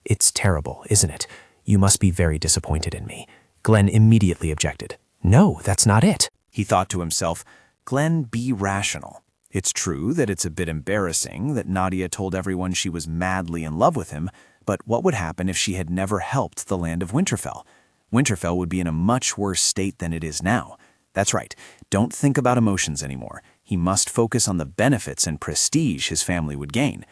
It's terrible, isn't it? You must be very disappointed in me. Glenn immediately objected. No, that's not it. He thought to himself, Glenn, be rational. It's true that it's a bit embarrassing that Nadia told everyone she was madly in love with him, but what would happen if she had never helped the land of Winterfell? Winterfell would be in a much worse state than it is now. That's right, don't think about emotions anymore. He must focus on the benefits and prestige his family would gain.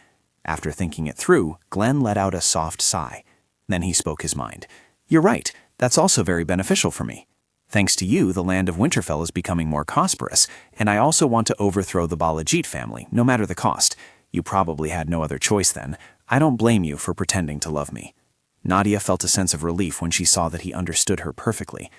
After thinking it through, Glenn let out a soft sigh. Then he spoke his mind. You're right, that's also very beneficial for me. Thanks to you, the land of Winterfell is becoming more prosperous, and I also want to overthrow the Balajit family, no matter the cost. You probably had no other choice then. I don't blame you for pretending to love me. Nadia felt a sense of relief when she saw that he understood her perfectly.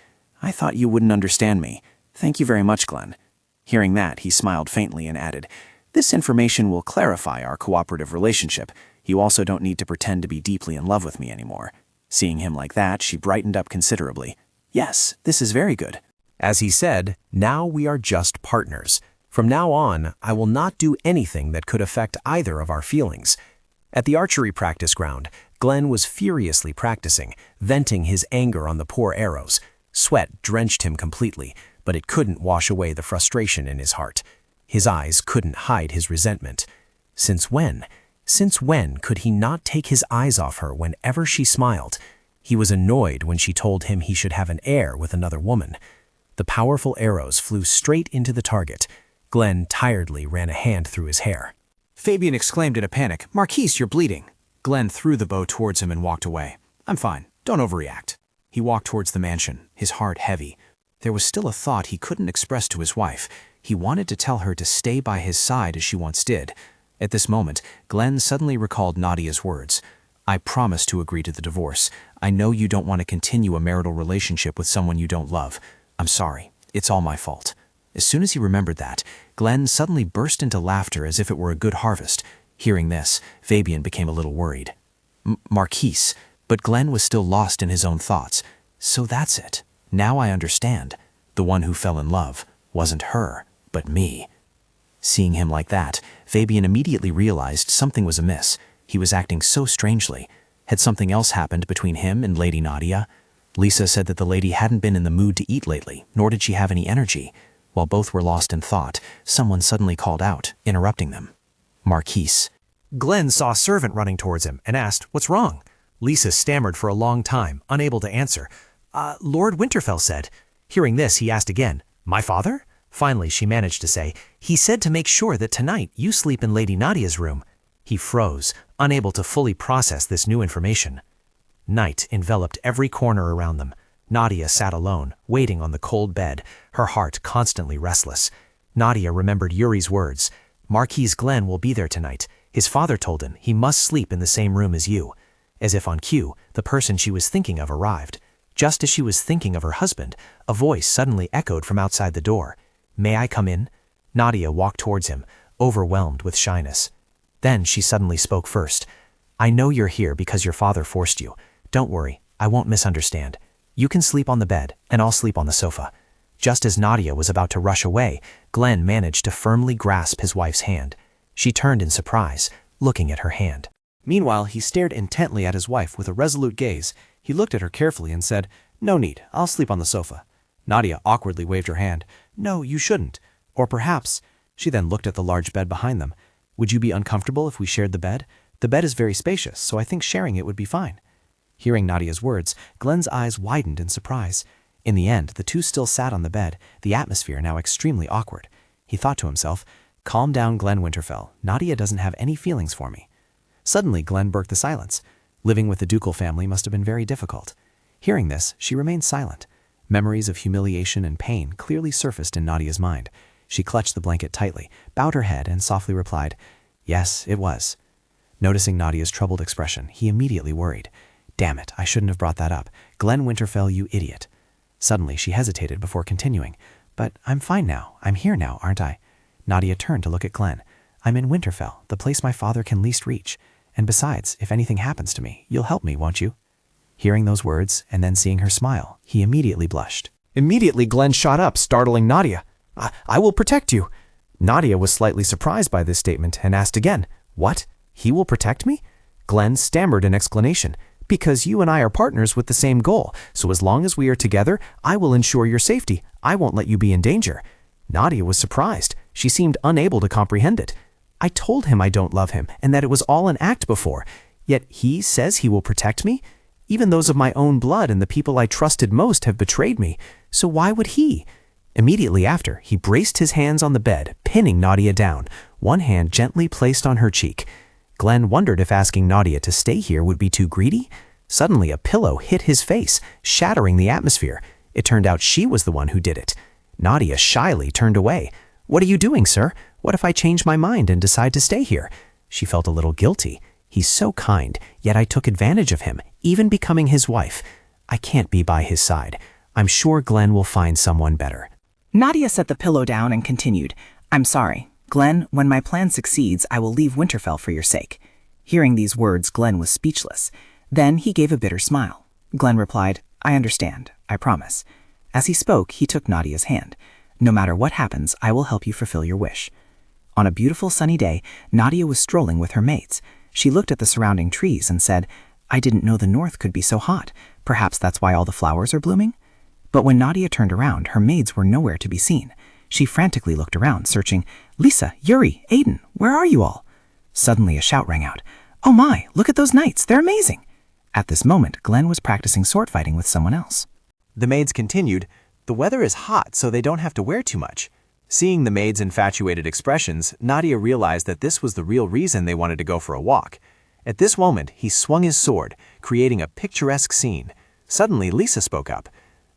I thought you wouldn't understand me. Thank you very much, Glenn. Hearing that, he smiled faintly and added, This information will clarify our cooperative relationship. You also don't need to pretend to be deeply in love with me anymore. Seeing him like that, she brightened up considerably. Yes, this is very good. As he said, now we are just partners. From now on, I will not do anything that could affect either of our feelings. At the archery practice ground, Glenn was furiously practicing, venting his anger on the poor arrows. Sweat drenched him completely, but it couldn't wash away the frustration in his heart. His eyes couldn't hide his resentment. Since when could he not take his eyes off her whenever she smiled? He was annoyed when she told him he should have an heir with another woman. The powerful arrows flew straight into the target. Glenn tiredly ran a hand through his hair. Fabian exclaimed in a panic, Marquise, you're bleeding. Glenn threw the bow towards him and walked away. I'm fine. Don't overreact. He walked towards the mansion, his heart heavy. There was still a thought he couldn't express to his wife. He wanted to tell her to stay by his side as she once did. At this moment, Glenn suddenly recalled Nadia's words. I promise to agree to the divorce. I know you don't want to continue a marital relationship with someone you don't love. I'm sorry. It's all my fault. As soon as he remembered that, Glenn suddenly burst into laughter as if it were a good harvest. Hearing this, Fabian became a little worried. Marquise, but Glenn was still lost in his own thoughts. So that's it. Now I understand. The one who fell in love wasn't her, but me. Seeing him like that, Fabian immediately realized something was amiss. He was acting so strangely. Had something else happened between him and Lady Nadia? Lisa said that the lady hadn't been in the mood to eat lately, nor did she have any energy. While both were lost in thought, someone suddenly called out, interrupting them. Marquise. Glenn saw a servant running towards him and asked, What's wrong? Lisa stammered for a long time, unable to answer. Lord Winterfell said. Hearing this, he asked again, My father? Finally, she managed to say, He said to make sure that tonight you sleep in Lady Nadia's room. He froze, unable to fully process this new information. Night enveloped every corner around them. Nadia sat alone, waiting on the cold bed, her heart constantly restless. Nadia remembered Yuri's words. Marquise Glenn will be there tonight. His father told him he must sleep in the same room as you. As if on cue, the person she was thinking of arrived. Just as she was thinking of her husband, a voice suddenly echoed from outside the door. "May I come in?" Nadia walked towards him, overwhelmed with shyness. Then she suddenly spoke first. "I know you're here because your father forced you. Don't worry, I won't misunderstand. You can sleep on the bed, and I'll sleep on the sofa." Just as Nadia was about to rush away, Glenn managed to firmly grasp his wife's hand. She turned in surprise, looking at her hand. Meanwhile, he stared intently at his wife with a resolute gaze. He looked at her carefully and said, "No need, I'll sleep on the sofa." Nadia awkwardly waved her hand. "No, you shouldn't. Or perhaps—" She then looked at the large bed behind them. "Would you be uncomfortable if we shared the bed? The bed is very spacious, so I think sharing it would be fine." Hearing Nadia's words, Glenn's eyes widened in surprise. In the end, the two still sat on the bed, the atmosphere now extremely awkward. He thought to himself, "Calm down, Glenn Winterfell. Nadia doesn't have any feelings for me." Suddenly, Glenn broke the silence. Living with the ducal family must have been very difficult. Hearing this, she remained silent. Memories of humiliation and pain clearly surfaced in Nadia's mind. She clutched the blanket tightly, bowed her head, and softly replied, "Yes, it was." Noticing Nadia's troubled expression, he immediately worried. "Damn it, I shouldn't have brought that up. Glenn Winterfell, you idiot." Suddenly, she hesitated before continuing. "But I'm fine now. I'm here now, aren't I?" Nadia turned to look at Glenn. "I'm in Winterfell, the place my father can least reach. And besides, if anything happens to me, you'll help me, won't you?" Hearing those words, and then seeing her smile, he immediately blushed. Immediately, Glenn shot up, startling Nadia. I will protect you." Nadia was slightly surprised by this statement and asked again, "What? He will protect me?" Glenn stammered an explanation. "Because you and I are partners with the same goal, so as long as we are together, I will ensure your safety. I won't let you be in danger." Nadia was surprised. She seemed unable to comprehend it. "I told him I don't love him and that it was all an act before. Yet he says he will protect me? Even those of my own blood and the people I trusted most have betrayed me. So why would he?" Immediately after, he braced his hands on the bed, pinning Nadia down, one hand gently placed on her cheek. Glenn wondered if asking Nadia to stay here would be too greedy. Suddenly, a pillow hit his face, shattering the atmosphere. It turned out she was the one who did it. Nadia shyly turned away. "What are you doing, sir? What if I change my mind and decide to stay here?" She felt a little guilty. "He's so kind, yet I took advantage of him, even becoming his wife. I can't be by his side. I'm sure Glenn will find someone better." Nadia set the pillow down and continued, "I'm sorry. Glenn, when my plan succeeds, I will leave Winterfell for your sake." Hearing these words, Glenn was speechless. Then he gave a bitter smile. Glenn replied, "I understand. I promise." As he spoke, he took Nadia's hand. "No matter what happens, I will help you fulfill your wish." On a beautiful sunny day, Nadia was strolling with her mates. She looked at the surrounding trees and said, "I didn't know the north could be so hot. Perhaps that's why all the flowers are blooming?" But when Nadia turned around, her maids were nowhere to be seen. She frantically looked around, searching, "Lisa, Yuri, Aiden, where are you all?" Suddenly a shout rang out. "Oh my, look at those knights, they're amazing!" At this moment, Glenn was practicing sword fighting with someone else. The maids continued, "The weather is hot, so they don't have to wear too much." Seeing the maids' infatuated expressions, Nadia realized that this was the real reason they wanted to go for a walk. At this moment, he swung his sword, creating a picturesque scene. Suddenly, Lisa spoke up.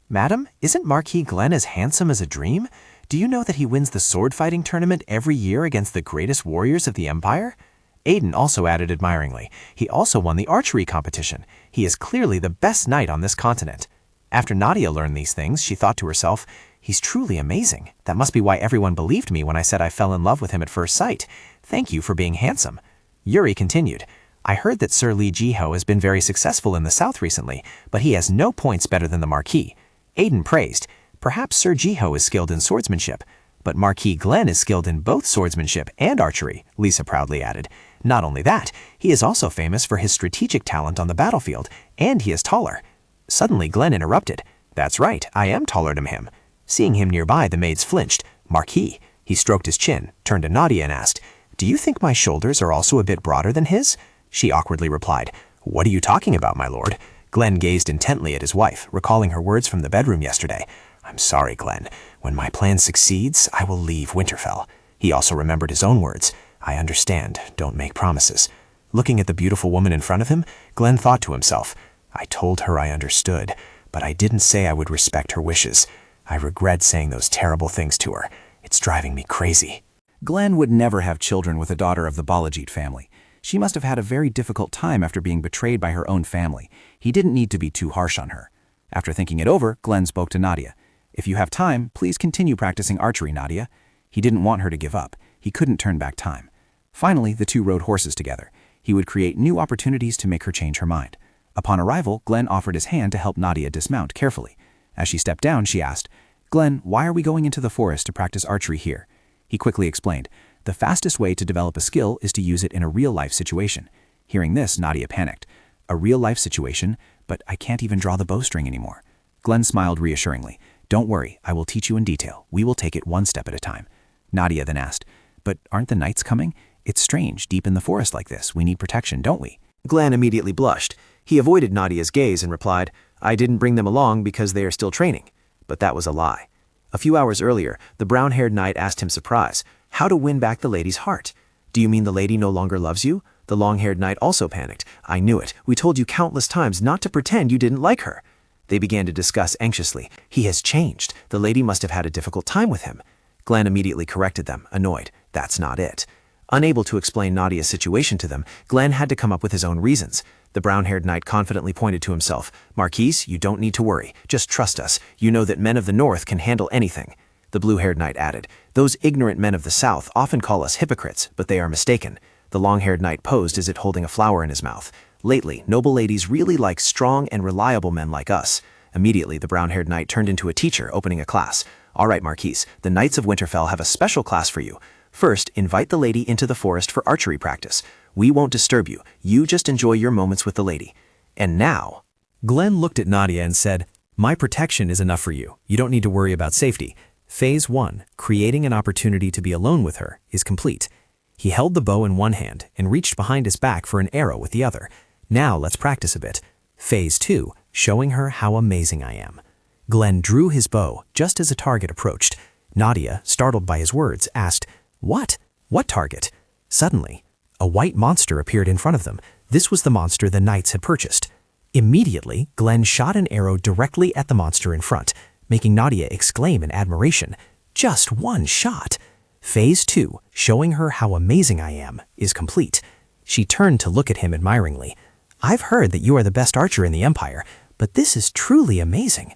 "Madam, isn't Marquis Glenn as handsome as a dream? Do you know that he wins the sword fighting tournament every year against the greatest warriors of the Empire?" Aiden also added admiringly, "He also won the archery competition. He is clearly the best knight on this continent." After Nadia learned these things, she thought to herself, "He's truly amazing. That must be why everyone believed me when I said I fell in love with him at first sight. Thank you for being handsome." Yuri continued, "I heard that Sir Li Jiho has been very successful in the south recently, but he has no points better than the Marquis." Aiden praised, "Perhaps Sir Jiho is skilled in swordsmanship, but Marquis Glenn is skilled in both swordsmanship and archery," Lisa proudly added. "Not only that, he is also famous for his strategic talent on the battlefield, and he is taller." Suddenly Glenn interrupted, "That's right, I am taller than him." Seeing him nearby, the maids flinched. "Marquis." He stroked his chin, turned to Nadia and asked, "Do you think my shoulders are also a bit broader than his?" She awkwardly replied, "What are you talking about, my lord?" Glenn gazed intently at his wife, recalling her words from the bedroom yesterday. "I'm sorry, Glenn. When my plan succeeds, I will leave Winterfell." He also remembered his own words, "I understand, don't make promises." Looking at the beautiful woman in front of him, Glenn thought to himself, "I told her I understood, but I didn't say I would respect her wishes. I regret saying those terrible things to her. It's driving me crazy." Glenn would never have children with a daughter of the Balajit family. She must have had a very difficult time after being betrayed by her own family. He didn't need to be too harsh on her. After thinking it over, Glenn spoke to Nadia. If you have time, please continue practicing archery, Nadia. He didn't want her to give up. He couldn't turn back time. Finally, the two rode horses together. He would create new opportunities to make her change her mind. Upon arrival, Glenn offered his hand to help Nadia dismount carefully. As she stepped down, she asked, "Glenn, why are we going into the forest to practice archery here?" He quickly explained, "The fastest way to develop a skill is to use it in a real-life situation." Hearing this, Nadia panicked. "A real-life situation? But I can't even draw the bowstring anymore." Glenn smiled reassuringly. "Don't worry, I will teach you in detail. We will take it one step at a time." Nadia then asked, "But aren't the knights coming? It's strange, deep in the forest like this. We need protection, don't we?" Glenn immediately blushed. He avoided Nadia's gaze and replied, "I didn't bring them along because they are still training." But that was a lie. A few hours earlier, the brown-haired knight asked him surprise, how to win back the lady's heart. "Do you mean the lady no longer loves you?" The long-haired knight also panicked. "I knew it. We told you countless times not to pretend you didn't like her." They began to discuss anxiously. "He has changed. The lady must have had a difficult time with him." Glenn immediately corrected them, annoyed. "That's not it." Unable to explain Nadia's situation to them, Glenn had to come up with his own reasons. The brown-haired knight confidently pointed to himself. "Marquise, you don't need to worry. Just trust us. You know that men of the north can handle anything." The blue-haired knight added, "Those ignorant men of the south often call us hypocrites, but they are mistaken." The long-haired knight posed as if holding a flower in his mouth. "Lately, noble ladies really like strong and reliable men like us." Immediately, the brown-haired knight turned into a teacher, opening a class. "All right, Marquise, the Knights of Winterfell have a special class for you. First, invite the lady into the forest for archery practice. We won't disturb you. You just enjoy your moments with the lady. And now..." Glenn looked at Nadia and said, "My protection is enough for you. You don't need to worry about safety. Phase 1, creating an opportunity to be alone with her, is complete." He held the bow in one hand and reached behind his back for an arrow with the other. "Now let's practice a bit. Phase 2, showing her how amazing I am." Glenn drew his bow just as a target approached. Nadia, startled by his words, asked, "What? What target?" Suddenly, a white monster appeared in front of them. This was the monster the knights had purchased. Immediately, Glenn shot an arrow directly at the monster in front, making Nadia exclaim in admiration. Just one shot! Phase 2, showing her how amazing I am, is complete. She turned to look at him admiringly. "I've heard that you are the best archer in the Empire, but this is truly amazing."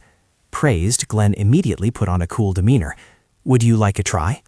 Praised, Glenn immediately put on a cool demeanor. "Would you like a try?"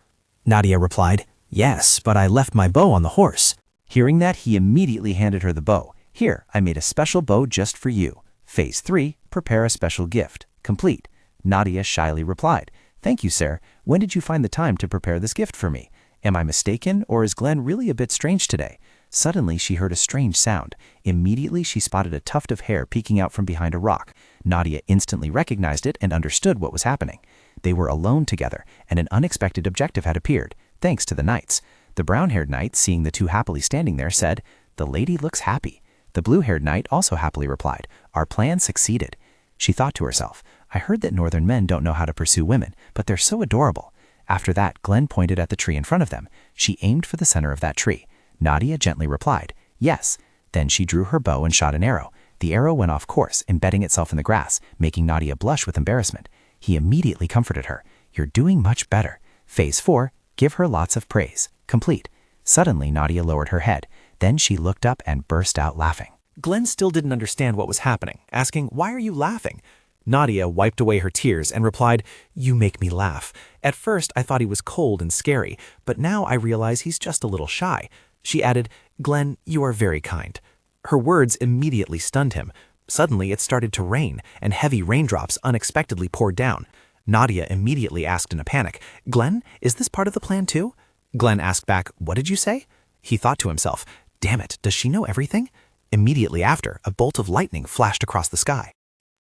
Nadia replied, "Yes, but I left my bow on the horse." Hearing that, he immediately handed her the bow. "Here, I made a special bow just for you. Phase 3, prepare a special gift. Complete." Nadia shyly replied, "Thank you, sir. When did you find the time to prepare this gift for me? Am I mistaken, or is Glenn really a bit strange today?" Suddenly, she heard a strange sound. Immediately, she spotted a tuft of hair peeking out from behind a rock. Nadia instantly recognized it and understood what was happening. They were alone together, and an unexpected objective had appeared, thanks to the knights. The brown-haired knight, seeing the two happily standing there, said, "The lady looks happy." The blue-haired knight also happily replied, "Our plan succeeded." She thought to herself, "I heard that northern men don't know how to pursue women, but they're so adorable." After that, Glenn pointed at the tree in front of them. She aimed for the center of that tree. Nadia gently replied, "Yes." Then she drew her bow and shot an arrow. The arrow went off course, embedding itself in the grass, making Nadia blush with embarrassment. He immediately comforted her. "You're doing much better. Phase 4, give her lots of praise. Complete." Suddenly, Nadia lowered her head. Then she looked up and burst out laughing. Glenn still didn't understand what was happening, asking, "Why are you laughing?" Nadia wiped away her tears and replied, "You make me laugh. At first, I thought he was cold and scary, but now I realize he's just a little shy." She added, "Glenn, you are very kind." Her words immediately stunned him. Suddenly, it started to rain, and heavy raindrops unexpectedly poured down. Nadia immediately asked in a panic, "Glenn, is this part of the plan too?" Glenn asked back, "What did you say?" He thought to himself, "Damn it, does she know everything?" Immediately after, a bolt of lightning flashed across the sky.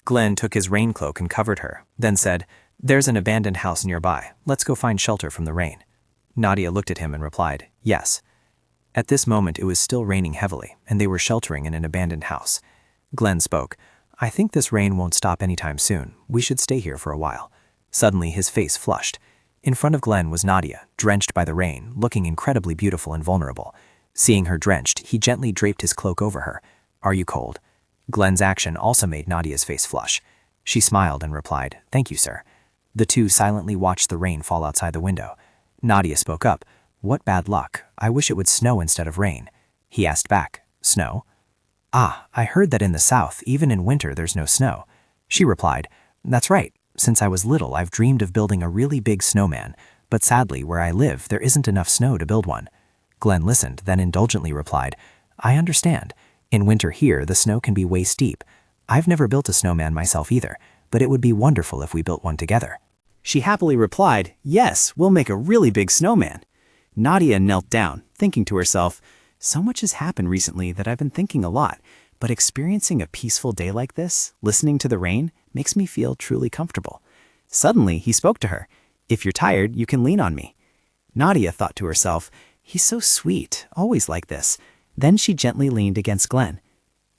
Glenn took his rain cloak and covered her, then said, "There's an abandoned house nearby. Let's go find shelter from the rain." Nadia looked at him and replied, "Yes." At this moment, it was still raining heavily, and they were sheltering in an abandoned house. Glenn spoke, "I think this rain won't stop anytime soon. We should stay here for a while." Suddenly, his face flushed. In front of Glenn was Nadia, drenched by the rain, looking incredibly beautiful and vulnerable. Seeing her drenched, he gently draped his cloak over her. "Are you cold?" Glenn's action also made Nadia's face flush. She smiled and replied, "Thank you, sir." The two silently watched the rain fall outside the window. Nadia spoke up, "What bad luck. I wish it would snow instead of rain." He asked back, "Snow?" "Ah, I heard that in the south, even in winter, there's no snow." She replied, "That's right. Since I was little, I've dreamed of building a really big snowman, but sadly, where I live, there isn't enough snow to build one." Glenn listened, then indulgently replied, "I understand. In winter here, the snow can be waist deep. I've never built a snowman myself either, but it would be wonderful if we built one together." She happily replied, "Yes, we'll make a really big snowman." Nadia knelt down, thinking to herself, "So much has happened recently that I've been thinking a lot, but experiencing a peaceful day like this, listening to the rain, makes me feel truly comfortable." Suddenly, he spoke to her. "If you're tired, you can lean on me." Nadia thought to herself, "He's so sweet, always like this." Then she gently leaned against Glenn.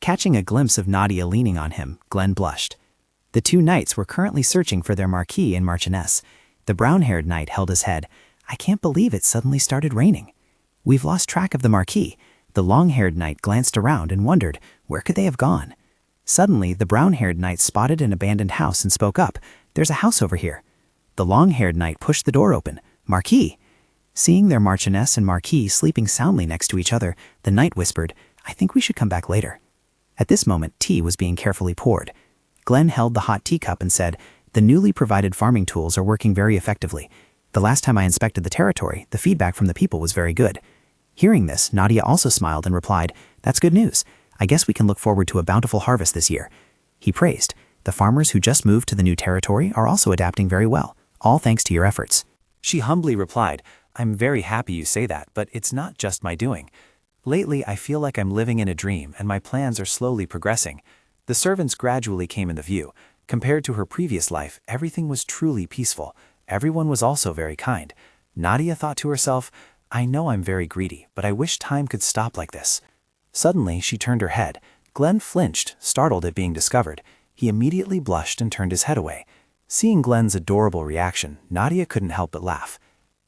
Catching a glimpse of Nadia leaning on him, Glenn blushed. The two knights were currently searching for their Marquis and Marchioness. The brown-haired knight held his head. "I can't believe it suddenly started raining. We've lost track of the Marquis." The long-haired knight glanced around and wondered, where could they have gone? Suddenly, the brown-haired knight spotted an abandoned house and spoke up, "There's a house over here." The long-haired knight pushed the door open. "Marquis." Seeing their Marchioness and Marquis sleeping soundly next to each other, the knight whispered, "I think we should come back later." At this moment, tea was being carefully poured. Glenn held the hot teacup and said, "The newly provided farming tools are working very effectively. The last time I inspected the territory, the feedback from the people was very good." Hearing this, Nadia also smiled and replied, "That's good news. I guess we can look forward to a bountiful harvest this year." He praised, "The farmers who just moved to the new territory are also adapting very well, all thanks to your efforts." She humbly replied, "I'm very happy you say that, but it's not just my doing. Lately, I feel like I'm living in a dream and my plans are slowly progressing." The servants gradually came into view. Compared to her previous life, everything was truly peaceful. Everyone was also very kind. Nadia thought to herself, "I know I'm very greedy, but I wish time could stop like this." Suddenly, she turned her head. Glenn flinched, startled at being discovered. He immediately blushed and turned his head away. Seeing Glenn's adorable reaction, Nadia couldn't help but laugh.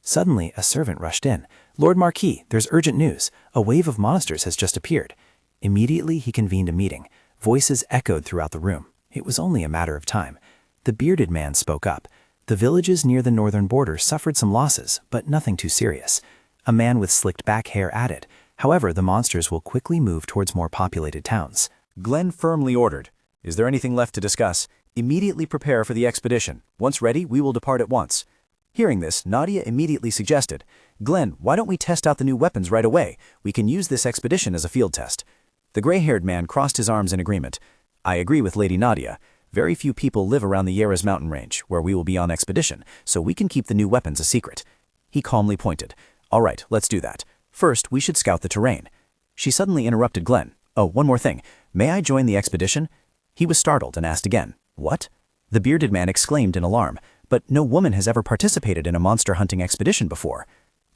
Suddenly, a servant rushed in. "Lord Marquis, there's urgent news. A wave of monsters has just appeared." Immediately, he convened a meeting. Voices echoed throughout the room. It was only a matter of time. The bearded man spoke up. The villages near the northern border suffered some losses, but nothing too serious. A man with slicked back hair added, "However, the monsters will quickly move towards more populated towns." Glenn firmly ordered, "Is there anything left to discuss? Immediately prepare for the expedition. Once ready, we will depart at once." Hearing this, Nadia immediately suggested, "Glenn, why don't we test out the new weapons right away? We can use this expedition as a field test." The gray-haired man crossed his arms in agreement. "I agree with Lady Nadia. Very few people live around the Yarras mountain range, where we will be on expedition, so we can keep the new weapons a secret." He calmly pointed, "All right, let's do that. First, we should scout the terrain." She suddenly interrupted Glenn. "Oh, one more thing. May I join the expedition?" He was startled and asked again, "What?" The bearded man exclaimed in alarm, "But no woman has ever participated in a monster hunting expedition before."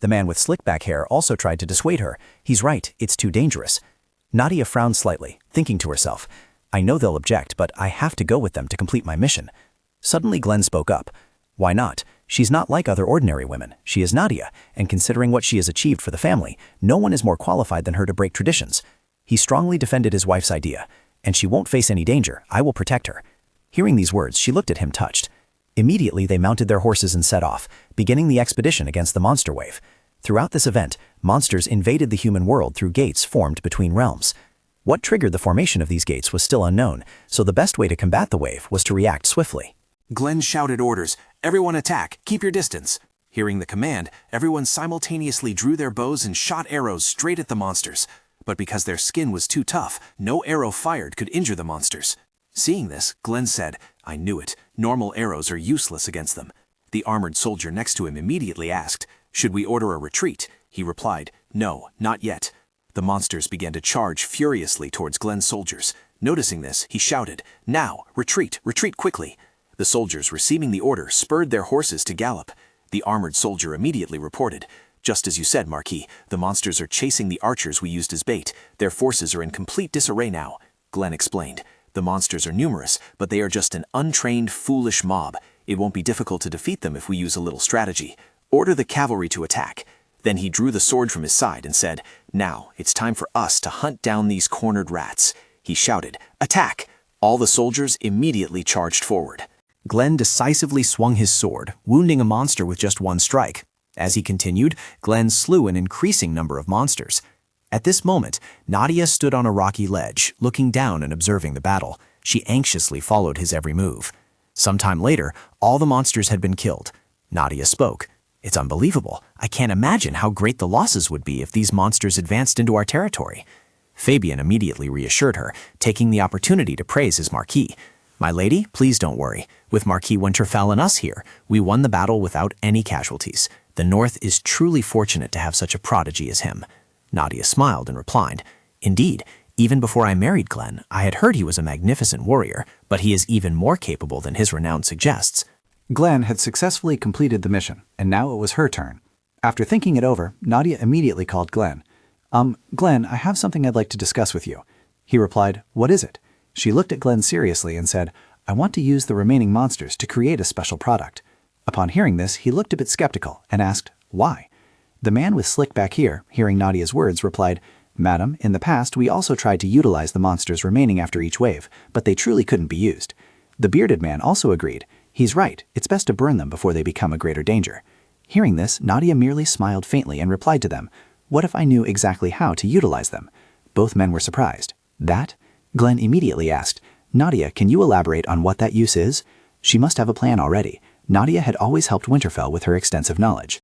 The man with slick back hair also tried to dissuade her. "He's right, it's too dangerous." Nadia frowned slightly, thinking to herself, "I know they'll object, but I have to go with them to complete my mission." Suddenly Glenn spoke up. "Why not? She's not like other ordinary women. She is Nadia, and considering what she has achieved for the family, no one is more qualified than her to break traditions." He strongly defended his wife's idea. "And she won't face any danger. I will protect her." Hearing these words, she looked at him touched. Immediately, they mounted their horses and set off, beginning the expedition against the monster wave. Throughout this event, monsters invaded the human world through gates formed between realms. What triggered the formation of these gates was still unknown, so the best way to combat the wave was to react swiftly. Glenn shouted orders, "Everyone attack, keep your distance." Hearing the command, everyone simultaneously drew their bows and shot arrows straight at the monsters. But because their skin was too tough, no arrow fired could injure the monsters. Seeing this, Glenn said, "I knew it. Normal arrows are useless against them." The armored soldier next to him immediately asked, "Should we order a retreat?" He replied, "No, not yet." The monsters began to charge furiously towards Glenn's soldiers. Noticing this, he shouted, "Now, retreat, retreat quickly." The soldiers, receiving the order, spurred their horses to gallop. The armored soldier immediately reported, "Just as you said, Marquis, the monsters are chasing the archers we used as bait. Their forces are in complete disarray now." Glenn explained, "The monsters are numerous, but they are just an untrained, foolish mob. It won't be difficult to defeat them if we use a little strategy. Order the cavalry to attack." Then he drew the sword from his side and said, "Now, it's time for us to hunt down these cornered rats." He shouted, "Attack!" All the soldiers immediately charged forward. Glenn decisively swung his sword, wounding a monster with just one strike. As he continued, Glenn slew an increasing number of monsters. At this moment, Nadia stood on a rocky ledge, looking down and observing the battle. She anxiously followed his every move. Sometime later, all the monsters had been killed. Nadia spoke. It's unbelievable. I can't imagine how great the losses would be if these monsters advanced into our territory. Fabian immediately reassured her, taking the opportunity to praise his Marquis. My lady, please don't worry. With Marquis Winterfell and us here, we won the battle without any casualties. The North is truly fortunate to have such a prodigy as him. Nadia smiled and replied, Indeed, even before I married Glenn, I had heard he was a magnificent warrior, but he is even more capable than his renown suggests. Glenn had successfully completed the mission, and now it was her turn. After thinking it over, Nadia immediately called Glenn. Glenn, I have something I'd like to discuss with you. He replied, What is it? She looked at Glenn seriously and said, I want to use the remaining monsters to create a special product. Upon hearing this, he looked a bit skeptical and asked, Why? The man with slick back here, hearing Nadia's words, replied, Madam, in the past we also tried to utilize the monsters remaining after each wave, but they truly couldn't be used. The bearded man also agreed. He's right, it's best to burn them before they become a greater danger. Hearing this, Nadia merely smiled faintly and replied to them, What if I knew exactly how to utilize them? Both men were surprised. That? Glenn immediately asked, Nadia, can you elaborate on what that use is? She must have a plan already. Nadia had always helped Winterfell with her extensive knowledge.